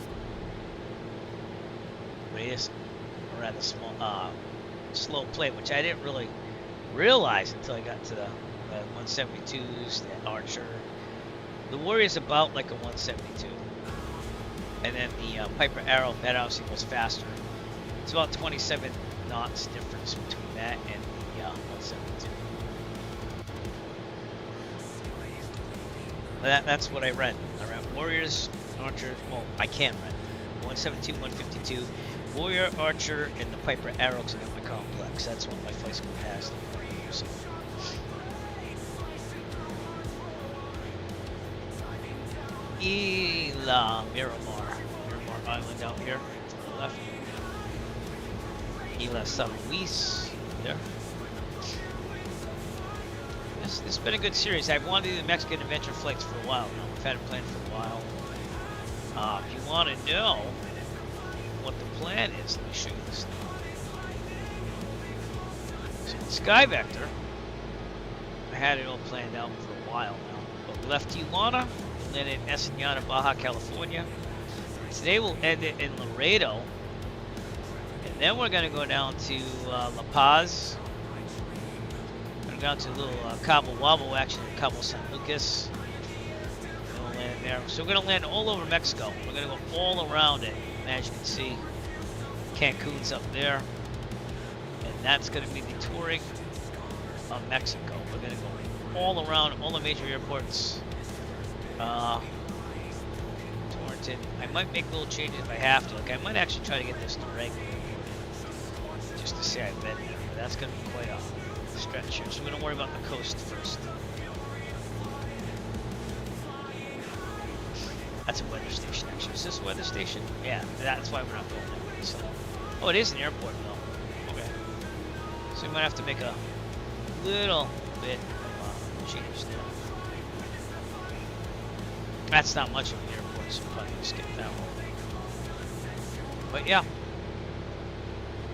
radius, or rather small, slow plane, which I didn't really realize until I got to the 172s, the Archer. The Warrior's about like a 172, and then the Piper Arrow, that obviously was faster. It's about 27 knots difference between that and the 172. That's what I read. I read Warriors, Archer. Well, I can rent 172, 152, Warrior, Archer, and the Piper Arrow to get my complex. That's what my flight school has. So. Miramar Island out here to the left. Isla San Luis there. This has been a good series. I've wanted to do the Mexican adventure flights for a while now. I've had it planned for a while. If you want to know what the plan is, let me show you this now. So the Sky Vector, I had it all planned out for a while now. But we left Tijuana, landed in Ensenada, Baja California. Today we'll end it in Loreto. And then we're going to go down to La Paz. We're going to go down to a little Cabo Wabo action in Cabo San Lucas. And we'll land there. So we're going to land all over Mexico. We're going to go all around it. And as you can see, Cancun's up there. And that's going to be the touring of Mexico. We're going to go all around all the major airports. Torrington. I might make little changes if I have to. Like, I might actually try to get this direct just to say I've been there. But that's going to be quite a stretch here. So we're going to worry about the coast first. That's a weather station, actually. Is this a weather station? Yeah, that's why we're not going there. So, oh, it is an airport, though. Okay. So we might have to make a little bit of a change there. That's not much of an airport, so we'll probably skip that one. But yeah,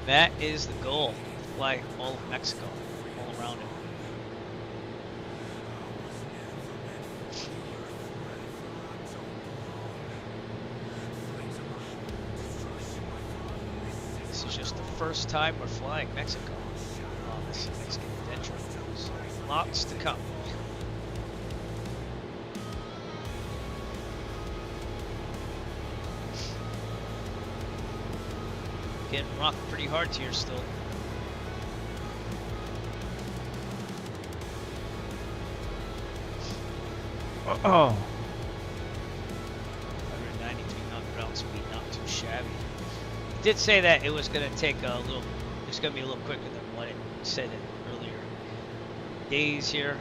that is the goal. Fly all of Mexico, all around it. This is just the first time we're flying Mexico on this Mexican adventure. So lots to come. Getting rocked pretty hard here still. Oh. 193 knot ground speed, not too shabby. It did say that it was going to take a little, it's going to be a little quicker than what it said in earlier days here.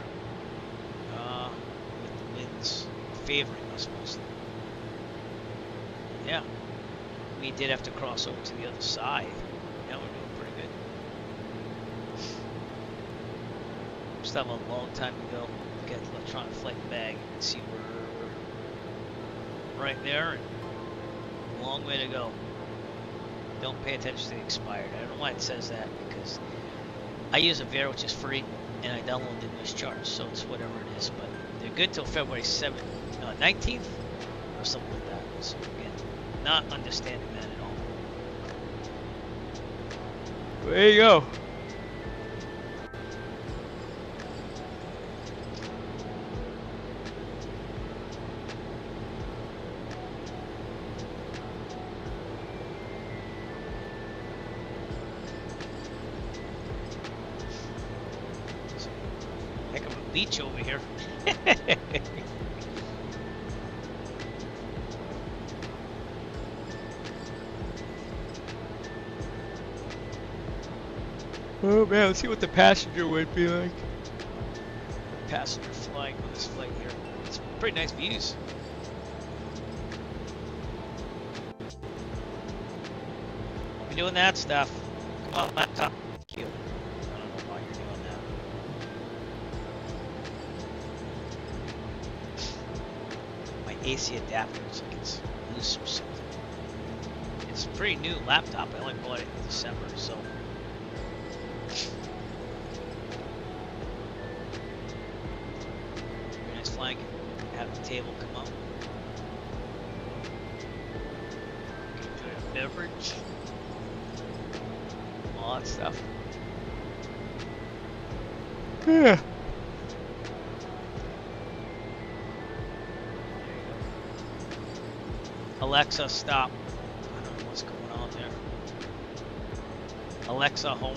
With the winds favoring us mostly. Yeah. We did have to cross over to the other side. Now we're doing pretty good. Still have a long time to go. Get the electronic flight bag and see where we're right there. And a long way to go. Don't pay attention to the expired. I don't know why it says that, because I use a Avera, which is free, and I downloaded the newest charge, so it's whatever it is. But they're good till February 7th, 19th or something like that. So again, not understanding that at all. There you go. beach over here. Oh man, let's see what the passenger would be like. Passenger flying on this flight here. It's pretty nice views. We're doing that stuff. Come on, laptop. Thank you. I don't know why you're doing that. My AC adapter is like it's loose or something. It's a pretty new laptop. I only bought it in December, so. Very nice flying. Have the table come up. Enjoy a beverage. All that stuff. Yeah. Alexa, stop. I don't know what's going on there. Alexa, home.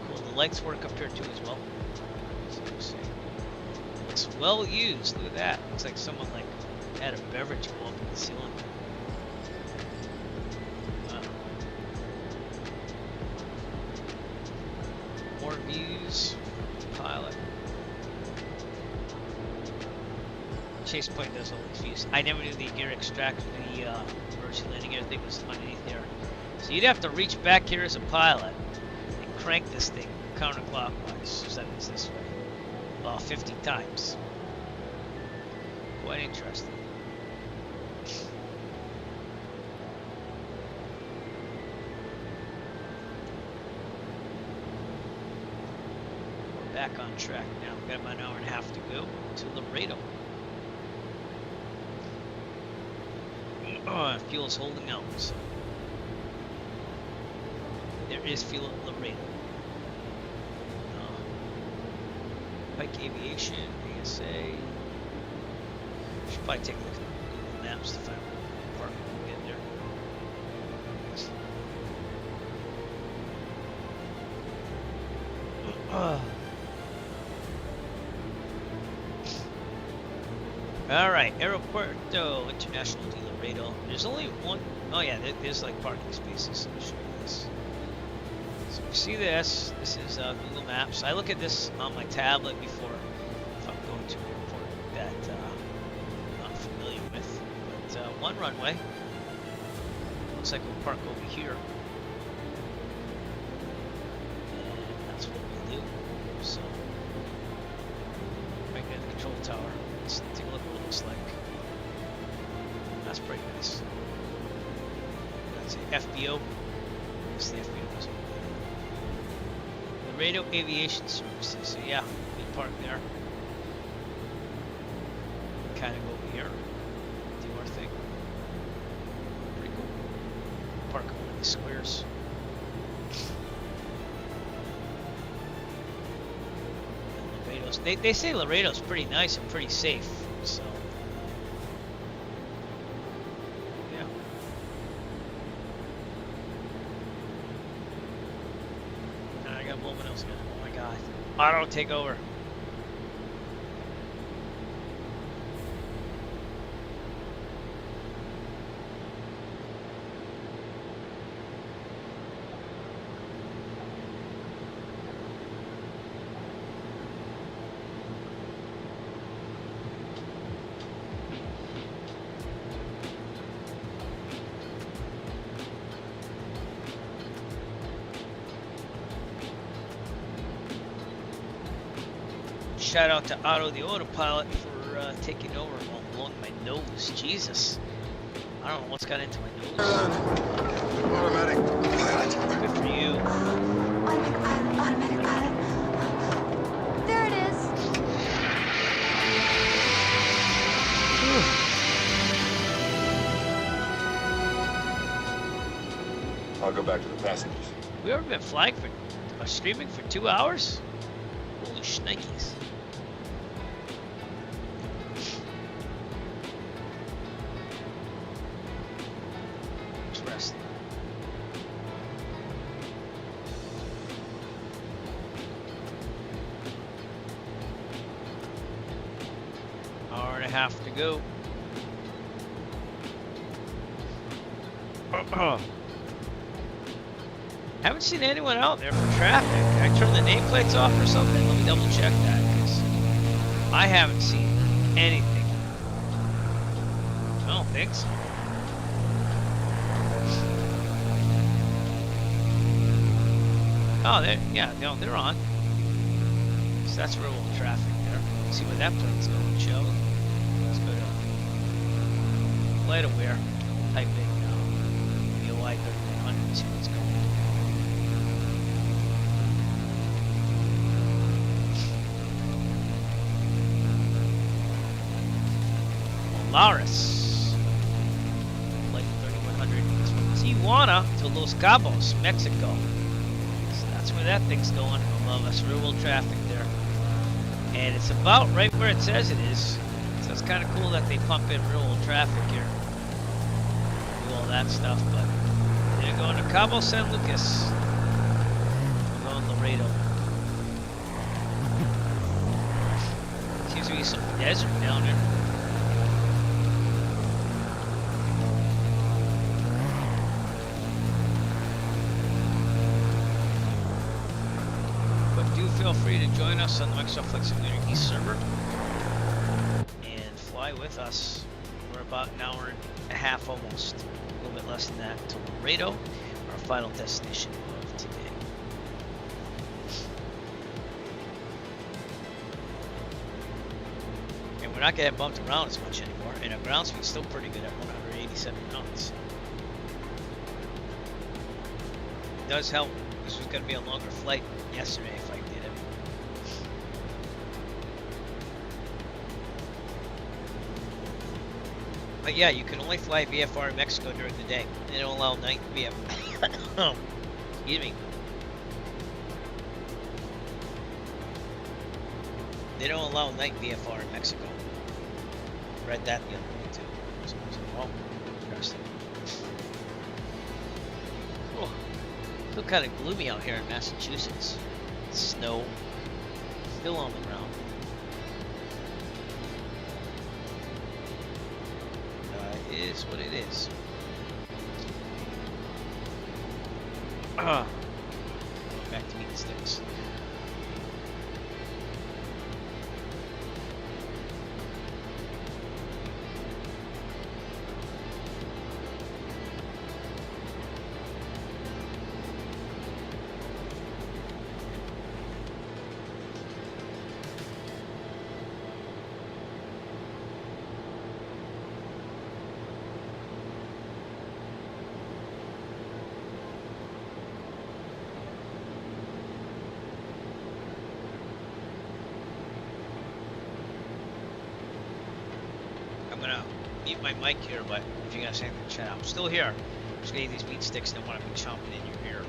Cool. The lights work up here too as well. It's well used. Look at that. Looks like someone like had a beverage go up in the ceiling. Wow. More views. Pilot. Chase point does all these views. I never knew the gear extract for the emergency landing gear thing was underneath there. So you'd have to reach back here as a pilot and crank this thing counterclockwise. So that means this way. Well, 50 times. Quite interesting. We're back on track now. We've got about an hour and a half to go to Loreto. Fuel's holding out. So there is fuel at Loreto. Pike Aviation, ASA. Should probably take a look at Google Maps to find what park we can get there. All right, Aeropuerto International de Loreto. There's only one. Oh yeah, there's like parking spaces. I'll show you this. So you see this. This is Google Maps. I look at this on my tablet before if I'm going to an airport that I'm not familiar with. But one runway. Looks like we'll park over here. And that's what we'll do. So right near the control tower. Let's take a look at what it looks like. That's pretty nice. That's an FBO. That's the FBO goes over there. Loreto Aviation Services. So yeah, we park there. Kind of go over here. Do our thing. Pretty cool. Park on one of the squares. Loreto's, they say Loreto's pretty nice and pretty safe, so yeah. I got a moment else. Oh my god. Auto take over. Shout out to Otto the autopilot for taking over while blowing my nose. Jesus. I don't know what's got into my nose. Automatic pilot. Good for you. Automatic pilot. There it is. I'll go back to the passengers. We ever been flying for streaming for 2 hours? Holy shnikes. and a half to go. Haven't seen anyone out there for traffic. I turned the nameplates off or something. Let me double check that, because I haven't seen anything. I don't think so. Oh, they're on. So that's real traffic there. Let's see where that plane's going, Joe. Let's go to flight aware. Type in BOI 3100 and see what's going on. Polaris. Flight 3100 is from Tijuana to Los Cabos, Mexico. That's where that thing's going above us. Real world traffic there. And it's about right where it says it is. So it's kind of cool that they pump in real world traffic here. Do all that stuff, but they're going to Cabo San Lucas. We're going Loreto. Seems to be some desert down there. Feel free to join us on the Microsoft Flight Simulator East server and fly with us. We're about an hour and a half almost, a little bit less than that, to Loreto, our final destination of today. And we're not getting bumped around as much anymore, and our ground speed's still pretty good at 187 knots. It does help. This was going to be a longer flight yesterday if I did it. But yeah, you can only fly VFR in Mexico during the day. They don't allow night VFR. Excuse me. They don't allow night VFR in Mexico. Read that the other day too. So, oh, interesting. Oh, still kind of gloomy out here in Massachusetts. Snow still on the ground. Is what it is. Back to meat sticks. Mute my mic here, but if you guys have anything to chat, I'm still here. I'm just getting these meat sticks and I want to be chomping in your ear.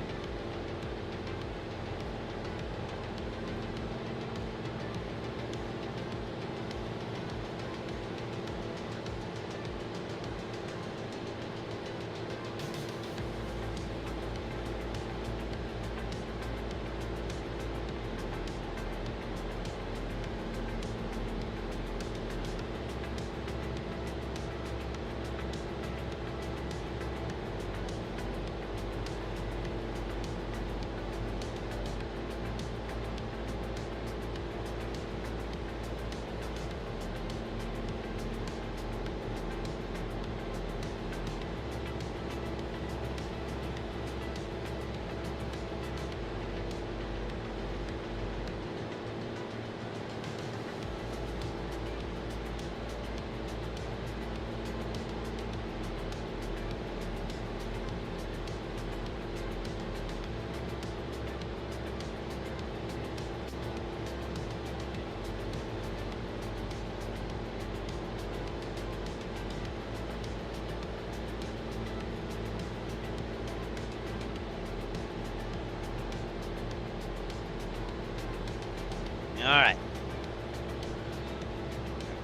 Alright.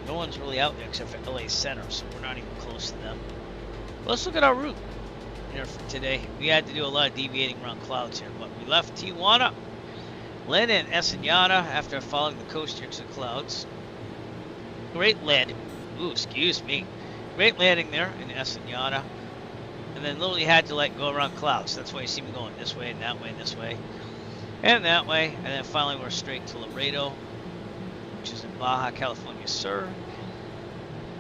No one's really out there except for LA Center, so we're not even close to them. But let's look at our route here for today. We had to do a lot of deviating around clouds here, but we left Tijuana, landed in Ensenada after following the coast here to the clouds. Great landing. Ooh, excuse me. Great landing there in Ensenada. And then literally had to like go around clouds. That's why you see me going this way and that way and this way. And that way. And then finally we're straight to Loreto, which is in Baja California Sur.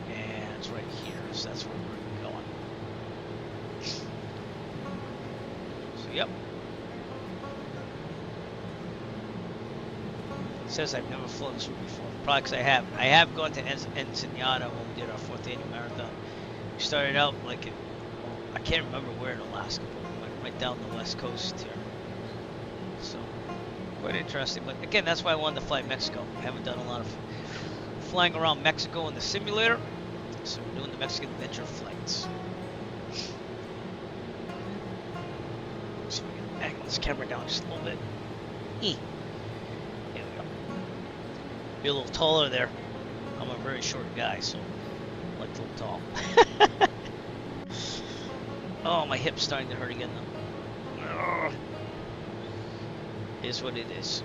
And it's right here. So that's where we're going. So, yep. It says I've never flown this route before. Probably because I have. I have gone to Ensenada when we did our 4th annual marathon. We started out like in, I can't remember where in Alaska, but we went right down the west coast here. So, quite interesting. But again, that's why I wanted to fly Mexico. I haven't done a lot of flying around Mexico in the simulator. So we're doing the Mexican adventure flights. So we can angle this camera down just a little bit. There we go. Be a little taller there. I'm a very short guy, so I like to look tall. Oh, my hip's starting to hurt again though. Is what it is.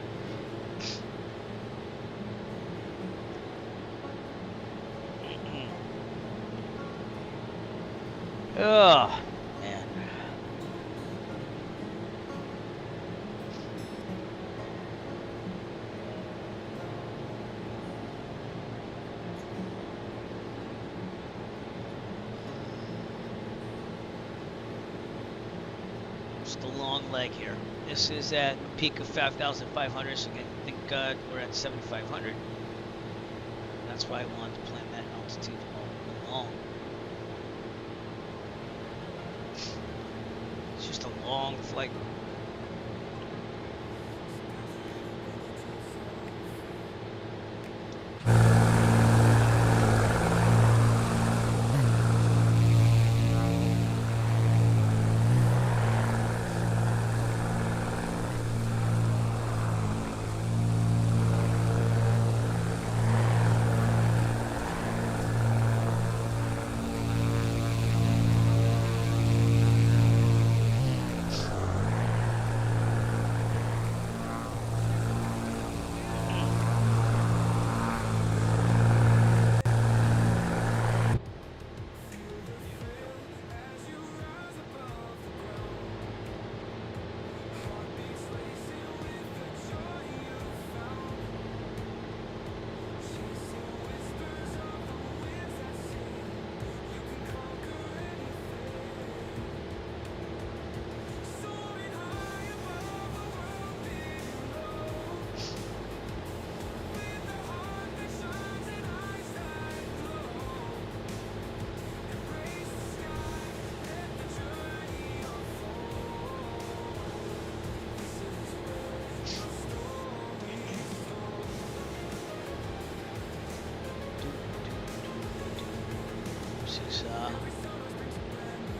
Oh, man. Just a long leg here. This is at a peak of 5,500, so I think we're at 7,500. That's why I wanted to plan that altitude all along. It's just a long flight.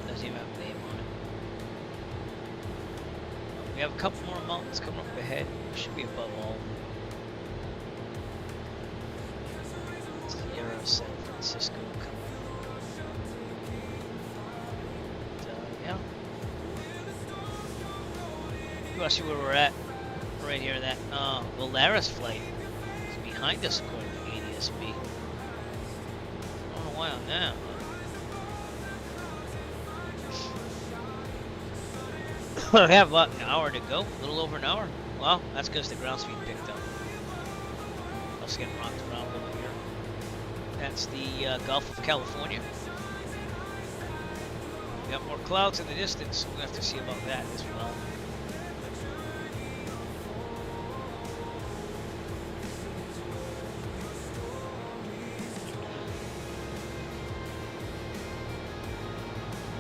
Doesn't even have a name on it. We have a couple more mountains coming up ahead. We should be above all of them. Sierra, San Francisco coming. Yeah. You want to see where we're at? Right here, that Volaris flight is behind us according to ADSB. I don't know why on that. We have about an hour to go, a little over an hour. Well, that's because the ground speed picked up. I was getting rocked around a little here. That's the Gulf of California. We got more clouds in the distance, so we'll have to see about that as well.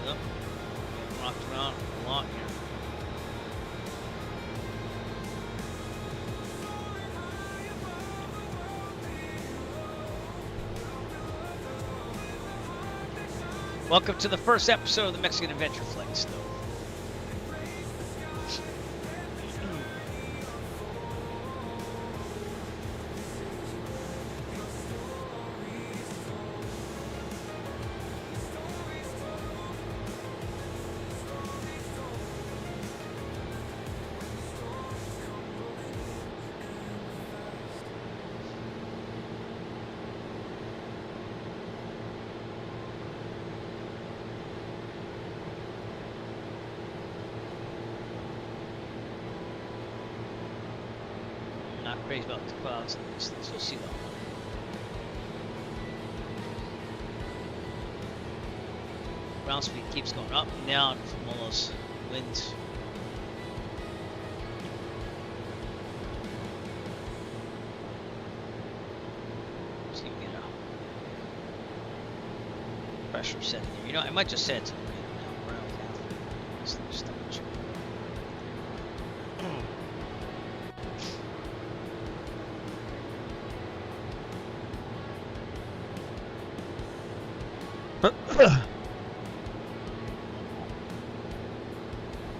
Yep. Getting rocked around a lot here. Welcome to the first episode of the Mexican Adventure Flights, though. Raise about the clouds in the distance. You'll see that one. Ground speed keeps going up and down from all those winds. So you get a pressure setting there. You know, I might just set it to the radar now. Around half. Just double check.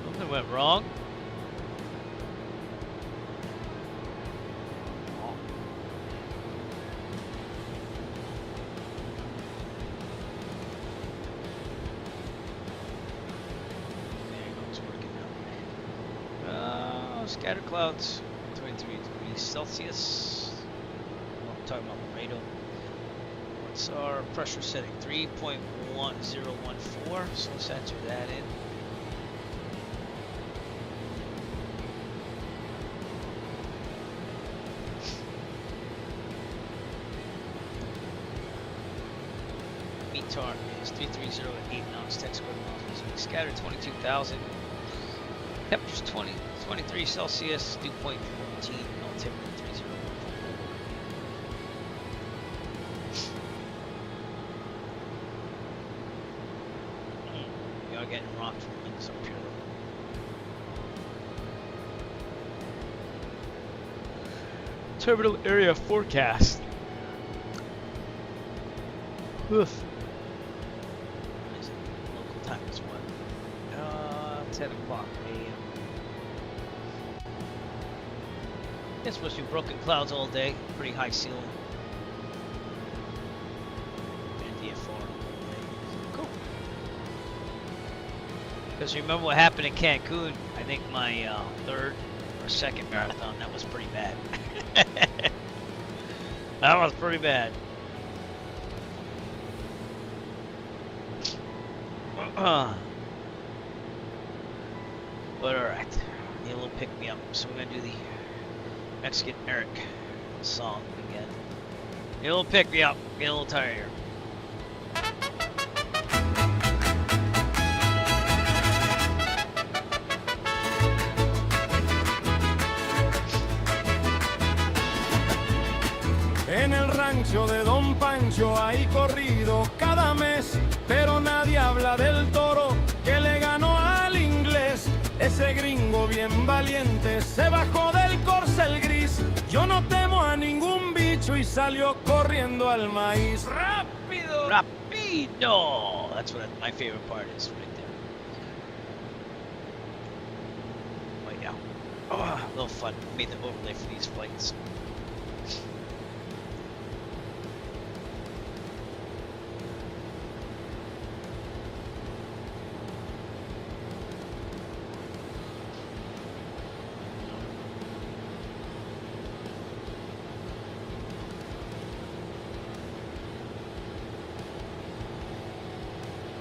Something went wrong. There you go, it's working now. Scatter clouds, 23 degrees Celsius. Oh, I'm talking about Loreto. What's our pressure setting? 3.1014. So let's enter that in. METAR is 330 at 8 knots. Tech square miles. Scatter 22,000. Temperatures 23 Celsius. Dew point 14. Altimeter 30. We are getting rocked from winds up here. Terminal area forecast. Oof. Local time is what? 10 o'clock a.m. It's supposed to be broken clouds all day. Pretty high ceiling. And DFR. Cool. Because remember what happened in Cancun? I think my third or second marathon, that was pretty bad. That was pretty bad. But alright, need a little pick me up. So we're gonna do the Mexican Eric song again. Need a little pick me up. Get a little tired here. En el rancho de Don Pancho hay corrido cada mes, pero nadie habla del toro que le ganó al inglés. Ese gringo bien valiente se bajó del corcel gris. Yo no temo a ningún bicho y salió corriendo al maíz. ¡Rápido! Rapido! That's what my favorite part is right there. Right now. Oh, a little fun. Made the overlay for these flights.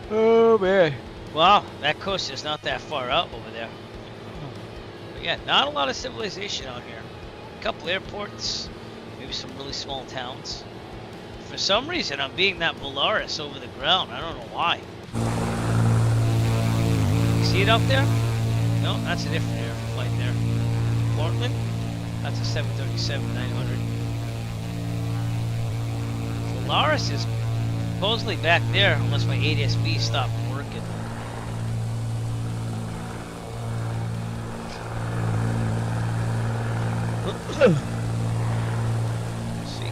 Oh man. Wow, that coast is not that far out over there. But yeah, not a lot of civilization out here. A couple airports, maybe some really small towns. For some reason, I'm being that Volaris over the ground. I don't know why. You see it up there? No, that's a different air flight there. Portland? That's a 737-900. Volaris is supposedly back there, unless my ADS-B stopped working. Let's see.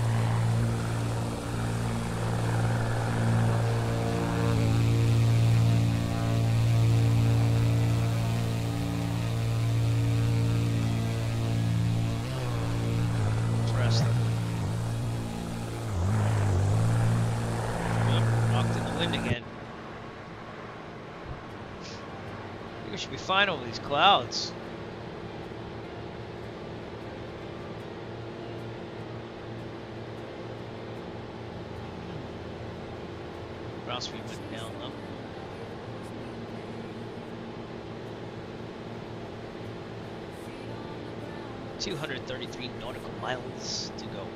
Interesting. Rocked in the wind again. I think we should be fine over these clouds. Ground speed went down though. 233 nautical miles to go.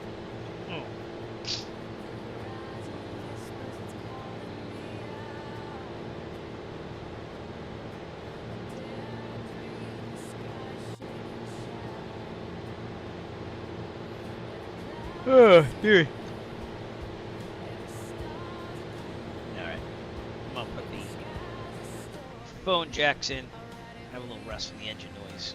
Oh, dude. Alright. I'm gonna put the phone jacks in. Have a little rest from the engine noise.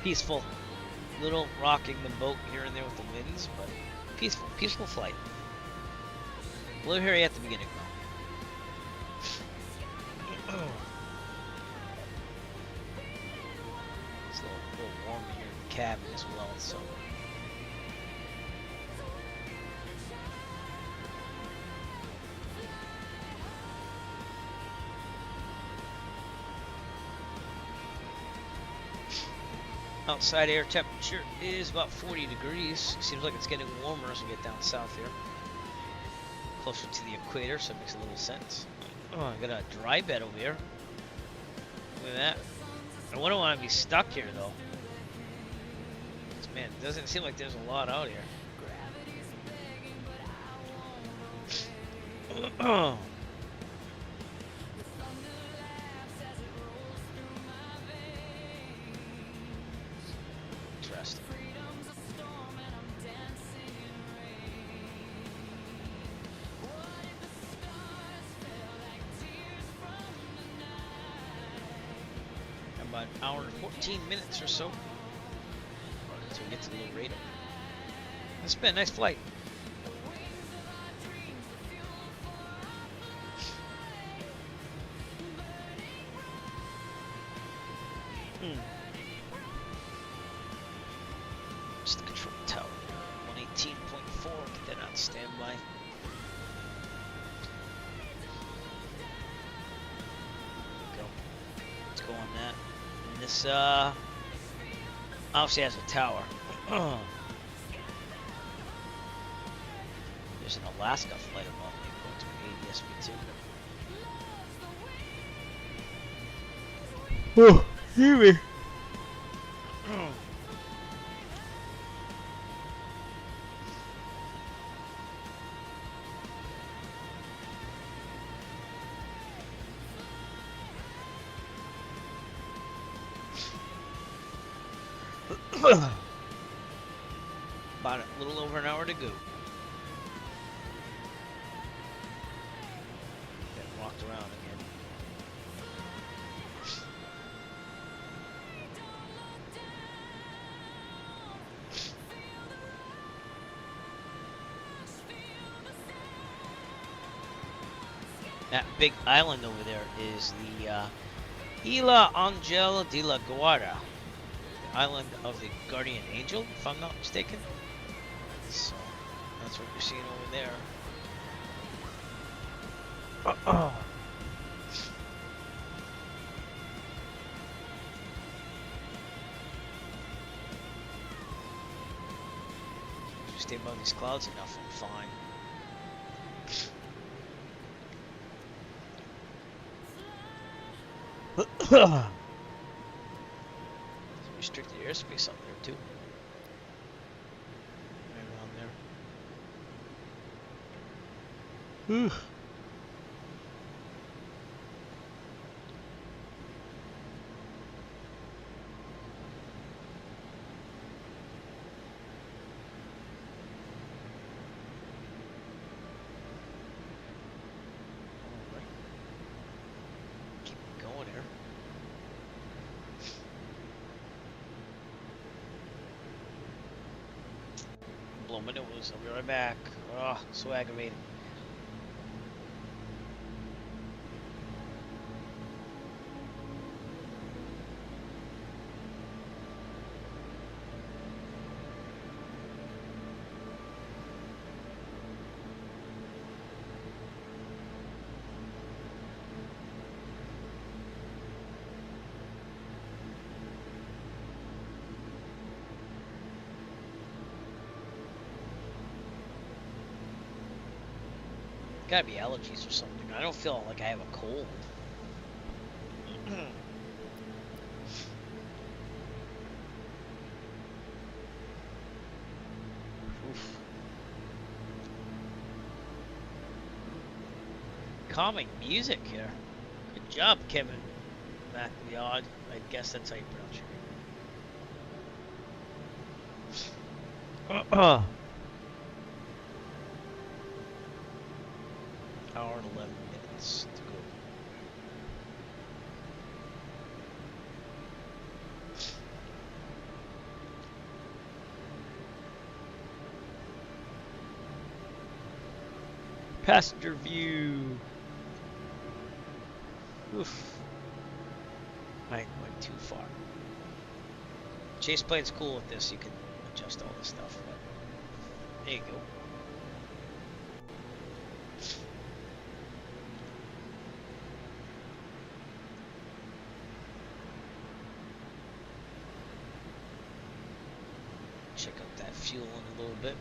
Peaceful. Little rocking the boat here and there with the winds, but peaceful. Peaceful flight. A little hairy at the beginning, though. It's a little warm here in the cabin as well, so. Outside air temperature is about 40 degrees. Seems like it's getting warmer as we get down south here. Closer to the equator, so it makes a little sense. Oh, I got a dry bed over here. Look at that. I wouldn't want to be stuck here, though. Man, it doesn't seem like there's a lot out here. Interesting. About an hour and 14 minutes or so until we get to Loreto. It's been a nice flight. Just the control tower. 118.4. Get that on standby. Go. Let's go on that. And this obviously has a tower. There's an Alaska flight above me going to ADSB2. Oh, hear me. About a little over an hour to go. Get walked around again. That big island over there is the Isla Angel de la Guarda. Island of the Guardian Angel, if I'm not mistaken. So that's what you're seeing over there. Just stay above these clouds enough, I'm fine. Restricted airspace up there too. Right around there. Keep going here. Blow my nose, I'll be right back. Oh, so aggravating. Gotta be allergies or something. I don't feel like I have a cold. Oof. Calming music here. Good job, Kevin MacLeod. I guess that's how you pronounce your name. Hour and 11 minutes to go. Passenger view. Oof. I went too far. Chase plane's cool with this. You can adjust all this stuff. But there you go. Check out that fuel in a little bit.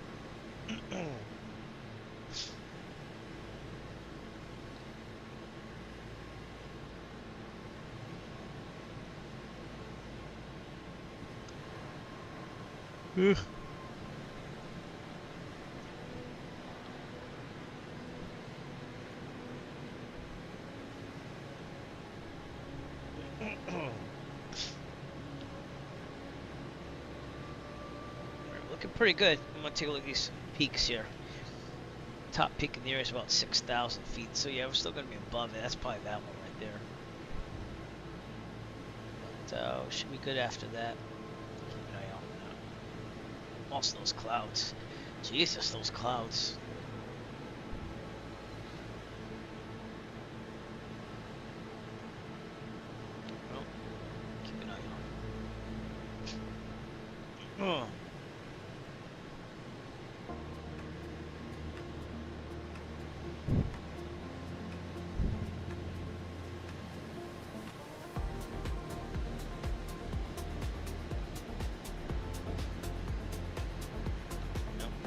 Ugh. Looking pretty good. I'm gonna take a look at these peaks here. Top peak in the area is about 6,000 feet, so yeah, we're still gonna be above it. That's probably that one right there. But should be good after that. Keep an eye out for that. Also, those clouds. Jesus, those clouds. Well, keep an eye on.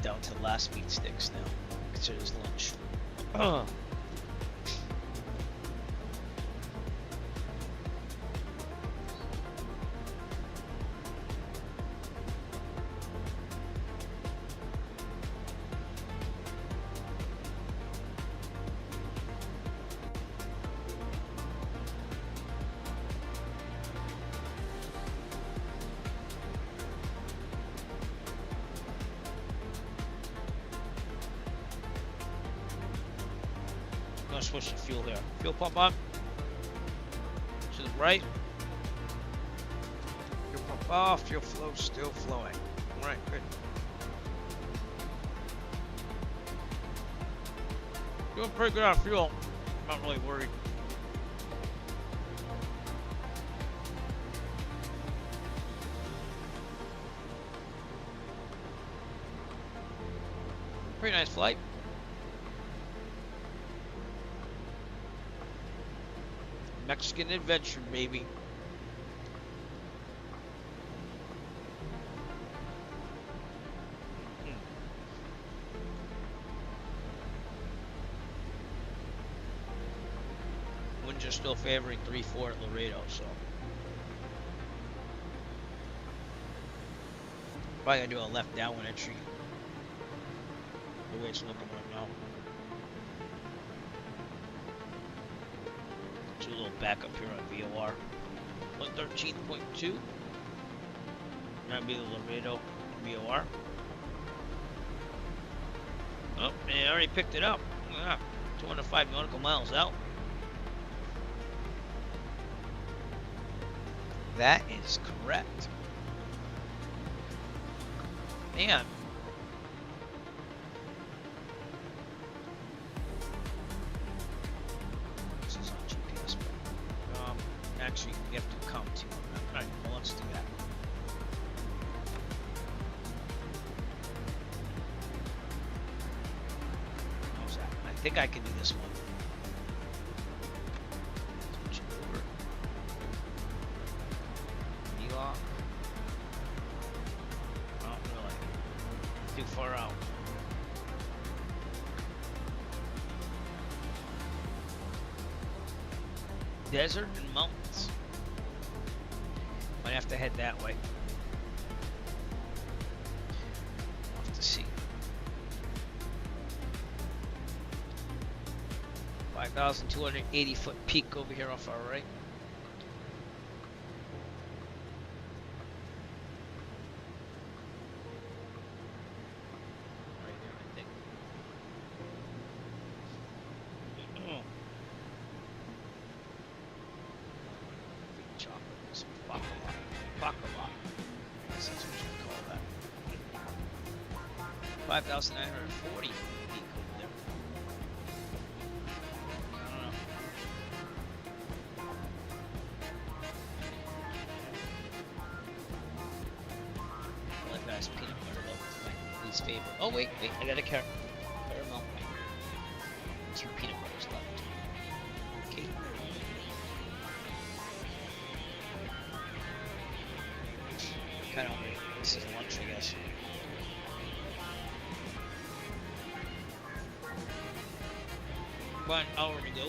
Down to the last meat sticks now. Consider this lunch. Gonna switch the fuel here. Fuel pump on. To the right. Fuel pump off. Fuel flow still flowing. Alright, good. Doing pretty good on fuel. I'm not really worried. Pretty nice flight. Mexican adventure, baby. Winds are still favoring 3-4 at Loreto, so probably gonna do a left downwind entry. The way it's looking right now. Do a little backup here on VOR. 113.2. That'd be the Loreto VOR. Oh, and I already picked it up. Yeah, 205 nautical miles out. That is correct. Man. This is on GPS, but actually we have to come to. Alright, well, let's do that. How's that? I think I can do this one. Switch it over. V-lock. Oh, really? Too far out. Desert and mountains. might have to head that way. We'll have to see. 5,280 foot peak over here off our right. Right there, I think. Chocolate, some baklava. I guess that's what you call that. 5,940 peak over there. I don't know. I like that peanut butter though. It's my least favorite. Oh wait, I got a caramel. 2 peanut butters left. Okay. Kind of hungry. This is lunch, I guess. About an hour to go.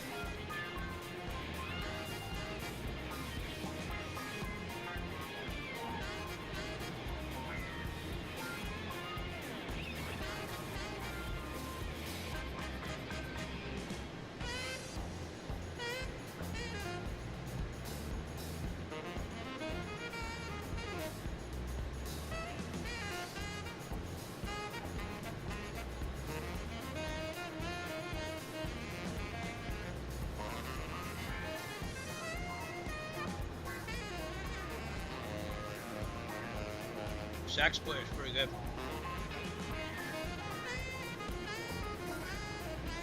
Sax player is pretty good.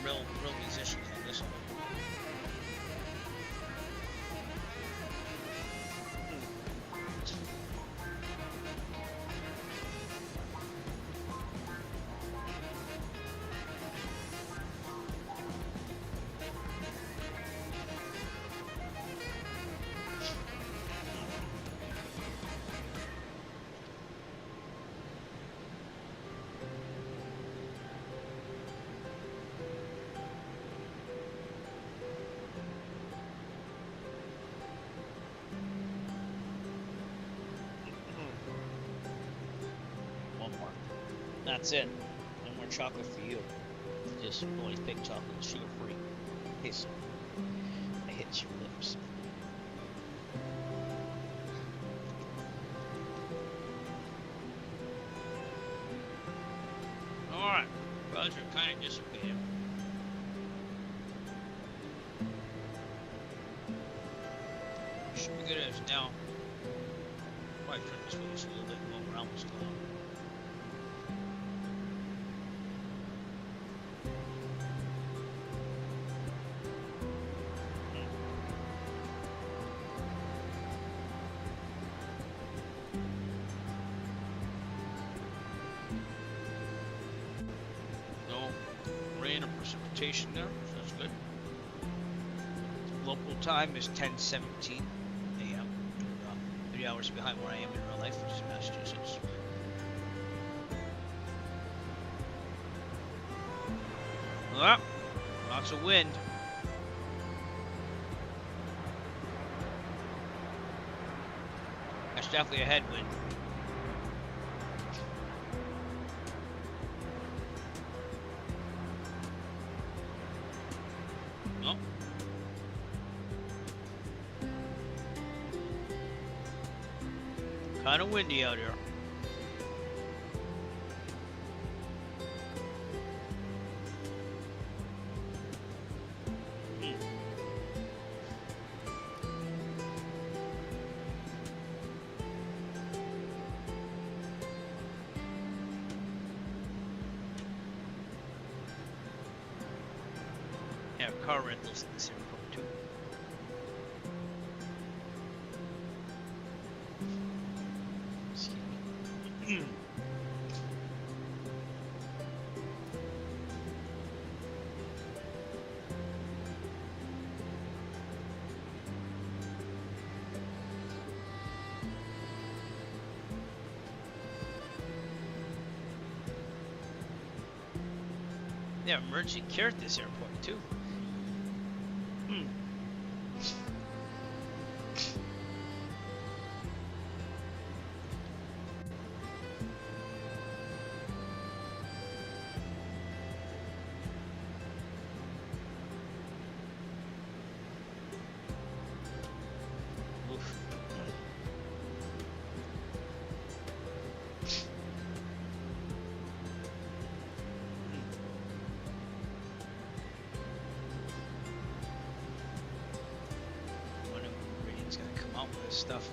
Real musicians on this one. That's it. No more chocolate for you. Just only fake chocolate, sugar free. It hits your lips. Alright, clouds are kind of dissipating. Should be good as now. Probably turn this way just a little bit more around what's going on. Now, so that's good. Local time is 10:17 a.m. 3 hours behind where I am in real life, which is Massachusetts. Well, lots of wind. That's definitely a headwind. Kind of windy out here. Yeah, car rentals in this airport too. Yeah, emergency care at this airport too. This stuff.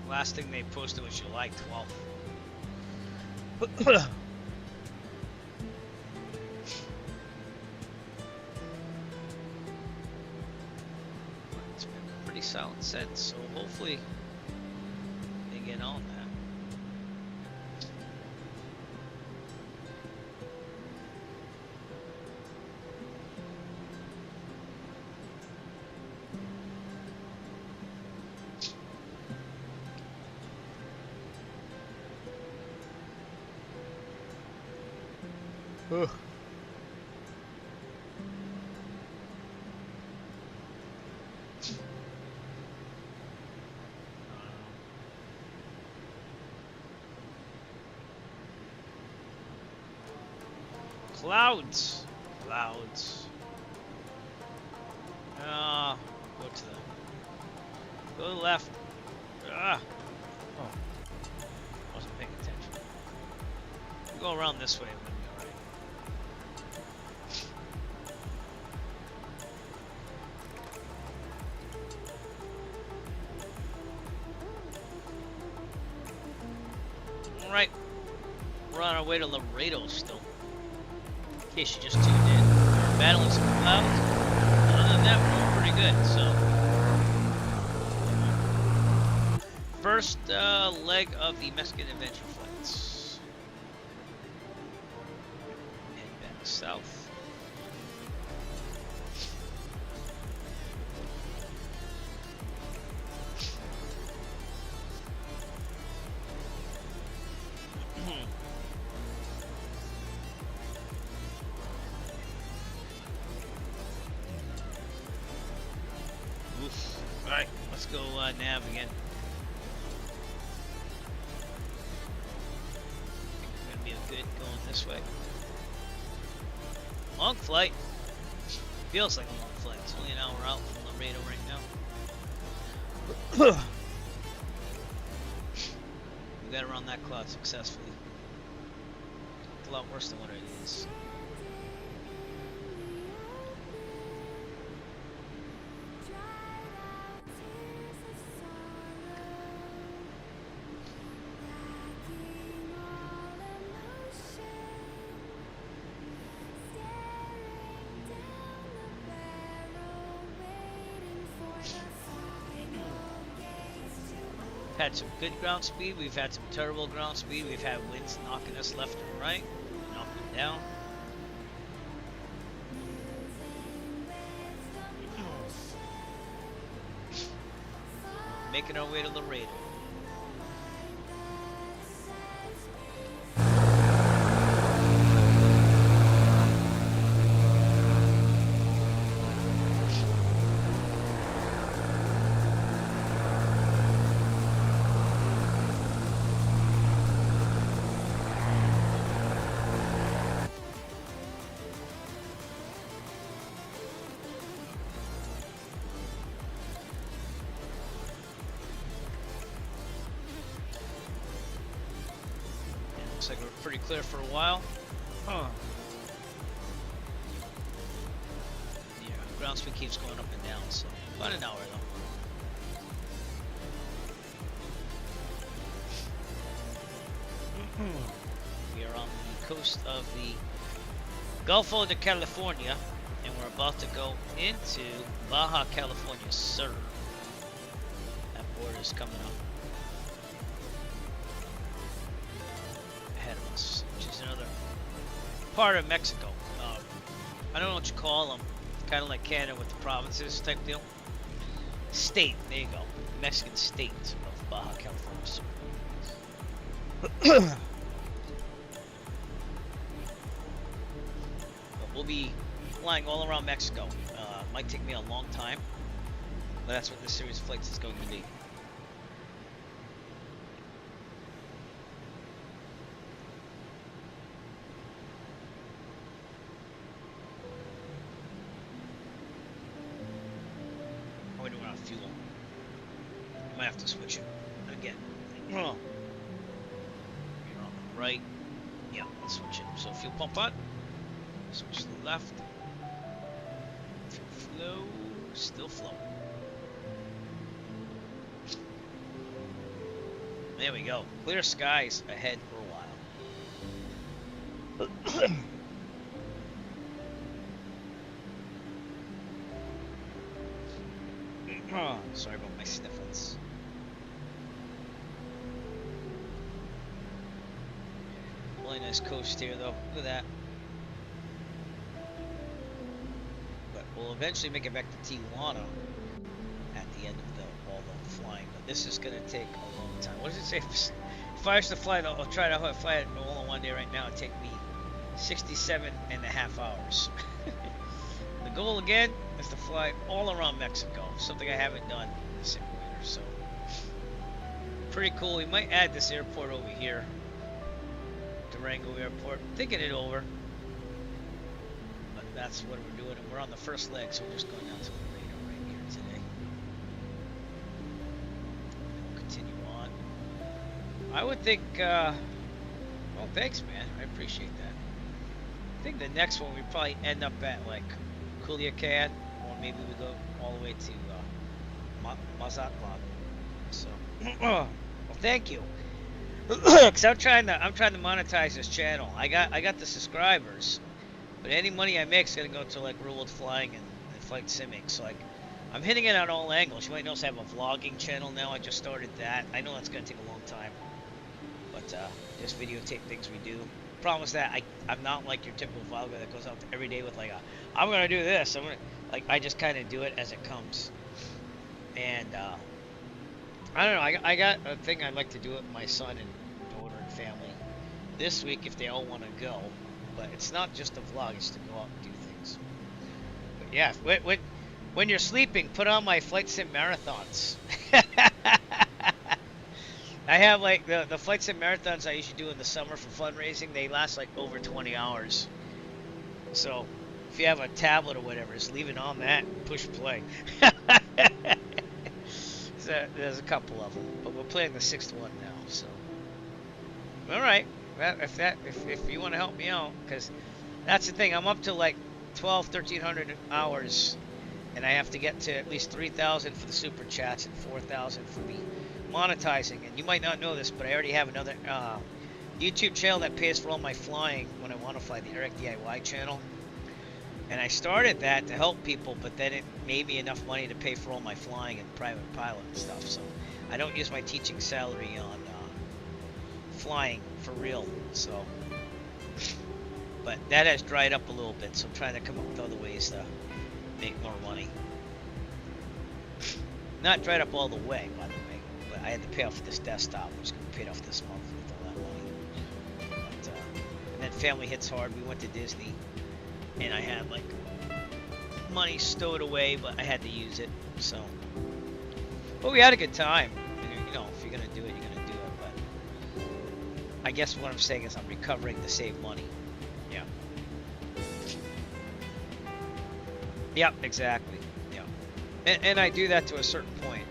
Last thing they posted was July 12th. It's been pretty silent since, so hopefully they get on that. Ugh. Clouds. Clouds. Go to the... Go to the left. Ah. Oh. Wasn't paying attention. Go around this way. Alright, we're on our way to Loreto still. In case you just tuned in, we're battling some clouds. Other than that, we're doing pretty good. So, first leg of the Mexican adventure flights. Head back south. Alright, let's go nav again. We're gonna be good going this way. Long flight. Feels like a long flight. It's only an hour out from Loreto right now. We got around that cloud successfully. It's a lot worse than what it is. Had some good ground speed, we've had some terrible ground speed, we've had winds knocking us left and right, knocking down. Making our way to Loreto. Looks like we're pretty clear for a while. Huh. Yeah, ground speed keeps going up and down, so about an hour though. We are on the coast of the Gulf of California, and we're about to go into Baja California Sur. That border is coming up ahead of us, which is another part of Mexico. I don't know what you call them. It's kind of like Canada with the provinces type deal. State, there you go. Mexican state of Baja California Sur. We'll be flying all around Mexico. Might take me a long time, but that's what this series of flights is going to be. How are we doing on fuel? I might have to switch it again. You're on the right. Yeah, let's switch it. So fuel pump on. Switch to the left. Fuel flow. Still flow. There we go. Clear skies ahead for a while. Oh, sorry about my sniffles. Really nice coast here, though. Look at that. But we'll eventually make it back to Tijuana at the end of all the flying. But this is going to take a long time. What does it say? If I was to fly, I'll try to fly it all in one day right now. It'd take me 67.5 hours. The goal again is to fly all around Mexico, something I haven't done in the simulator. So pretty cool. We might add this airport over here, Durango Airport. Thinking it over, but that's what we're doing. And we're on the first leg, so we're just going down to Loreto right here today. We'll continue on. I would think. Well, thanks, man. I appreciate that. I think the next one we probably end up at like Culiacan, or maybe we go all the way to Mazatlan. So, well, thank you. Cause I'm trying to monetize this channel. I got the subscribers, but any money I make is gonna go to like real world flying and flight simming. So like, I'm hitting it on all angles. You might notice I have a vlogging channel now. I just started that. I know that's gonna take a long time, but just videotape things we do. Problem is that I'm not like your typical vlogger that goes out every day with like I'm gonna do this. I just kind of do it as it comes. And I don't know. I got a thing I'd like to do with my son and daughter and family this week if they all want to go. But it's not just a vlog; it's to go out and do things. But yeah, when you're sleeping, put on my flight sim marathons. I have like the flight sim marathons I usually do in the summer for fundraising. They last like over 20 hours. So if you have a tablet or whatever, just leave it on that and push play. So there's a couple of them, but we're playing the 6th one now. So all right, well, if you want to help me out, because that's the thing, I'm up to like 1,300 hours, and I have to get to at least 3,000 for the super chats and 4,000 for the monetizing. And you might not know this, but I already have another YouTube channel that pays for all my flying when I want to fly, the Eric DIY channel. And I started that to help people, but then it made me enough money to pay for all my flying and private pilot and stuff. So I don't use my teaching salary on flying for real. So, but that has dried up a little bit. So I'm trying to come up with other ways to make more money. Not dried up all the way, by the way. But I had to pay off this desktop, which is going to be paid off this month with all that money. But, and then family hits hard. We went to Disney, and I had like money stowed away, but I had to use it. So, but we had a good time. You know, if you're going to do it, you're going to do it. But I guess what I'm saying is I'm recovering to save money. Yeah. Yep, exactly. Yeah. And I do that to a certain point.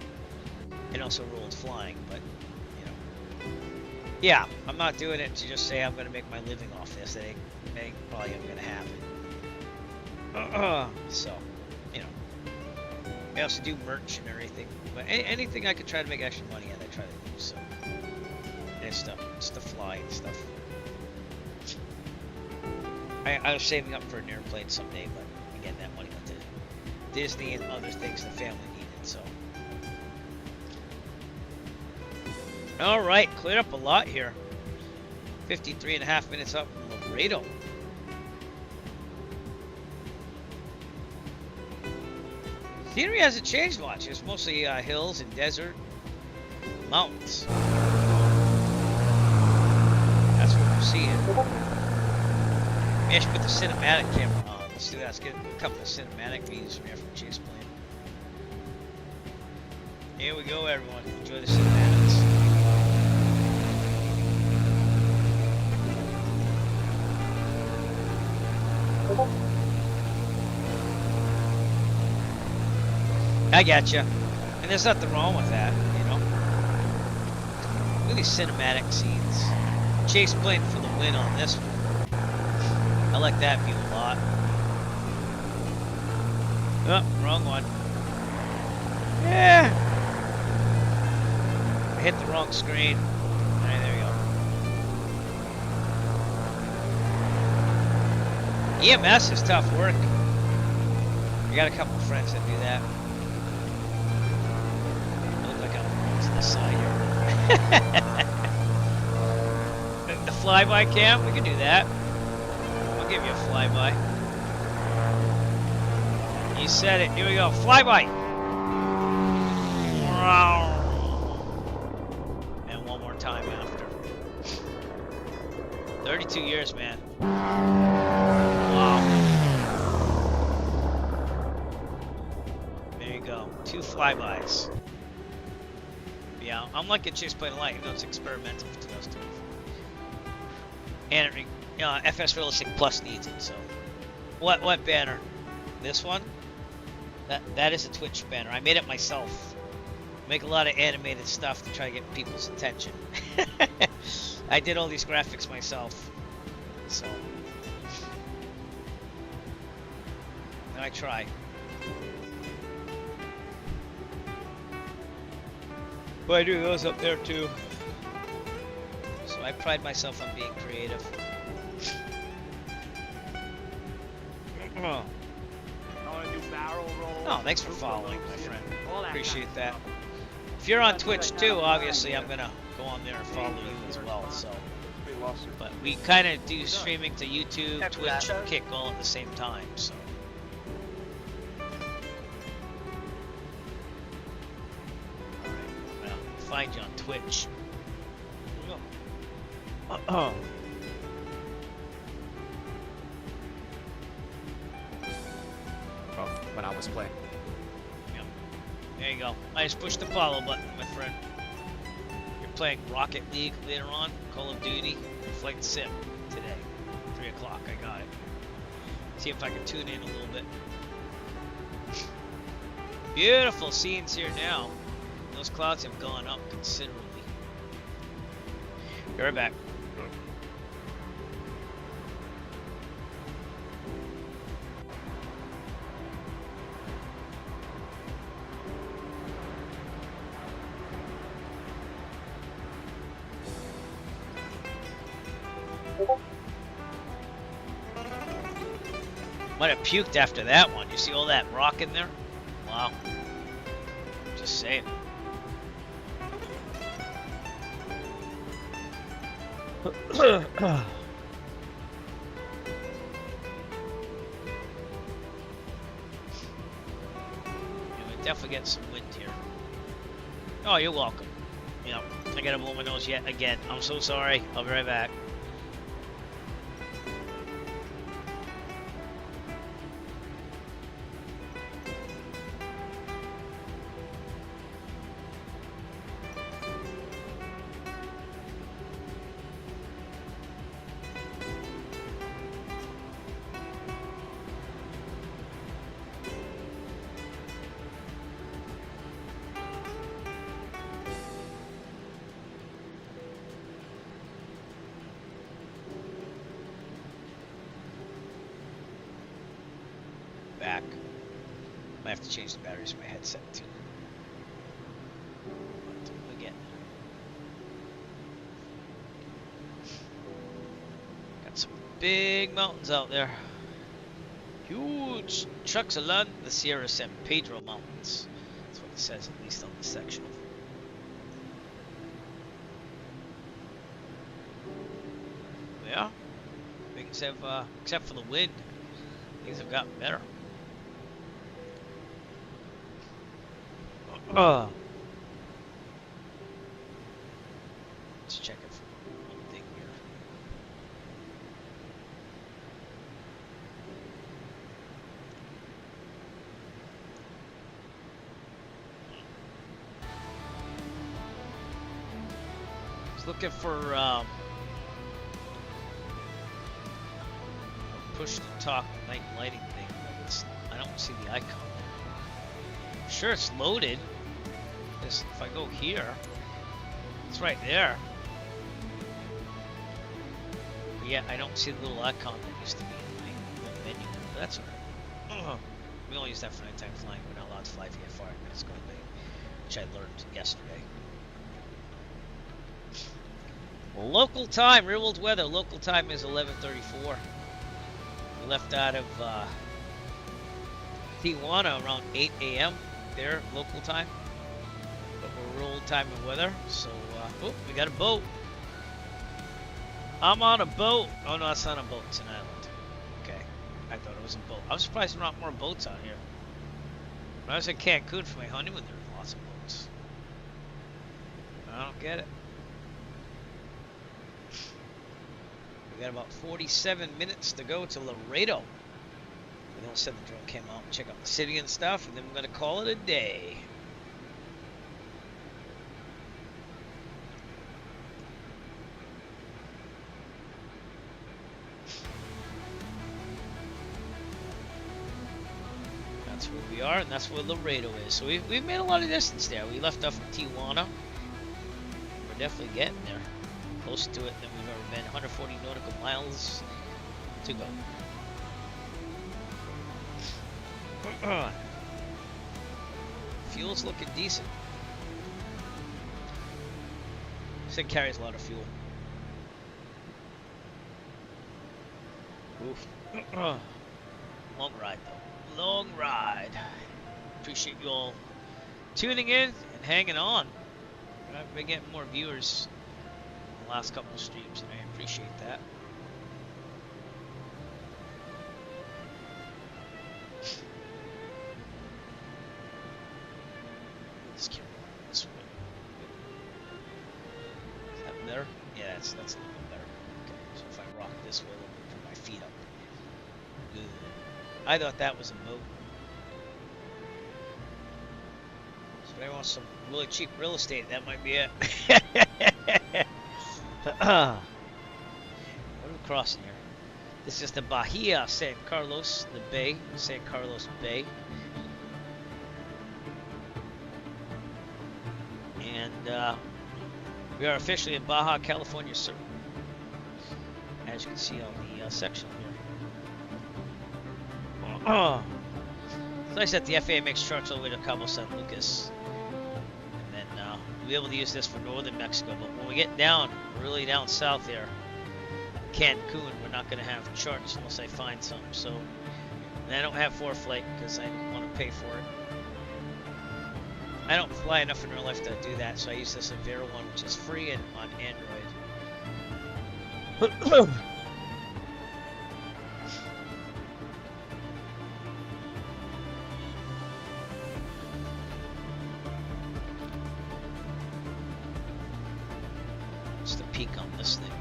And also rolled flying, but you know, yeah, I'm not doing it to just say I'm going to make my living off this. That ain't probably going to happen. So, you know, I also do merch and everything, but anything I could try to make extra money at, I try to do. So, and it's the flying stuff. I was saving up for an airplane someday, but again, that money went to Disney and other things the family needed. So. All right, cleared up a lot here. 53.5 minutes up from Loreto. Scenery hasn't changed much. It's mostly hills and desert, mountains. That's what we're seeing. Maybe I should put the cinematic camera on. Let's do that. Let's get a couple of cinematic views from here from Chase Plane. Here we go, everyone. Enjoy the cinematics. I got you, and there's nothing wrong with that, you know. Look at these cinematic scenes. Chase Plane for the win on this one. I like that view a lot. Oh, wrong one. Yeah. I hit the wrong screen. EMS is tough work. I got a couple of friends that do that. I look like I'm to the side here. The flyby cam, we can do that. I'll give you a flyby. You said it. Here we go. Flyby. And one more time after. 32 years, man. Wow. There you go. 2 flybys. Yeah, I'm liking Chase Plane Light, even though it's experimental for 2024. And it, FS Realistic Plus needs it, so. What banner? This one? That is a Twitch banner. I made it myself. Make a lot of animated stuff to try to get people's attention. I did all these graphics myself. So. I try. But I do those up there too. So I pride myself on being creative. Oh, thanks for following, my friend. Appreciate that. If you're on Twitch too, obviously I'm gonna go on there and follow you as well. So, but we kind of do streaming to YouTube, Twitch, and Kick all at the same time. So. Alright, well, find you on Twitch. Oh. When I was playing. Yep. There you go. I just pushed the follow button, my friend. You're playing Rocket League later on, Call of Duty, Flight Sim today. 3 o'clock, I got it. See if I can tune in a little bit. Beautiful scenes here now. Those clouds have gone up considerably. Be right back. Might have puked after that one. You see all that rock in there? Wow. Just saying. Yeah, we definitely get some wind here. Oh, you're welcome. Yep. I gotta blow my nose yet again. I'm so sorry. I'll be right back. Back. Might have to change the batteries in my headset too. But again, got some big mountains out there. Huge trucks along the Sierra San Pedro Mountains. That's what it says, at least on this section. Yeah, things have, except for the wind, things have gotten better. Let's check it for one thing here. I was looking for push to talk night lighting thing, but I don't see the icon. I'm sure it's loaded. If I go here, it's right there. But yeah, I don't see the little icon that used to be in my menu. But that's alright. We only use that for nighttime flying. We're not allowed to fly VFR at minutes going late, which I learned yesterday. Local time, real world weather. Local time is 11:34. We left out of Tijuana around 8 a.m. there, local time. But we're roll time and weather, so oh, we got a boat. I'm on a boat. Oh no, that's not a boat. It's an island. Okay, I thought it was a boat. I'm surprised there are not more boats out here. When I was in Cancun for my honeymoon, there were lots of boats. I don't get it. We got about 47 minutes to go to Loreto. We all said the drone came out and check out the city and stuff, and then we're gonna call it a day. That's where we are, and that's where Loreto is. So we've made a lot of distance there. We left off from Tijuana. We're definitely getting there. Close to it than we've ever been. 140 nautical miles to go. Fuel's looking decent. This thing carries a lot of fuel. Oof. Long ride though. Long ride. Appreciate you all tuning in and hanging on. I've been getting more viewers in the last couple of streams, and I appreciate that. Let's keep going this way. Is that better? Yeah, that's a little bit better. Okay, so if I rock this way, I'll put my feet up. Good. I thought that was a boat. So if I want some really cheap real estate, that might be it. What are we crossing here? This is the Bahia San Carlos, the bay, San Carlos Bay. And we are officially in Baja California, sir. As you can see on the section here. It's nice that the FAA makes charts all the way to Cabo San Lucas. And then we'll be able to use this for northern Mexico. But when we get down, really down south there, Cancun, we're not going to have charts unless I find some. So, and I don't have ForeFlight because I don't want to pay for it. I don't fly enough in real life to do that, so I use this Avera one, which is free and on Android. What's the peak on this thing?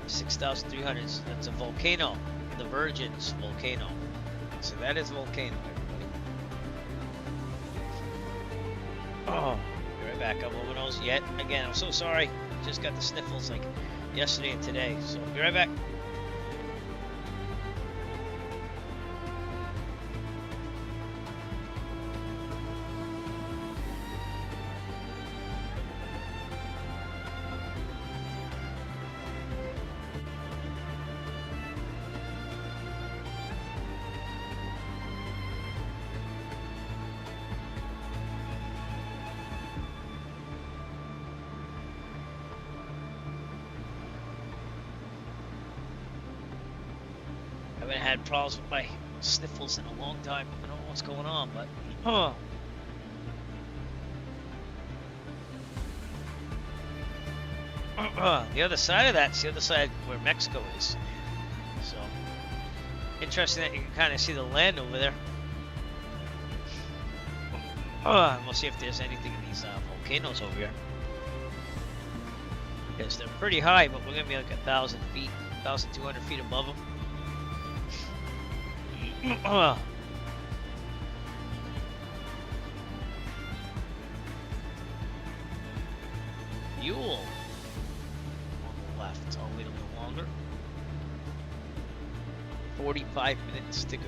6,300. That's a volcano, the Virgin's volcano. So that is a volcano. Oh, be right back. I'm over those yet. Again, I'm so sorry. Just got the sniffles like yesterday and today. So be right back. I haven't had problems with my sniffles in a long time. I don't know what's going on, but the other side of that's the other side where Mexico is. So interesting that you can kind of see the land over there. We'll see if there's anything in these volcanoes over here. Because they're pretty high, but we're gonna be like 1,000 feet, 1,200 feet above them. Fuel on the left. I'll wait a little longer. 45 minutes to go.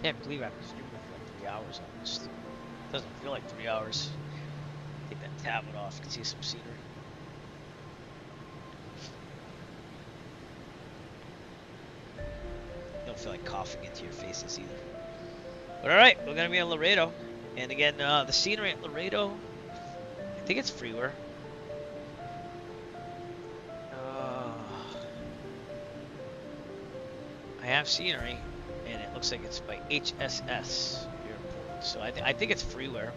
Can't believe I've been streaming for like 3 hours almost. Doesn't feel like 3 hours. Take that tablet off. You can see some scenery. Don't feel like coughing into your faces either. But alright, we're gonna be in Loreto. And again, the scenery at Loreto, I think it's freeware. I have scenery, and it looks like it's by HSS Airport. So I think it's freeware.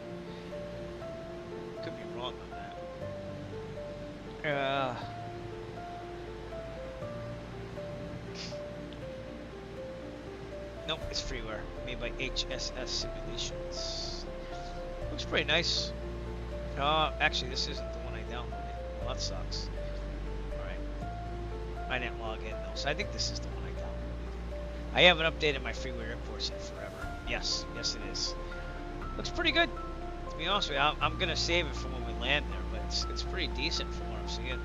Could be wrong on that. Nope, it's freeware. Made by HSS Simulations. Looks pretty nice. Actually, this isn't the one I downloaded. Well, that sucks. Alright. I didn't log in, though, so I think this is the one I downloaded. I haven't updated my freeware imports in forever. Yes, yes it is. Looks pretty good. To be honest with you, I'm going to save it for when we land there, but it's pretty decent from what I'm seeing.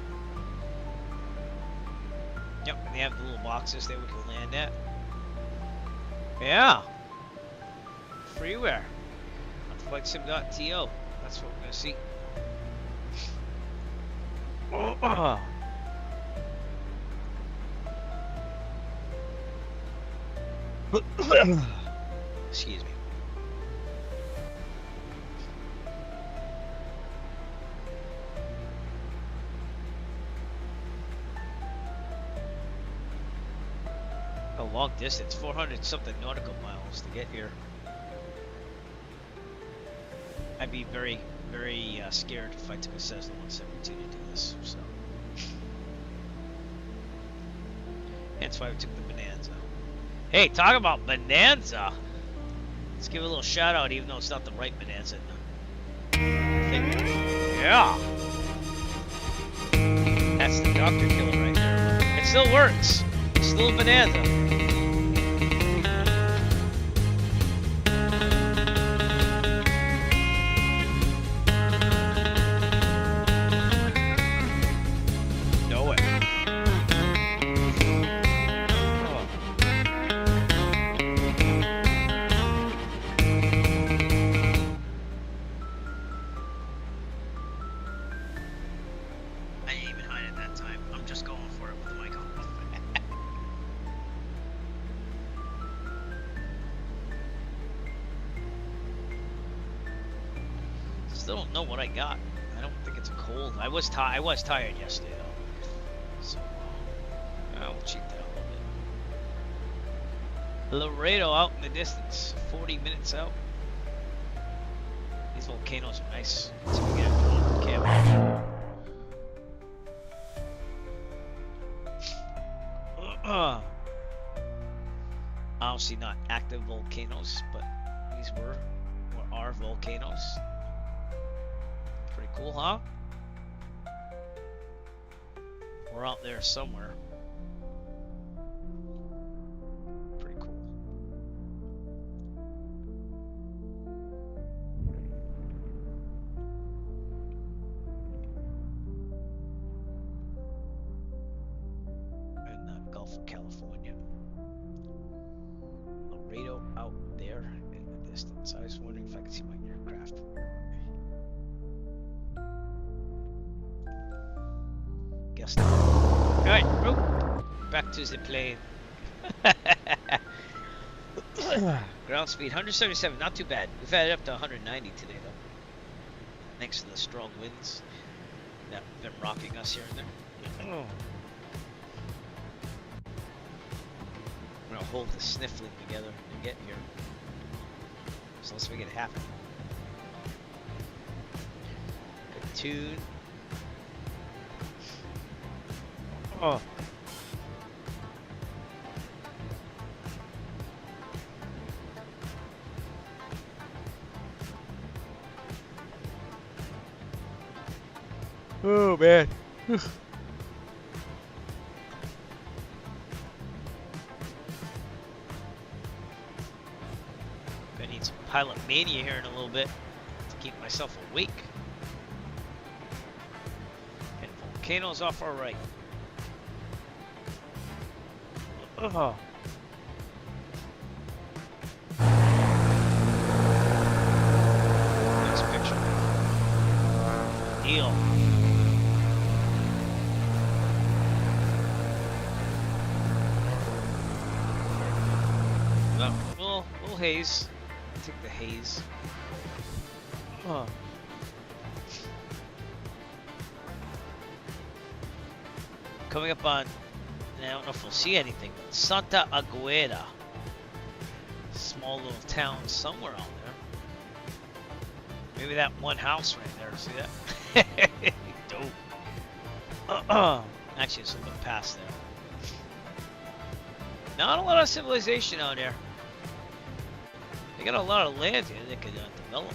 Yep, and they have the little boxes there we can land at. Yeah. Freeware. On flightsim.to. That's what we're going to see. Excuse me. A long distance, 400 something nautical miles to get here. I'd be very, very scared if I took a Cessna 172 to do this. So, that's why we took the Bonanza. Hey, talk about Bonanza. Let's give a little shout out, even though it's not the right Bonanza. Yeah. That's the Dr. Killer right there. It still works. It's still a Bonanza. Still don't know what I got. I don't think it's a cold. I was tired yesterday though, so I'll cheat that a little bit. Loreto out in the distance, 40 minutes out. These volcanoes are nice. Let's see if we get a camera. Obviously not active volcanoes, but these were or are volcanoes. Pretty cool, huh? We're out there somewhere. Pretty cool. In the Gulf of California. Loreto out there in the distance. I was wondering if I could see my aircraft. Alright, back to the plane. Ground speed 177, not too bad. We've had it up to 190 today though. Thanks to the strong winds that have been rocking us here and there. I'm gonna hold the sniffling together to get here. So let's make it happen. Good tune. Oh. Oh man. I need some pilot mania here in a little bit to keep myself awake. And volcanoes off our right. deal. Well, little haze. I'll take the haze. Oh. Coming up on, I don't know if we'll see anything, but Santa Agueda. Small little town somewhere out there. Maybe that one house right there. See that? Dope. Actually, it's a little bit past there. Not a lot of civilization out there. They got a lot of land here they could develop.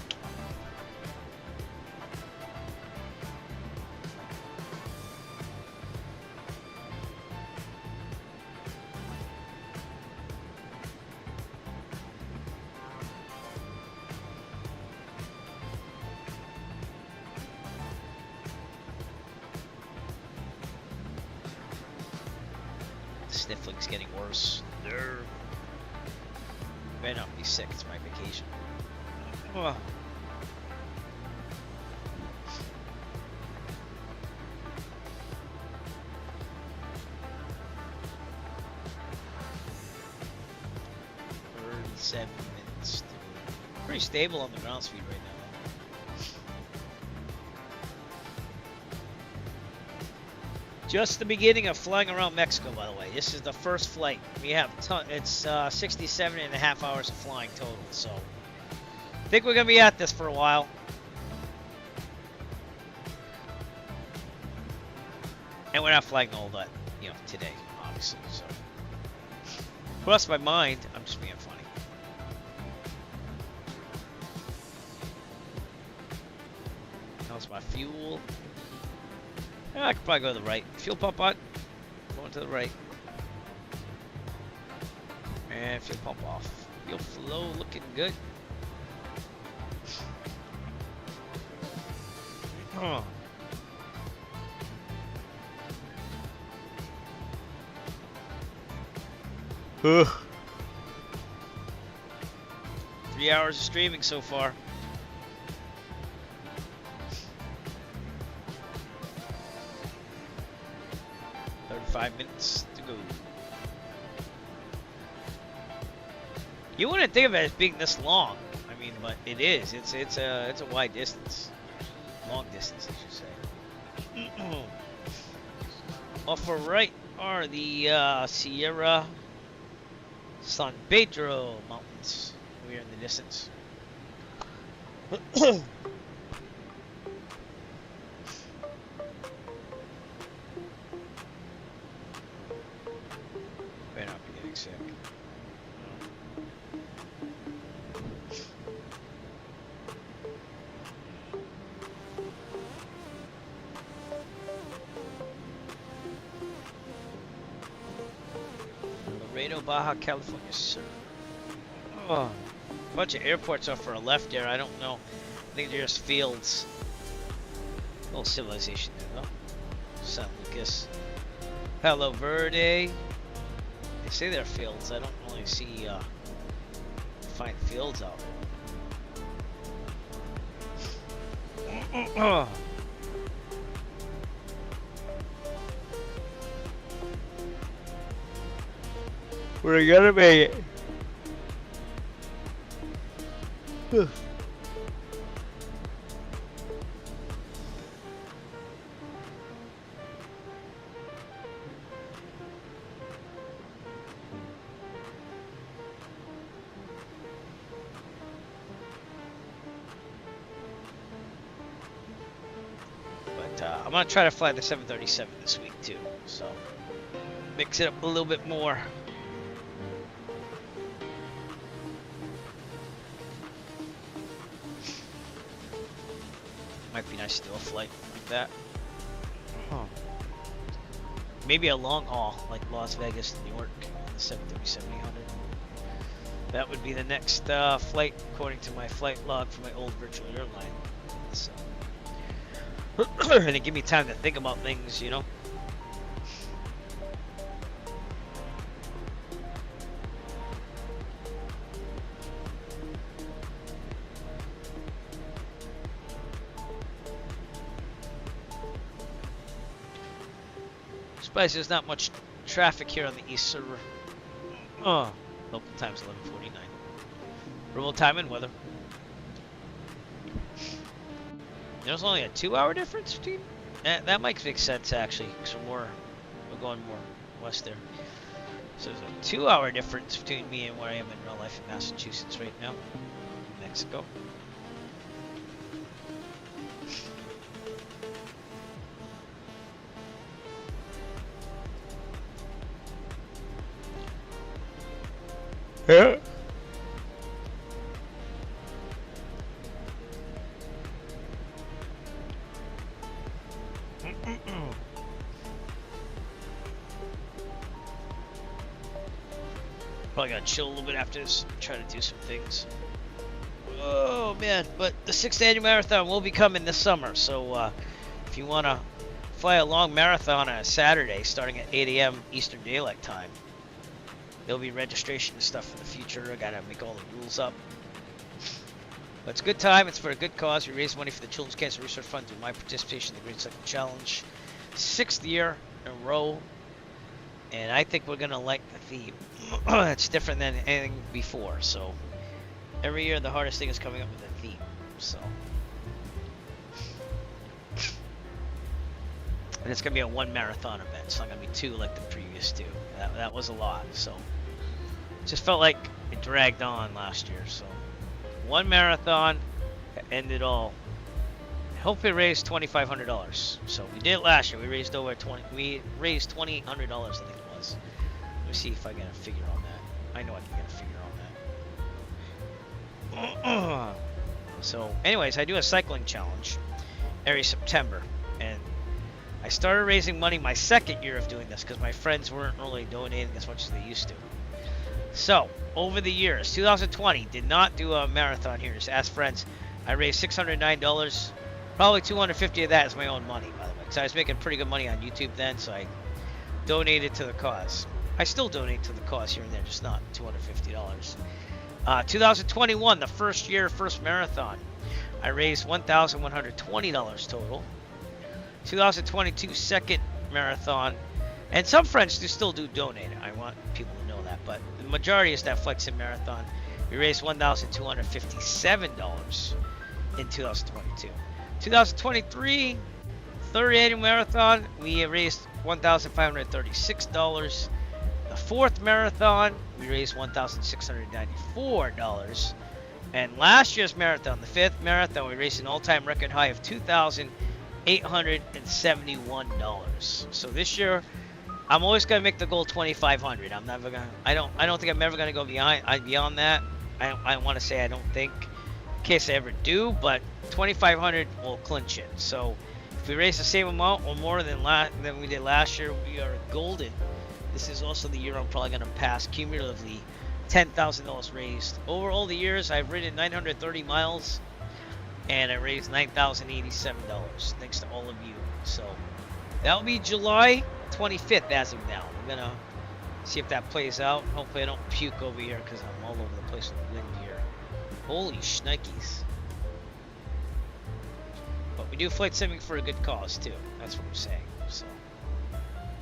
Sniffling's getting worse. Better not be sick, it's my vacation. Oh. $37 minutes. Pretty stable on the ground speed right now. Just the beginning of flying around Mexico, by the way. This is the first flight. We have it's 67 and a half hours of flying total, so I think we're gonna be at this for a while. And we're not flying all that, you know, today, obviously. So cross my mind. I'm just being funny. How's my fuel? Yeah, I could probably go to the right. Fuel pump on. Going to the right. And fuel pump off. Fuel flow looking good. Oh. Ugh. 3 hours of streaming so far. 5 minutes to go. You wouldn't think of it as being this long. I mean, but it is. It's a wide distance, long distance, I should say. Off our right are the Sierra San Pedro Mountains. We're in the distance. Loreto, Baja California, sir. Oh, a bunch of airports off our left there. I don't know. I think they're just fields. A little civilization there, though. San Lucas. Palo Verde. They say they're fields. I don't really see find fields out there. We're gonna make it. But I'm gonna try to fly the 737 this week too, so mix it up a little bit more. Might be nice to do a flight like that. Huh. Maybe a long haul, like Las Vegas to New York, the 737-800. That would be the next flight, according to my flight log for my old virtual airline. So, and it give me time to think about things, you know. Surprised there's not much traffic here on the east server. Oh, local time's 11:49. Remote time and weather. There's only a 2-hour difference between. That might make sense actually, because we're going more west there. So there's a 2-hour difference between me and where I am in real life in Massachusetts right now, Mexico. Yeah. Probably gotta chill a little bit after this, try to do some things. Oh man, but the 6th annual marathon will be coming this summer, so if you wanna fly a long marathon on a Saturday starting at 8 a.m. Eastern Daylight Time, there'll be registration and stuff for the future. I gotta make all the rules up. But it's a good time, it's for a good cause. We raise money for the Children's Cancer Research Fund through my participation in the Great Cycle Challenge. 6th year in a row. And I think we're gonna like the theme. It's different than anything before, so every year the hardest thing is coming up with a theme. So and it's gonna be a 1 marathon event. It's not gonna be 2 like the previous 2. That was a lot, so it just felt like it dragged on last year. So 1 marathon ended all. Hope it raised $2,500. So we did it last year. We raised over $2,800, I think it was. Let me see if I get a figure on that. I know I can get a figure on that. So, anyways, I do a cycling challenge every September, and I started raising money my 2nd year of doing this because my friends weren't really donating as much as they used to. So, over the years, 2020 did not do a marathon here. Just ask friends. I raised $609. Probably $250 of that is my own money, by the way, because I was making pretty good money on YouTube then, so I donated to the cause. I still donate to the cause here and there, just not $250. 2021, the first marathon, I raised $1,120 total. 2022, 2nd marathon, and some friends still do donate. I want people to know that, but the majority is that Flexing Marathon. We raised $1,257 in 2022. 2023, 3rd annual marathon, we raised $1,536. The 4th marathon, we raised $1,694. And last year's marathon, the 5th marathon, we raised an all-time record high of $2,871. So this year, I'm always gonna make the goal 2,500. I'm never gonna. I don't think I'm ever gonna go beyond that. I want to say I don't think, in case I ever do, but 2,500 will clinch it. So if we raise the same amount or more than we did last year, we are golden. This is also the year I'm probably going to pass cumulatively $10,000 raised. Over all the years, I've ridden 930 miles, and I raised $9,087 thanks to all of you. So that will be July 25th as of now. I'm going to see if that plays out. Hopefully I don't puke over here because I'm all over the place with the wind here. Holy shnikes. But we do flight simming for a good cause too. That's what I'm saying. So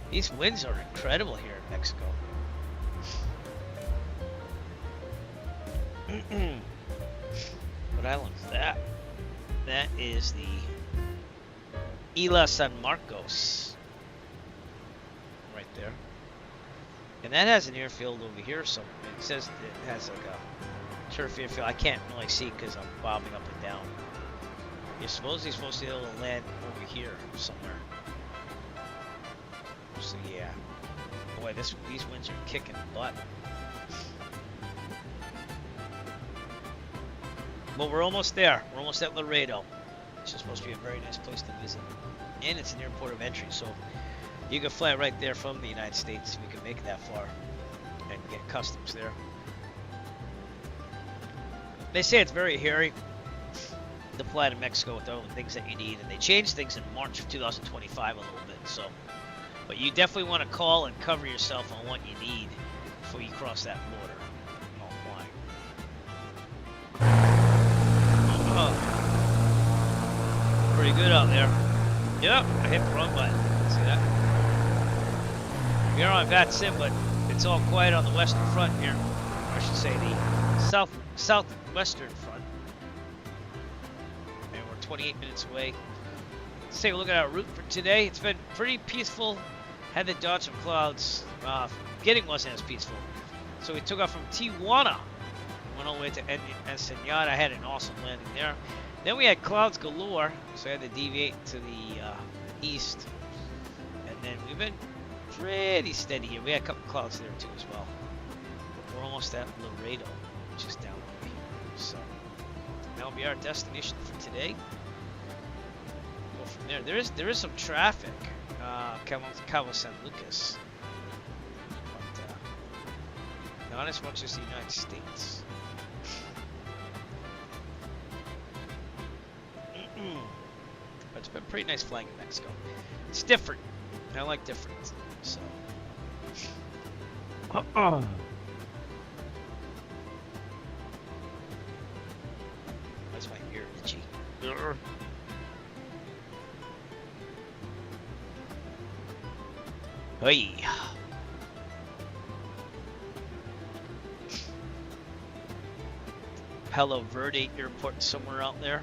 these winds are incredible here in Mexico. What island is that? That is the Isla San Marcos. Right there. And that has an airfield over here somewhere. It says it has like a turf airfield. I can't really see because I'm bobbing up and down. You're supposedly supposed to be able to land over here somewhere. So yeah. Boy, these winds are kicking butt. But we're almost there. We're almost at Loreto. It's just supposed to be a very nice place to visit. And it's an airport of entry, so you can fly right there from the United States if we can make it that far and get customs there. They say it's very hairy to fly to Mexico with all the things that you need, and they changed things in March of 2025 a little bit, so. But you definitely want to call and cover yourself on what you need before you cross that border. Pretty good out there. Yep, I hit the wrong button. See that? We are on VATSIM, but it's all quiet on the western front here. Or I should say the southwestern front. And we're 28 minutes away. Let's take a look at our route for today. It's been pretty peaceful. Had to dodge some clouds. Getting wasn't as peaceful. So we took off from Tijuana. Went all the way to Ensenada. I had an awesome landing there. Then we had clouds galore, so I had to deviate to the east. And then we've been pretty steady here. We had a couple clouds there too as well. We're almost at Loreto, which is down over here. So that'll be our destination for today. Go from there. There is some traffic. Cabo San Lucas. But not as much as the United States. But it's been pretty nice flying in Mexico. It's different. I like different. So. That's my ear itchy. Hey. Palo Verde Airport somewhere out there.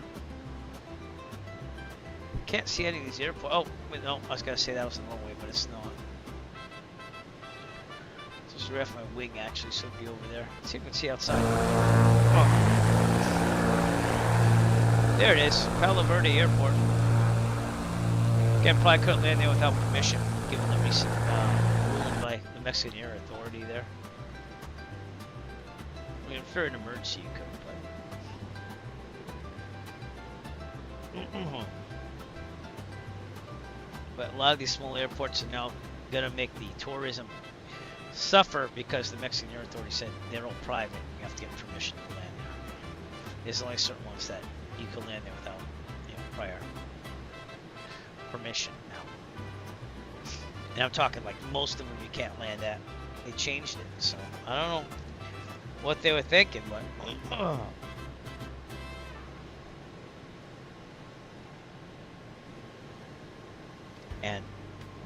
Can't see any of these airports. Oh, wait, no, I was gonna say that was the wrong way, but it's not. Just right off my wing, actually, so it'll be over there. Let's see if we can see outside. Oh. There it is, Palo Verde Airport. Again, probably couldn't land there without permission, given the recent ruling by the Mexican Air Authority there. I mean, for an emergency, you could, but. But a lot of these small airports are now gonna make the tourism suffer because the Mexican Air Authority said they're all private. You have to get permission to land there. There's only certain ones that you can land there without, prior permission now. And I'm talking like most of them you can't land at. They changed it, so I don't know what they were thinking, but. And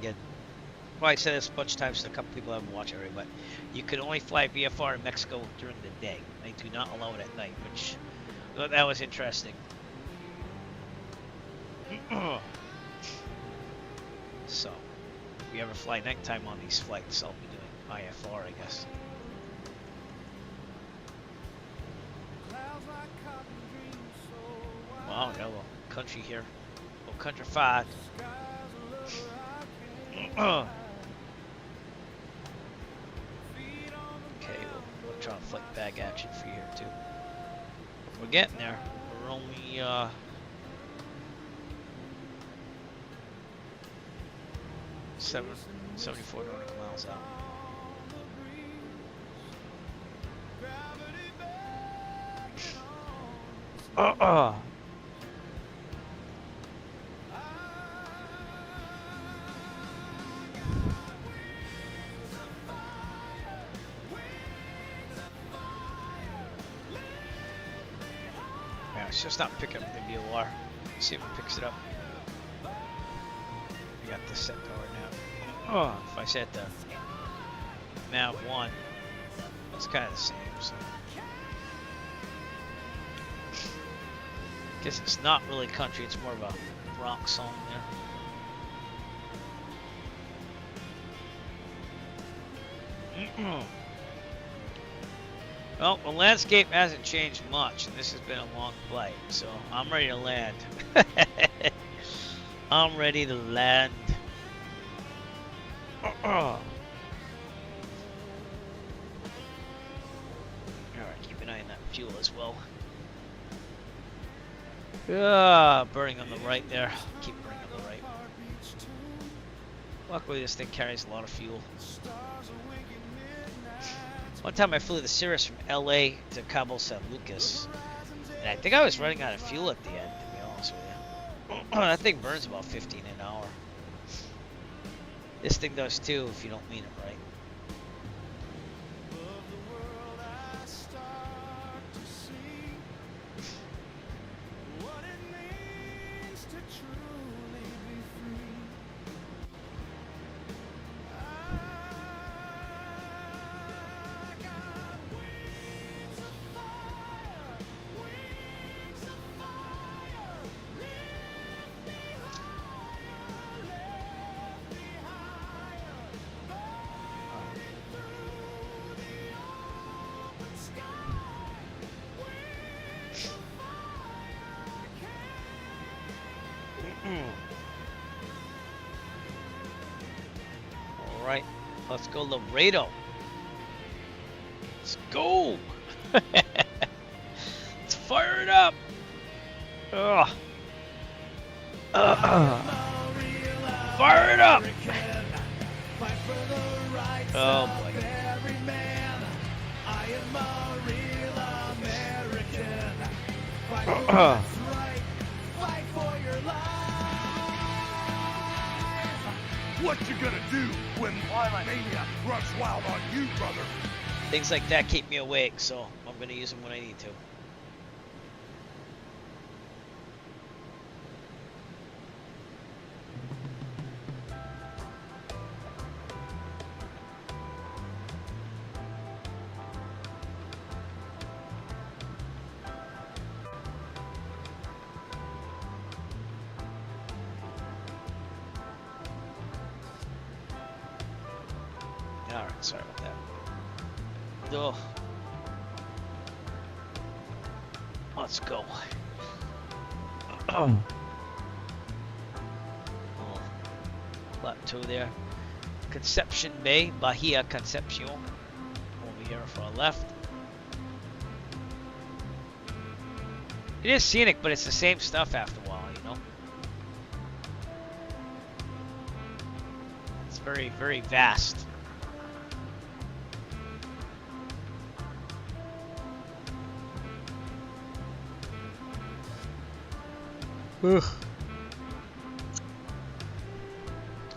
yeah, well, I said this a bunch of times to a couple people haven't watched already, but you can only fly VFR in Mexico during the day. They do not allow it at night, which that was interesting. So, if you ever fly nighttime on these flights, I'll be doing IFR, I guess. Wow, got a little country here, a little countrified. Okay, we'll try and flight bag action for you here too. We're getting there. We're only 74 nautical miles out. It's just not picking up the VOR. Let's see if it picks it up. We got this set to our nav. If I set the nav 1, it's kind of the same. So, guess it's not really country. It's more of a rock song there. Well, the landscape hasn't changed much, and this has been a long flight, so I'm ready to land. I'm ready to land. Alright, keep an eye on that fuel as well. Burning on the right there. Keep burning on the right. Luckily, this thing carries a lot of fuel. One time I flew the Cirrus from LA to Cabo San Lucas, and I think I was running out of fuel at the end, to be honest with you. That thing burns about 15 an hour. This thing does too, if you don't mean it right. All right, let's go Loreto. Let's go. Let's fire it up. Ugh. Fire it up. Oh boy. What you gonna do when mania runs wild on you, brother? Things like that keep me awake, so I'm gonna use them when I need to. Alright, sorry about that. Oh. Let's go. Oh. Plateau there. Conception Bay, Bahia Concepcion. Over here for our left. It is scenic, but it's the same stuff after a while, you know? It's very, very vast. Ugh.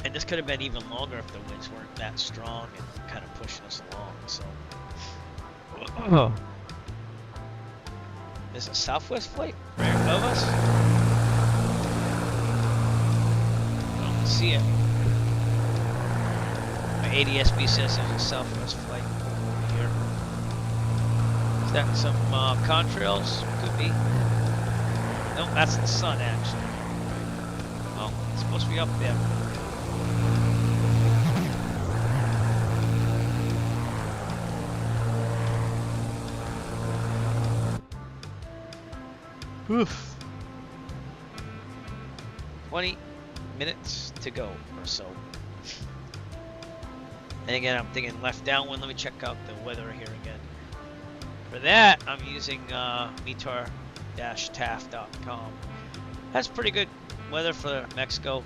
And this could have been even longer if the winds weren't that strong and kind of pushing us along, so. There's a Southwest flight right above us. I don't see it. My ADSB says there's a Southwest flight over here. Is that some contrails? Could be. Nope, that's the sun, actually. Oh, it's supposed to be up there. Oof. 20 minutes to go or so. And again, I'm thinking left downwind. Let me check out the weather here again. For that, I'm using meteor-taft.com. That's pretty good weather for Mexico.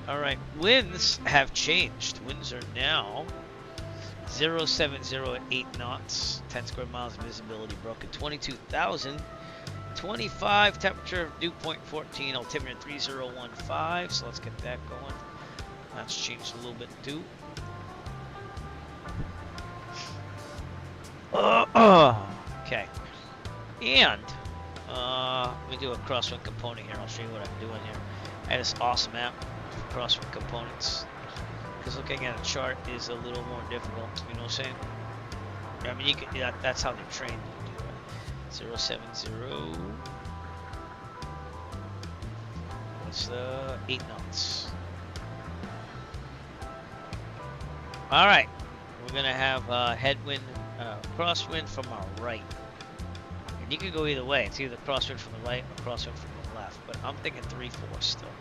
Alright, winds have changed. Winds are now 070 at 8 knots, 10 square miles of visibility broken, 22,000, 25, temperature, dew point 14, altimeter 3015, so let's get that going. That's changed a little bit too. Okay, and we do a crosswind component here. I'll show you what I'm doing here. I had this awesome app for crosswind components because looking at a chart is a little more difficult. You know what I'm saying? I mean, you can, yeah, that's how they're trained to do it. 070. What's the 8 knots? All right, we're gonna have headwind, crosswind from our right. And you can go either way. It's either crosswind from the right or crosswind from the left. But I'm thinking 3/4 still.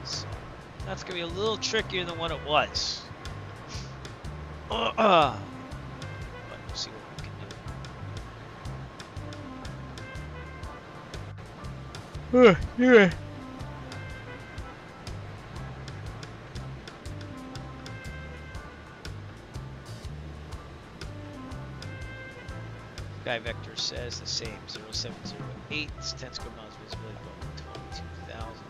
So that's gonna be a little trickier than what it was. But we'll see what we can do. Yeah. Sky Vector says the same, 0708, 10 square miles visibility, 22,000.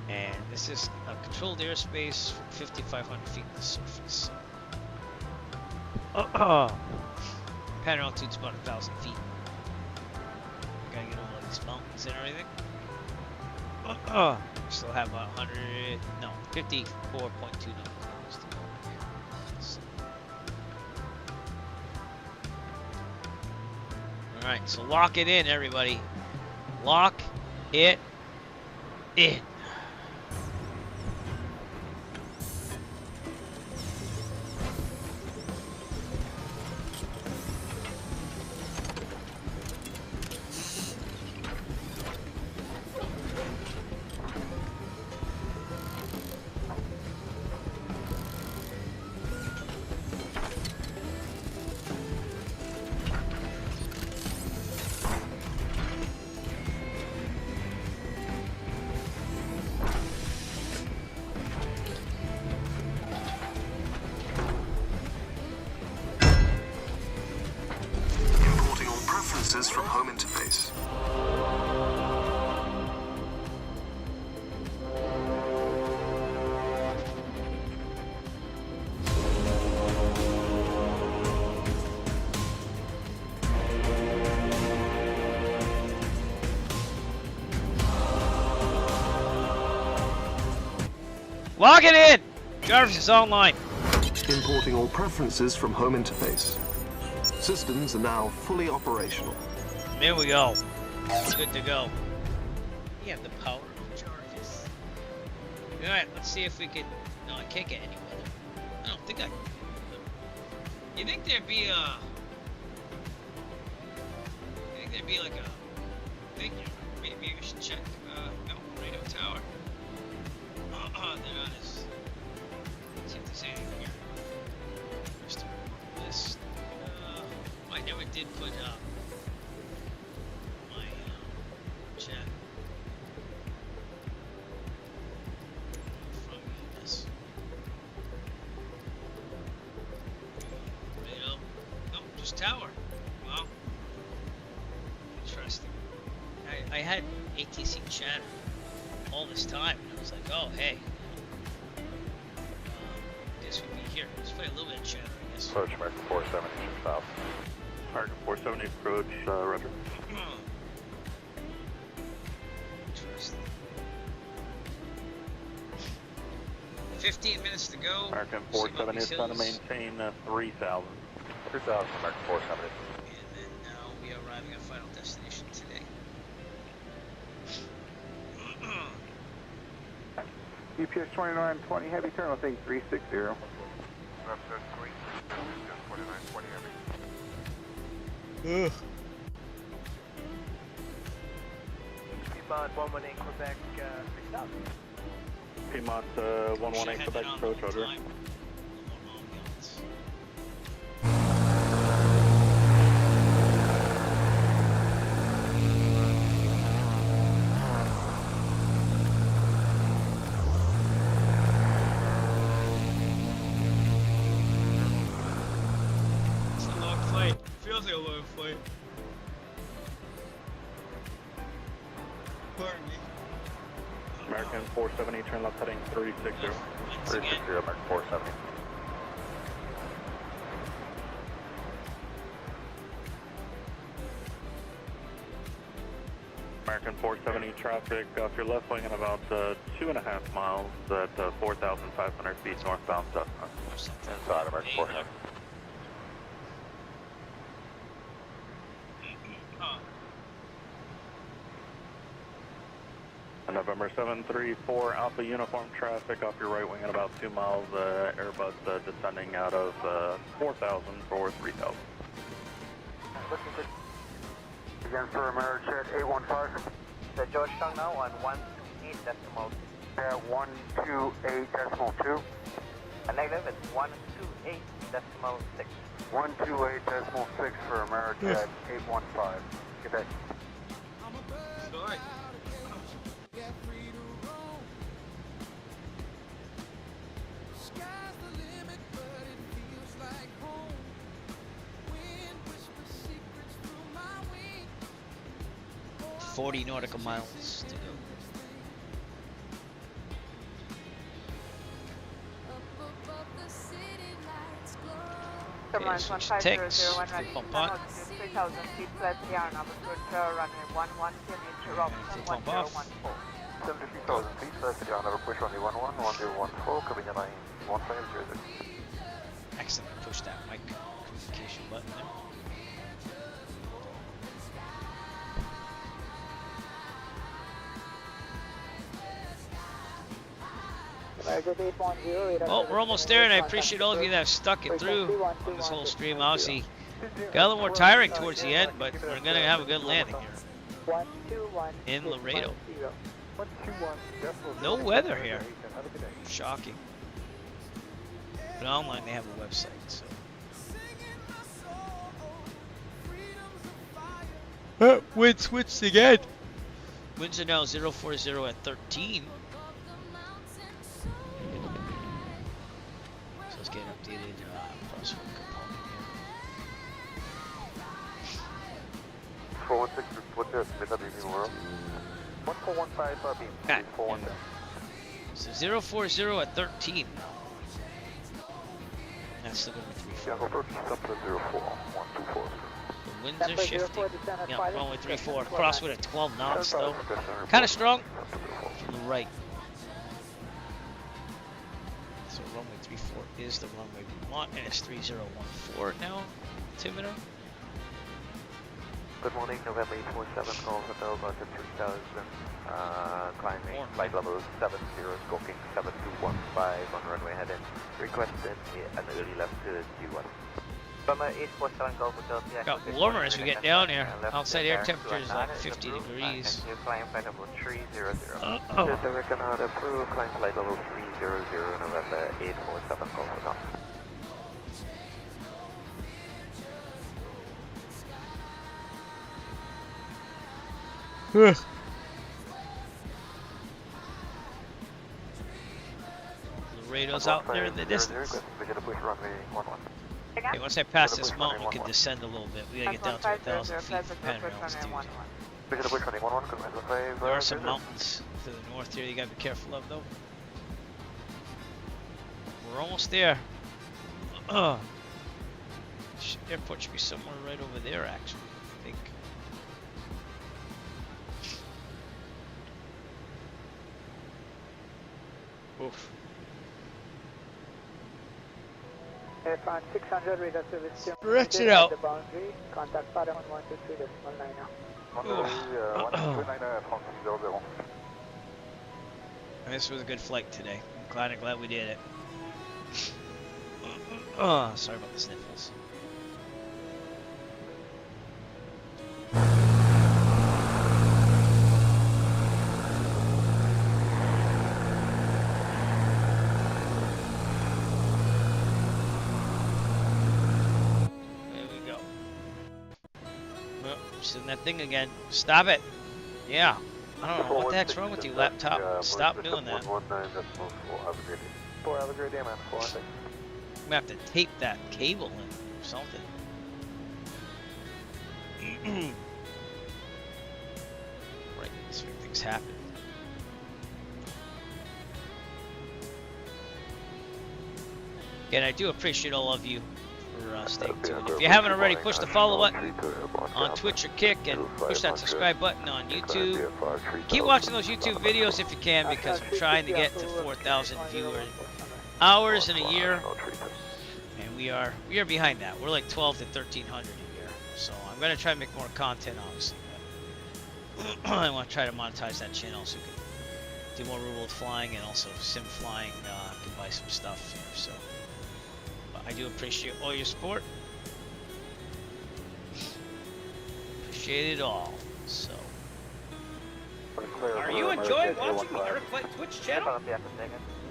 And this is a controlled airspace from 5,500 feet to the surface. Pad altitude's about 1,000 feet. Gotta get over these mountains and everything. Still have 54.2 knots. Alright, so lock it in, everybody. Lock it in. preferences from home interface. Log it in! Jarvis is online. Importing all preferences from home interface. Systems are now fully operational. There we go. Good to go. You have the power of Jarvis. Alright, let's see if we can... No, I can't get any weather. I don't think I can. You think there'd be a... like a thing here? Maybe we should check. No, Loreto Tower. They're not as... Let's see if there's anything here. First list. I never did put my chat from this. Loreto. Nope, just tower. Wow. Interesting. I had ATC chatter all this time, and I was like, oh, hey. This would be here. Let's play a little bit of chatter, I guess. Approach American 470, south. American 470, approach, roger. Interesting. 15 minutes to go. American 470 is trying to maintain 3,000. 3,000, American 470. And then now we are arriving at final destination today. EPS 2920 heavy, turn on thing 360. Left 3, EPS 2920 heavy. Ugh. Piedmont 118 Quebec 6000. Piedmont 118 Quebec, approach, roger. Feels like a long flight. Pardon me. American 470, turn left heading 360. 360, American 470. American 470 traffic off your left wing at about 2.5 miles at 4,500 feet northbound Cessna. Inside American 470. November 734 Alpha Uniform traffic off your right wing at about 2 miles, Airbus descending out of 4,000 for 3,000. Again for Amerijet 815. The Georgetown now on 128.2. 128.2. Negative, it's 128.6. 128.6 for Amerijet 815. Good day. Sorry. Sky's the limit, but it feels like home. Wind whispers secrets through my wings. 40 nautical miles to go. Okay, switch to takes. Pump on. 3,000 feet plus the hour number to runway 11, Dimitri Robinson 1014. 73,000 feet, that's the ground level push runway 11, 1014, Cabina 91500. Excellent. Push that mic communication button there. Well, we're almost there, and I appreciate all of you that have stuck it through on this whole stream. Obviously, got a little more tiring towards the end, but we're going to have a good landing here in Loreto. No weather here. Shocking. But online, they have a website, so. Wind switched again. Winds are now 040 at 13. So let's get an updated crosswind component 416, what's your estimate of the world? 1415 beam, Okay. 416. So 040 at 13 now. That's still going to be 34. Yankee approach, Sumter 04, 124. The winds are shifting. Yeah, runway 34. Crosswind at 12 knots though. Kind of strong from the right. So runway 34 is the runway we want, and it's 3014 now. Altimeter. Good morning, November 847, call Hotel Roger 3000, climbing flight level 70, stroking 7215 on runway heading. Requested an early left to Tijuana. November 847, call Hotel. Got warmer as we get down here. Outside air temperature is like 50 degrees. New climb flight level 300. Uh-oh. To the Reconnaud approved, climb flight level 300, November 847, call Hotel. Laredo's out there in the distance. Okay, once I pass this mountain, we can descend a little bit. We gotta get down to 1,000 feet for panic altitude. There are some mountains to the north here you gotta be careful of, though. We're almost there. Airport should be somewhere right over there, actually, I think. Oof. Airfront 600 radar service. Stretch it out. The boundary. Contact pattern 123.9 now. This was a good flight today. I'm glad we did it. Sorry about the sniffles. Just in that thing again. Stop it. Yeah. I don't know what the heck's wrong with you, laptop. Stop doing that. 4 Alligator Dam, 4 I'm gonna have to tape that cable in or something. Right, so things happen. Again, I do appreciate all of you for staying tuned. If you haven't already, push the follow button on Twitch or Kick and push that subscribe button on YouTube. Keep watching those YouTube videos if you can, because I'm trying to get to 4,000 viewer hours in a year, and we are behind that. We're like 12 to 1,300 a year, so I'm gonna try to make more content, obviously. I want to try to monetize that channel so we can do more real world flying and also sim flying. Can buy some stuff here, so. I do appreciate all your support. Appreciate it all. So, are you enjoying watching the Eric Flight Twitch channel?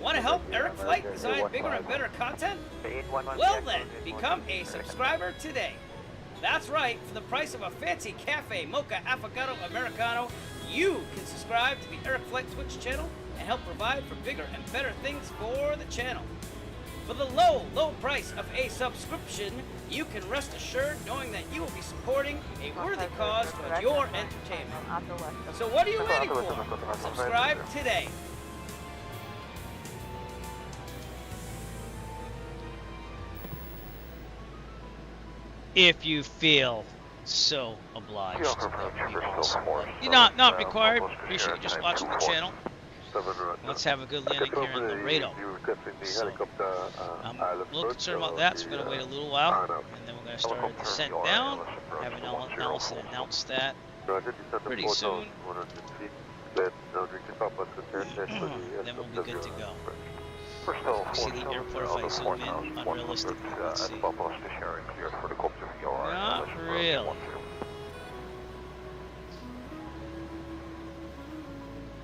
Want to help Eric Flight design bigger and better content? Well then, become a subscriber today. That's right, for the price of a fancy cafe, mocha, affogato, americano, you can subscribe to the Eric Flight Twitch channel and help provide for bigger and better things for the channel. For the low price of a subscription, you can rest assured knowing that you will be supporting a worthy cause towards your entertainment. So what are you waiting for? Subscribe today. If you feel so obliged, that would be awesome. You're not required. Appreciate you just watching the channel. Let's have a good landing here in Loreto. So, I'm a little concerned about that, so we're going to wait a little while, and then we're going to start our descent down. Have an Allison announce that pretty soon. Then we'll be good to go. See the airport if I zoom in unrealistically. Let's see. Not really.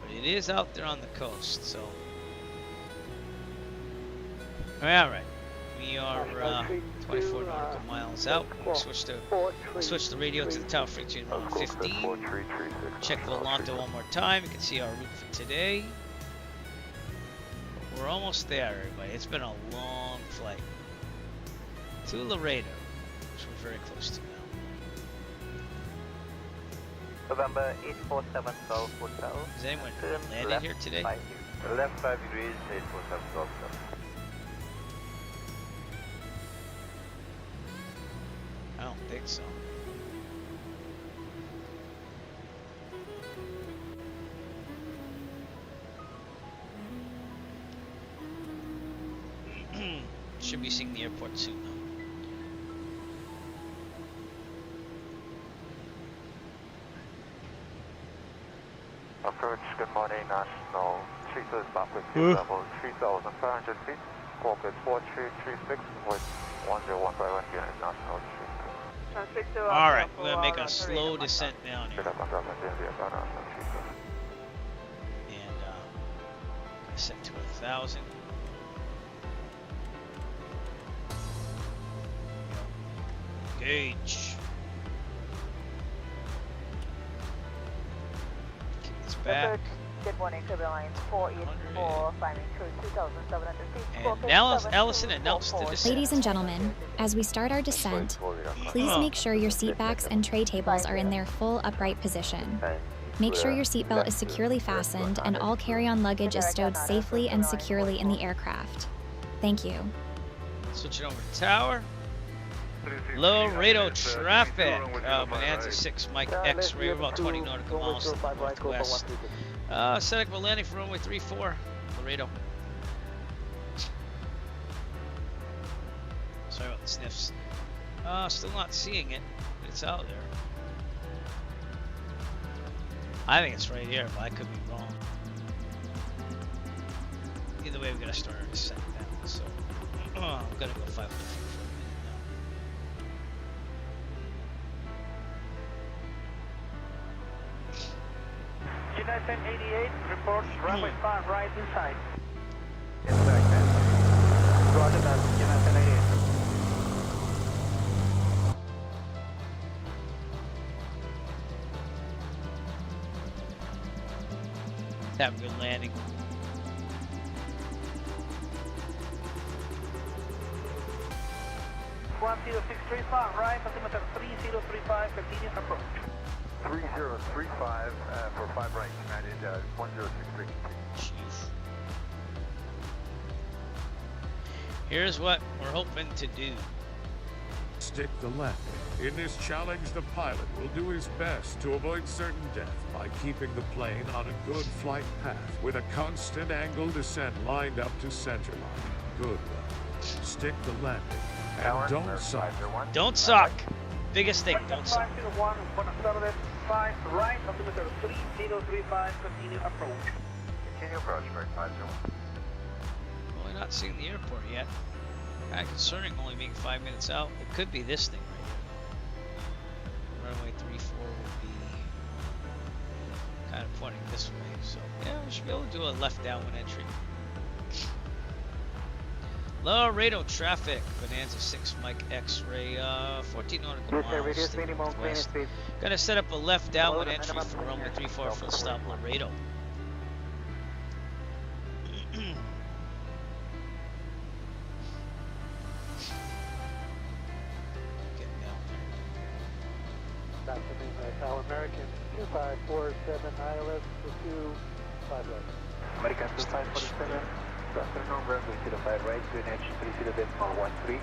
It is out there on the coast, so. Alright, we are 24 nautical miles out. We'll switch the radio to the tower frequency around 15. Check the Loreto one more time. You can see our route for today. We're almost there, everybody. It's been a long flight to Loreto, which we're very close to now. November 847 Golf Hotel. Has anyone Turn landed left here today? 5 left 5 degrees, 847 Golf Hotel. I don't think so. Should be seeing the airport soon though. Approach, good morning, National 32 is back with sea level 3,500 feet, cockpit 4336 with 1015 unit National 32. Alright, we're gonna make a slow descent down here. And set to 1,000. Gauge. Kick this back. Good morning, Caribbean Lines 484, climbing through 2,700 feet. And Allison announced the descent. Ladies and gentlemen, as we start our descent, please make sure your seat backs and tray tables are in their full upright position. Make sure your seatbelt is securely fastened and all carry-on luggage is stowed safely and securely in the aircraft. Thank you. Switching over to tower. Loreto traffic. Bonanza 6, Mike X-ray, about 20 nautical miles to the northwest. Set up a landing for runway 34, Loreto. Sorry about the sniffs. Still not seeing it, but it's out there. I think it's right here, but I could be wrong. Either way, we gotta start our descent down. So I'm gonna go 500 feet for a minute now. United 88 reports runway 5 right inside. Roger that, United 88. Have a good landing. One 10635 right, altimeter 3035, continue approach. 3035 for 5 right, United 1063. Jeez. Here's what we're hoping to do. Stick the landing. In this challenge, the pilot will do his best to avoid certain death by keeping the plane on a good flight path with a constant angle descent lined up to center line. Good luck. Stick the landing and don't suck. Don't suck. Biggest thing, don't suck. 501, 5 right, altimeter 3035, continue approach. Continue approach, break 501. Well, we're not seeing the airport yet. Kind of concerning, only being 5 minutes out. It could be this thing right here. Runway 34 will be kind of pointing this way. So, yeah, we should be able to do a left downwind entry. Loreto traffic, Bonanza 6, Mike X-ray, 14 nautical miles to the northwest. Gonna set up a left downwind entry for runway 34 full stop Loreto. That's the South American 2547 ILS to 25 left. American 2547. Good afternoon, runway 05 right, QNH 30.13.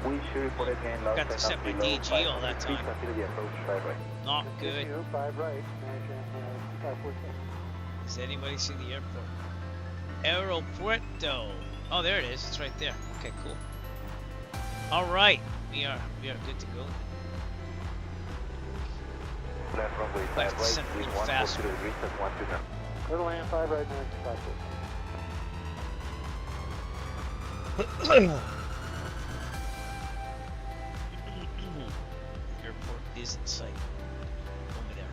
We should report again last Got to set my DG all that time. Consider the approach 5 right. Not good. 5 right, managing 547. Does anybody see the airport? Aeropuerto. Oh, there it is. It's right there. Okay, cool. All right, we are good to go. Left runway 5 Left right, descent a little faster. Little land 5 right, managing 547. Airport is in sight. Over there.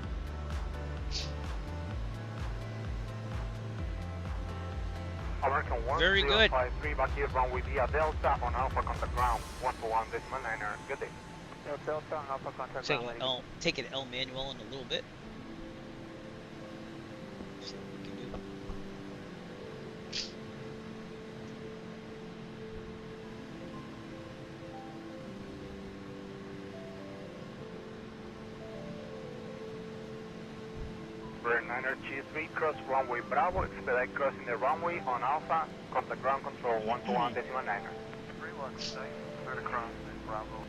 American 1, Very good. 053 back here runway via Delta on Alpha contact ground 141.9er. Good day. Delta on Alpha contact ground. Take an L manual in a little bit. See what we can do. Niner G3, cross runway Bravo, expedite crossing the runway on Alpha, contact ground control 121 decimal Niner. 3-1, safe, clear to cross Bravo.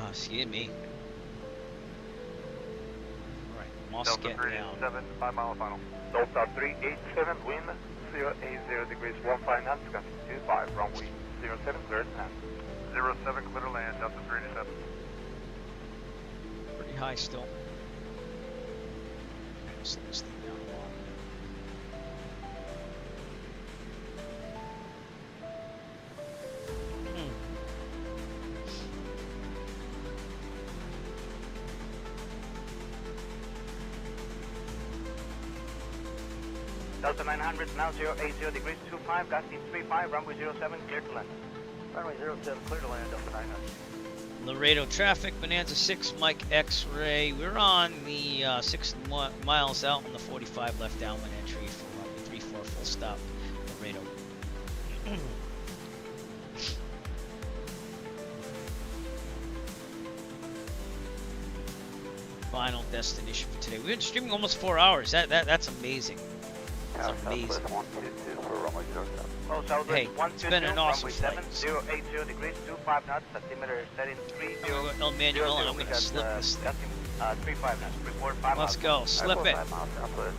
Excuse me. Alright, Moss Delta get down. 387, 5 mile final. Delta 387, wind 080 degrees 15 knots, continue 25, runway 07, clear to land. 07, clear to land, Delta 387. Pretty high still. Slow this thing down a lot. Delta 900, now 080 degrees 25, gusting 35, runway 07, clear to land. Runway 07, clear to land, Delta 900. Laredo traffic, Bonanza 6, Mike X-ray. We're on the 6 miles out on the 45 left downwind entry for runway 34, full stop, Laredo. Final destination for today. We've been streaming almost 4 hours. That's amazing. That's amazing. Hey, it's been an awesome flight. 080 degrees 25 knots, altimeter setting 30. El Manuel, I'm gonna slip this thing. 35 knots. Report 5 Let's go. Slip it. Southwest,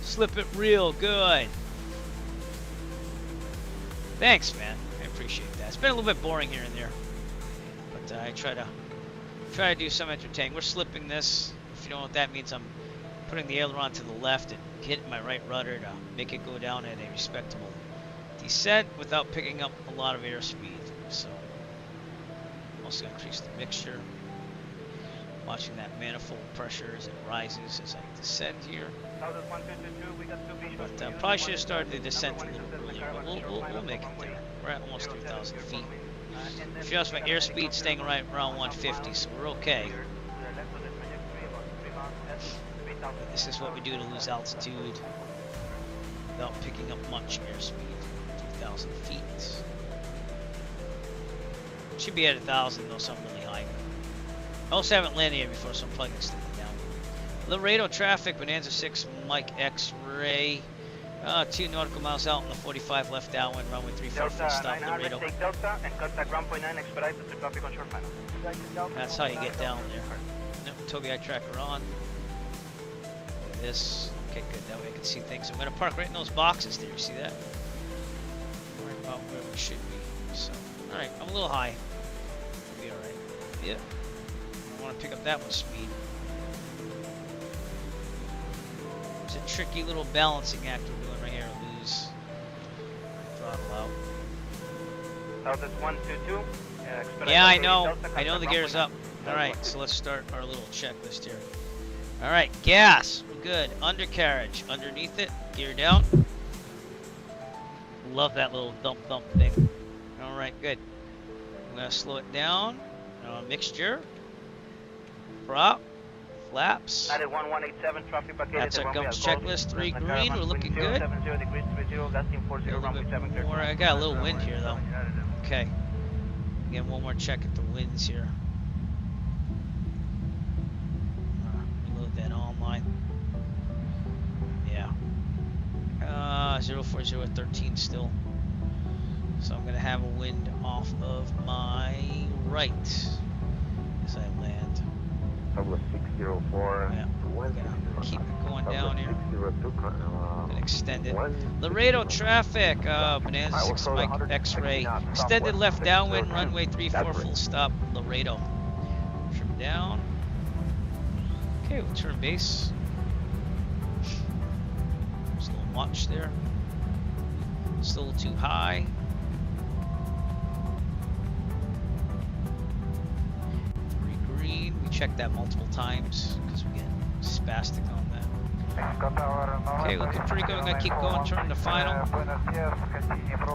Slip it real good. Thanks, man. I appreciate that. It's been a little bit boring here and there, but I try to do some entertaining. We're slipping this. If you don't know what that means, I'm putting the aileron to the left and hitting my right rudder to make it go down at a respectable descent without picking up a lot of airspeed. So I'm also going to increase the mixture. Watching that manifold pressure as it rises as I descend here. But probably should have started the descent a little earlier, but we'll make it there. We're at almost 3,000 feet. If you notice, my airspeed staying right around 150, so we're okay. This is what we do to lose altitude without picking up much airspeed. 3,000 feet. Should be at 1,000 though, so I'm really high. I also haven't landed here before, so I'm probably going to stick it down. Laredo traffic, Bonanza 6, Mike X-ray. 2 nautical miles out on the 45 left downwind, runway 34, full stop, Loreto. Take Delta and contact ground point 9, expedite to traffic on short final. That's how you get down there. Nope, Toby eye tracker on. Look at this. Okay, good. That way I can see things. I'm going to park right in those boxes there. You see that? Right about where we should be. So, alright, I'm a little high. We'll be alright. Yep. I want to pick up that much speed. It's a tricky little balancing act we're doing right here. Lose throttle out. Delta's 122. Yeah, I know. I know the gear's up. Alright, so let's start our little checklist here. Alright, gas. We're good. Undercarriage. Underneath it. Gear down. Love that little thump thing. Alright, good. I'm going to slow it down. Mixture. Prop. Flaps. That's our gums checklist. 3 green. We're looking good. I got a little wind here though. Okay. Again, one more check at the winds here. Reload that online. Yeah. 04013 still. So I'm gonna have a wind off of my right as I land. Southwest 604. Yeah. Keep it going down here. And extend it. Laredo traffic. Bonanza 6 Mike X-ray. Extended left downwind, runway 34, full stop, Laredo. Trim down. Okay, we'll turn base. Just a little much there. Still a little too high. Green. We checked that multiple times because we get spastic on that. Okay, looking pretty good. I'm gonna keep going. Turn to final.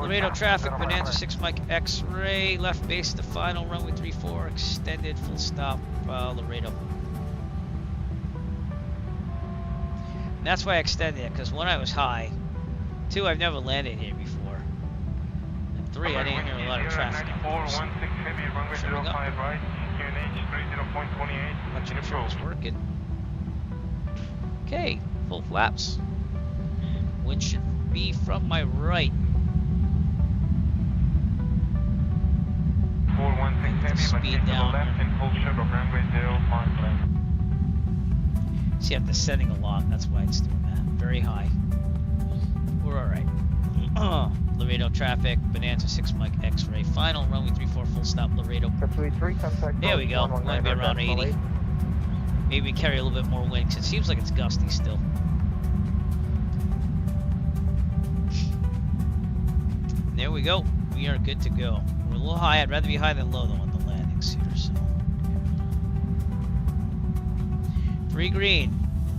Loreto traffic, Bonanza 6 Mike X-ray. Left base to final. Runway 34. Extended full stop. Loreto. And that's why I extended it, because 1, I was high. 2, I've never landed here before. And 3, I didn't hear a lot of traffic. Trimming up. Not sure if it was working. Okay, full flaps. Wind should be from my right. 416 Speed down. left and full sugar, runway 05. See, I'm descending a lot. That's why it's doing that. Very high. We're all right. Loreto traffic, Bonanza 6 Mike X-ray. Final runway 34 full stop Loreto. There we go. Going to be around 80. Maybe we carry a little bit more wind because it seems like it's gusty still. There we go. We are good to go. We're a little high. I'd rather be high than low though on the landings here. So 3 green,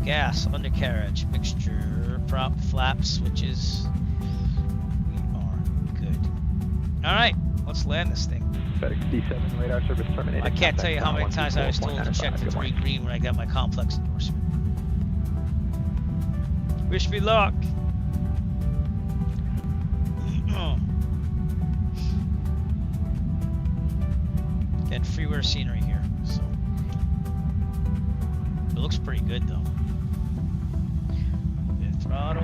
gas, undercarriage, mixture, prop, flaps, switches. We are good. All right, let's land this thing. D7 radar service terminated. I can't tell you how many times I was told to check the 3 green when I got my complex endorsement. Wish me luck. Getting freeware scenery here, so it looks pretty good though. Throttle.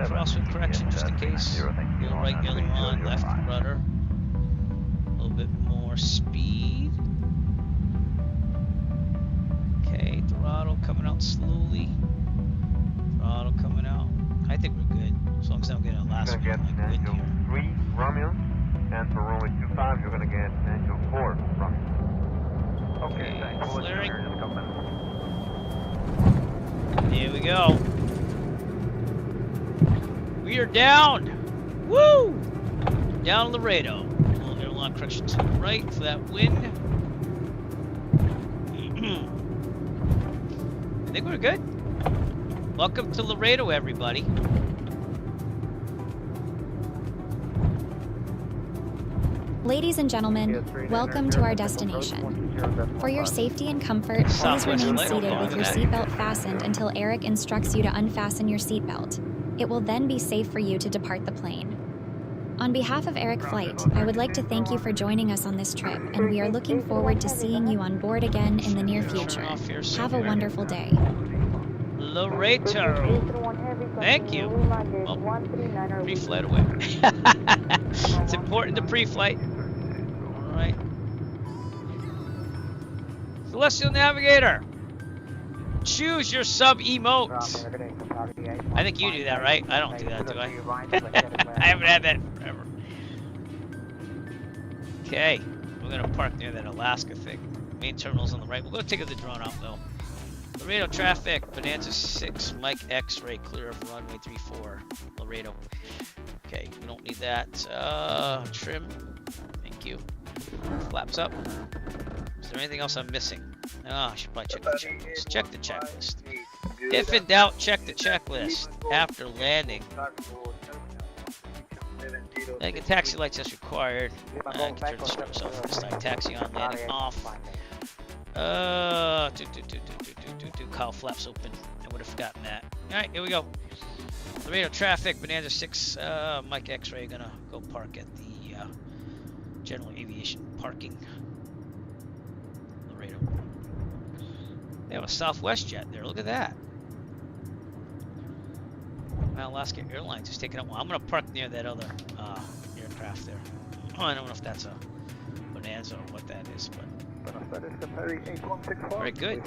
Crosswind correction just in case. Wheel right, aileron, left rudder. A little bit more speed. Okay, throttle coming out slowly. Throttle coming out. I think we're good as long as I'm getting a last one. Angel 3 Romeo, and for runway 25 you're gonna get Angel 4 Romeo. Okay, flaring. Here we go. We are down. Woo! Down Loreto. A little aileron correction to the right for that wind. I think we're good. Welcome to Loreto, everybody. Ladies and gentlemen, welcome to our destination. For your safety and comfort, please remain seated with your seatbelt fastened until Eric instructs you to unfasten your seatbelt. It will then be safe for you to depart the plane. On behalf of Eric Flight, I would like to thank you for joining us on this trip, and we are looking forward to seeing you on board again in the near future. Have a wonderful day. Loreto. Thank you. Oh, pre-flight away. It's important to pre-flight. All right. Celestial Navigator. Choose your sub-emote. I think you do that, right? I don't do that, do I? I haven't had that forever. Okay. We're going to park near that Alaska thing. Main terminal's on the right. We're going to take the drone out, though. Loreto traffic, Bonanza 6, Mike X-ray, clear of runway 34, Loreto. Okay, we don't need that. Trim, thank you. Flaps up. Is there anything else I'm missing? Oh, I should probably check the checklist. Check the checklist. If in doubt, check the checklist after landing. Landing taxi lights as required. I can turn the screws off this time. Taxi on, landing off. Cowl flaps open. I would have forgotten that. Alright, here we go. Loreto traffic, Bonanza 6, Mike X-ray gonna go park at the General Aviation parking. Loreto. They have a Southwest jet there, look at that. Alaska Airlines is taking up. Well, I'm gonna park near that other aircraft there. Oh, I don't know if that's a Bonanza or what that is, but very good.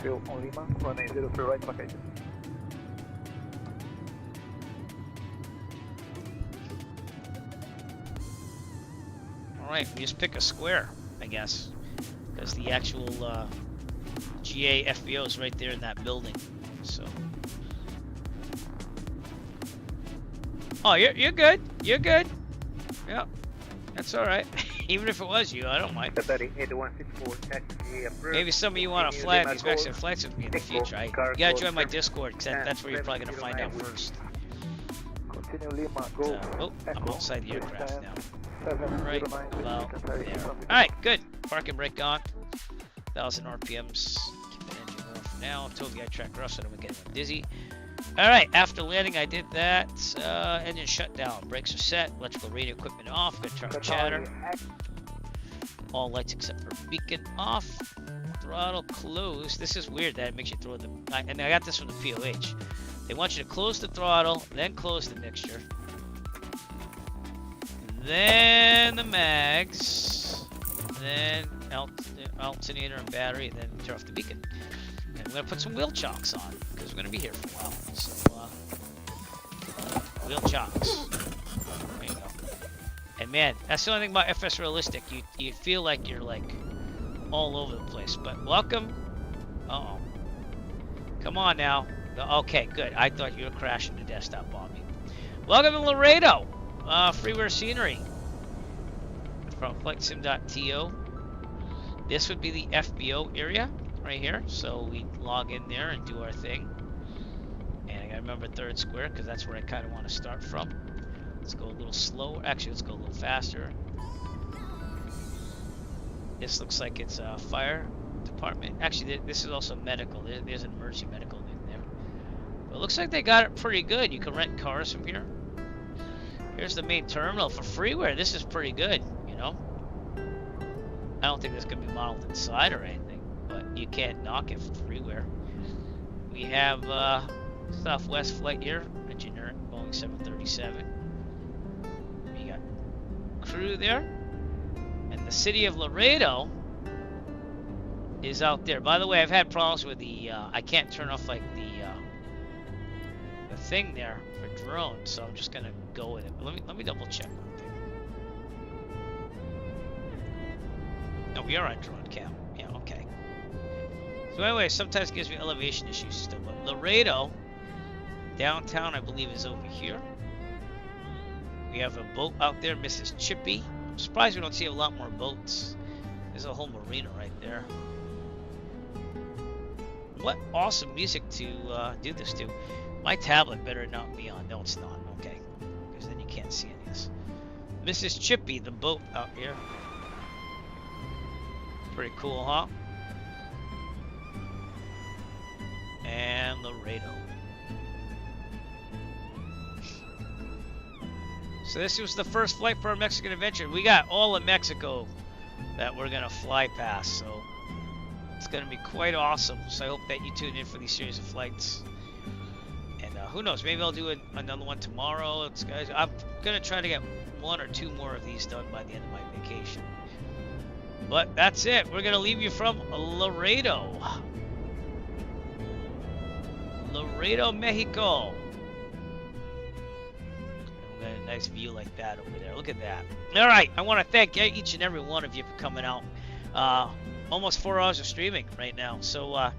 Alright, we just pick a square, I guess. Because the actual GA FBO is right there in that building. So. Oh, you're good. You're good. Yep. That's alright. Even if it was you, I don't mind. Maybe some of you want to fly these Mexican flights with me in the future. You gotta join my Discord, because that's where you're probably gonna find out first. Oh, I'm outside the aircraft now. Right about there. Alright, good. Parking brake on. 1,000 RPMs. Keep the engine going for now. Totally I track rough so I don't get dizzy. Alright, after landing I did that. Engine shut down. Brakes are set. Electrical radio equipment off. Good turn chatter. All lights except for beacon off. Throttle closed. This is weird that it makes you throw the... And I got this from the POH. They want you to close the throttle, then close the mixture. Then the mags. Then alternator and battery, and then turn off the beacon. And we're going to put some wheel chocks on, because we're going to be here for a while. So, wheel chocks. There you go. And man, that's the only thing about FS Realistic. You feel like you're like all over the place. But welcome. Uh-oh. Come on now. Okay, good. I thought you were crashing the desktop on me. Welcome to Loreto. Freeware scenery. From flightsim.to. This would be the FBO area right here. So we log in there and do our thing. And I gotta remember third square because that's where I kind of want to start from. Let's go a little slower. Actually, let's go a little faster. This looks like it's a fire department. Actually, this is also medical. There's an emergency medical in there. But it looks like they got it pretty good. You can rent cars from here. Here's the main terminal for freeware. This is pretty good, you know. I don't think this can be modeled inside or anything, but you can't knock it for freeware. We have Southwest flight here, engineer Boeing 737. We got crew there, and the city of Loreto is out there. By the way, I've had problems with the I can't turn off like the thing there for drones, so I'm just gonna go with it. But let me double check one thing. No, we are on drone cam. Yeah, okay. So anyway, sometimes it gives me elevation issues still. But Loreto, downtown, I believe, is over here. We have a boat out there, Mrs. Chippy. I'm surprised we don't see a lot more boats. There's a whole marina right there. What awesome music to do this to. My tablet better not be on. No, it's not. Okay. Because then you can't see any of this. Mrs. Chippy, the boat out here. Pretty cool, huh? And Loreto. So this was the first flight for our Mexican adventure. We got all of Mexico that we're going to fly past. So it's going to be quite awesome. So I hope that you tune in for these series of flights. And who knows, maybe I'll do another one tomorrow. Guys, I'm going to try to get 1 or 2 more of these done by the end of my vacation. But that's it. We're going to leave you from Loreto. Loreto, Mexico. We got a nice view like that over there. Look at that. All right. I want to thank each and every one of you for coming out. Almost 4 hours of streaming right now. So,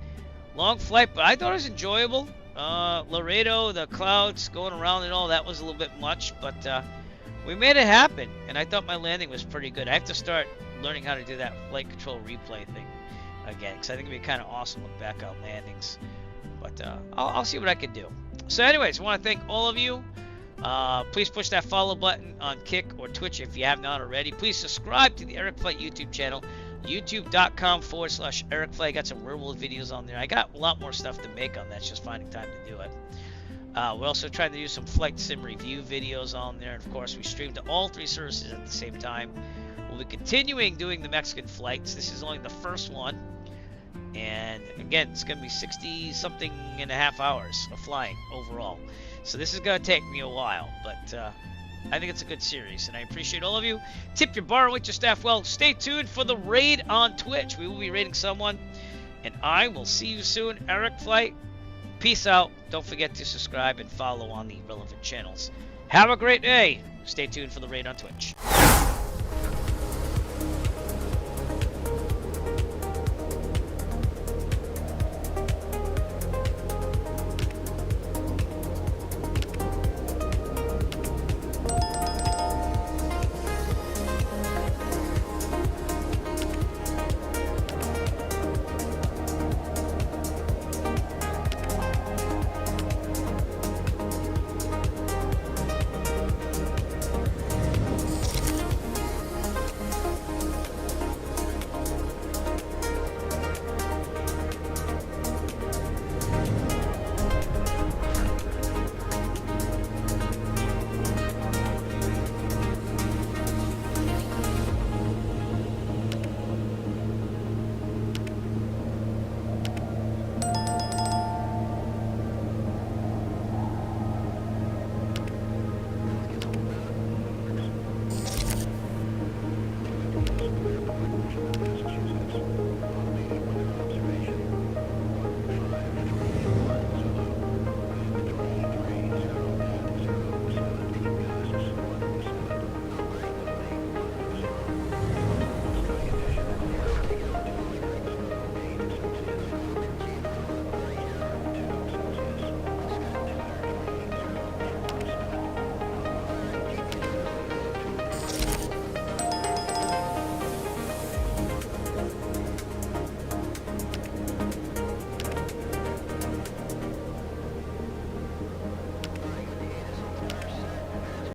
long flight, but I thought it was enjoyable. Loreto, the clouds going around and all, that was a little bit much. But we made it happen. And I thought my landing was pretty good. I have to start learning how to do that flight control replay thing again, because I think it'd be kind of awesome with back out landings. But I'll see what I can do. So anyways, I want to thank all of you. Please push that follow button on Kick or Twitch if you have not already. Please subscribe to the Eric Flight YouTube channel, youtube.com/Eric Flight. I got some real world videos on there. I got a lot more stuff to make on that. It's just finding time to do it. We're also trying to do some flight sim review videos on there. And of course, we stream to all 3 services at the same time. We'll be continuing doing the Mexican flights. This is only the first one. And again, it's going to be 60-something and a half hours of flying overall. So this is going to take me a while. But I think it's a good series. And I appreciate all of you. Tip your bar and wait your staff well. Stay tuned for the raid on Twitch. We will be raiding someone. And I will see you soon. Eric Flight. Peace out. Don't forget to subscribe and follow on the relevant channels. Have a great day. Stay tuned for the raid on Twitch.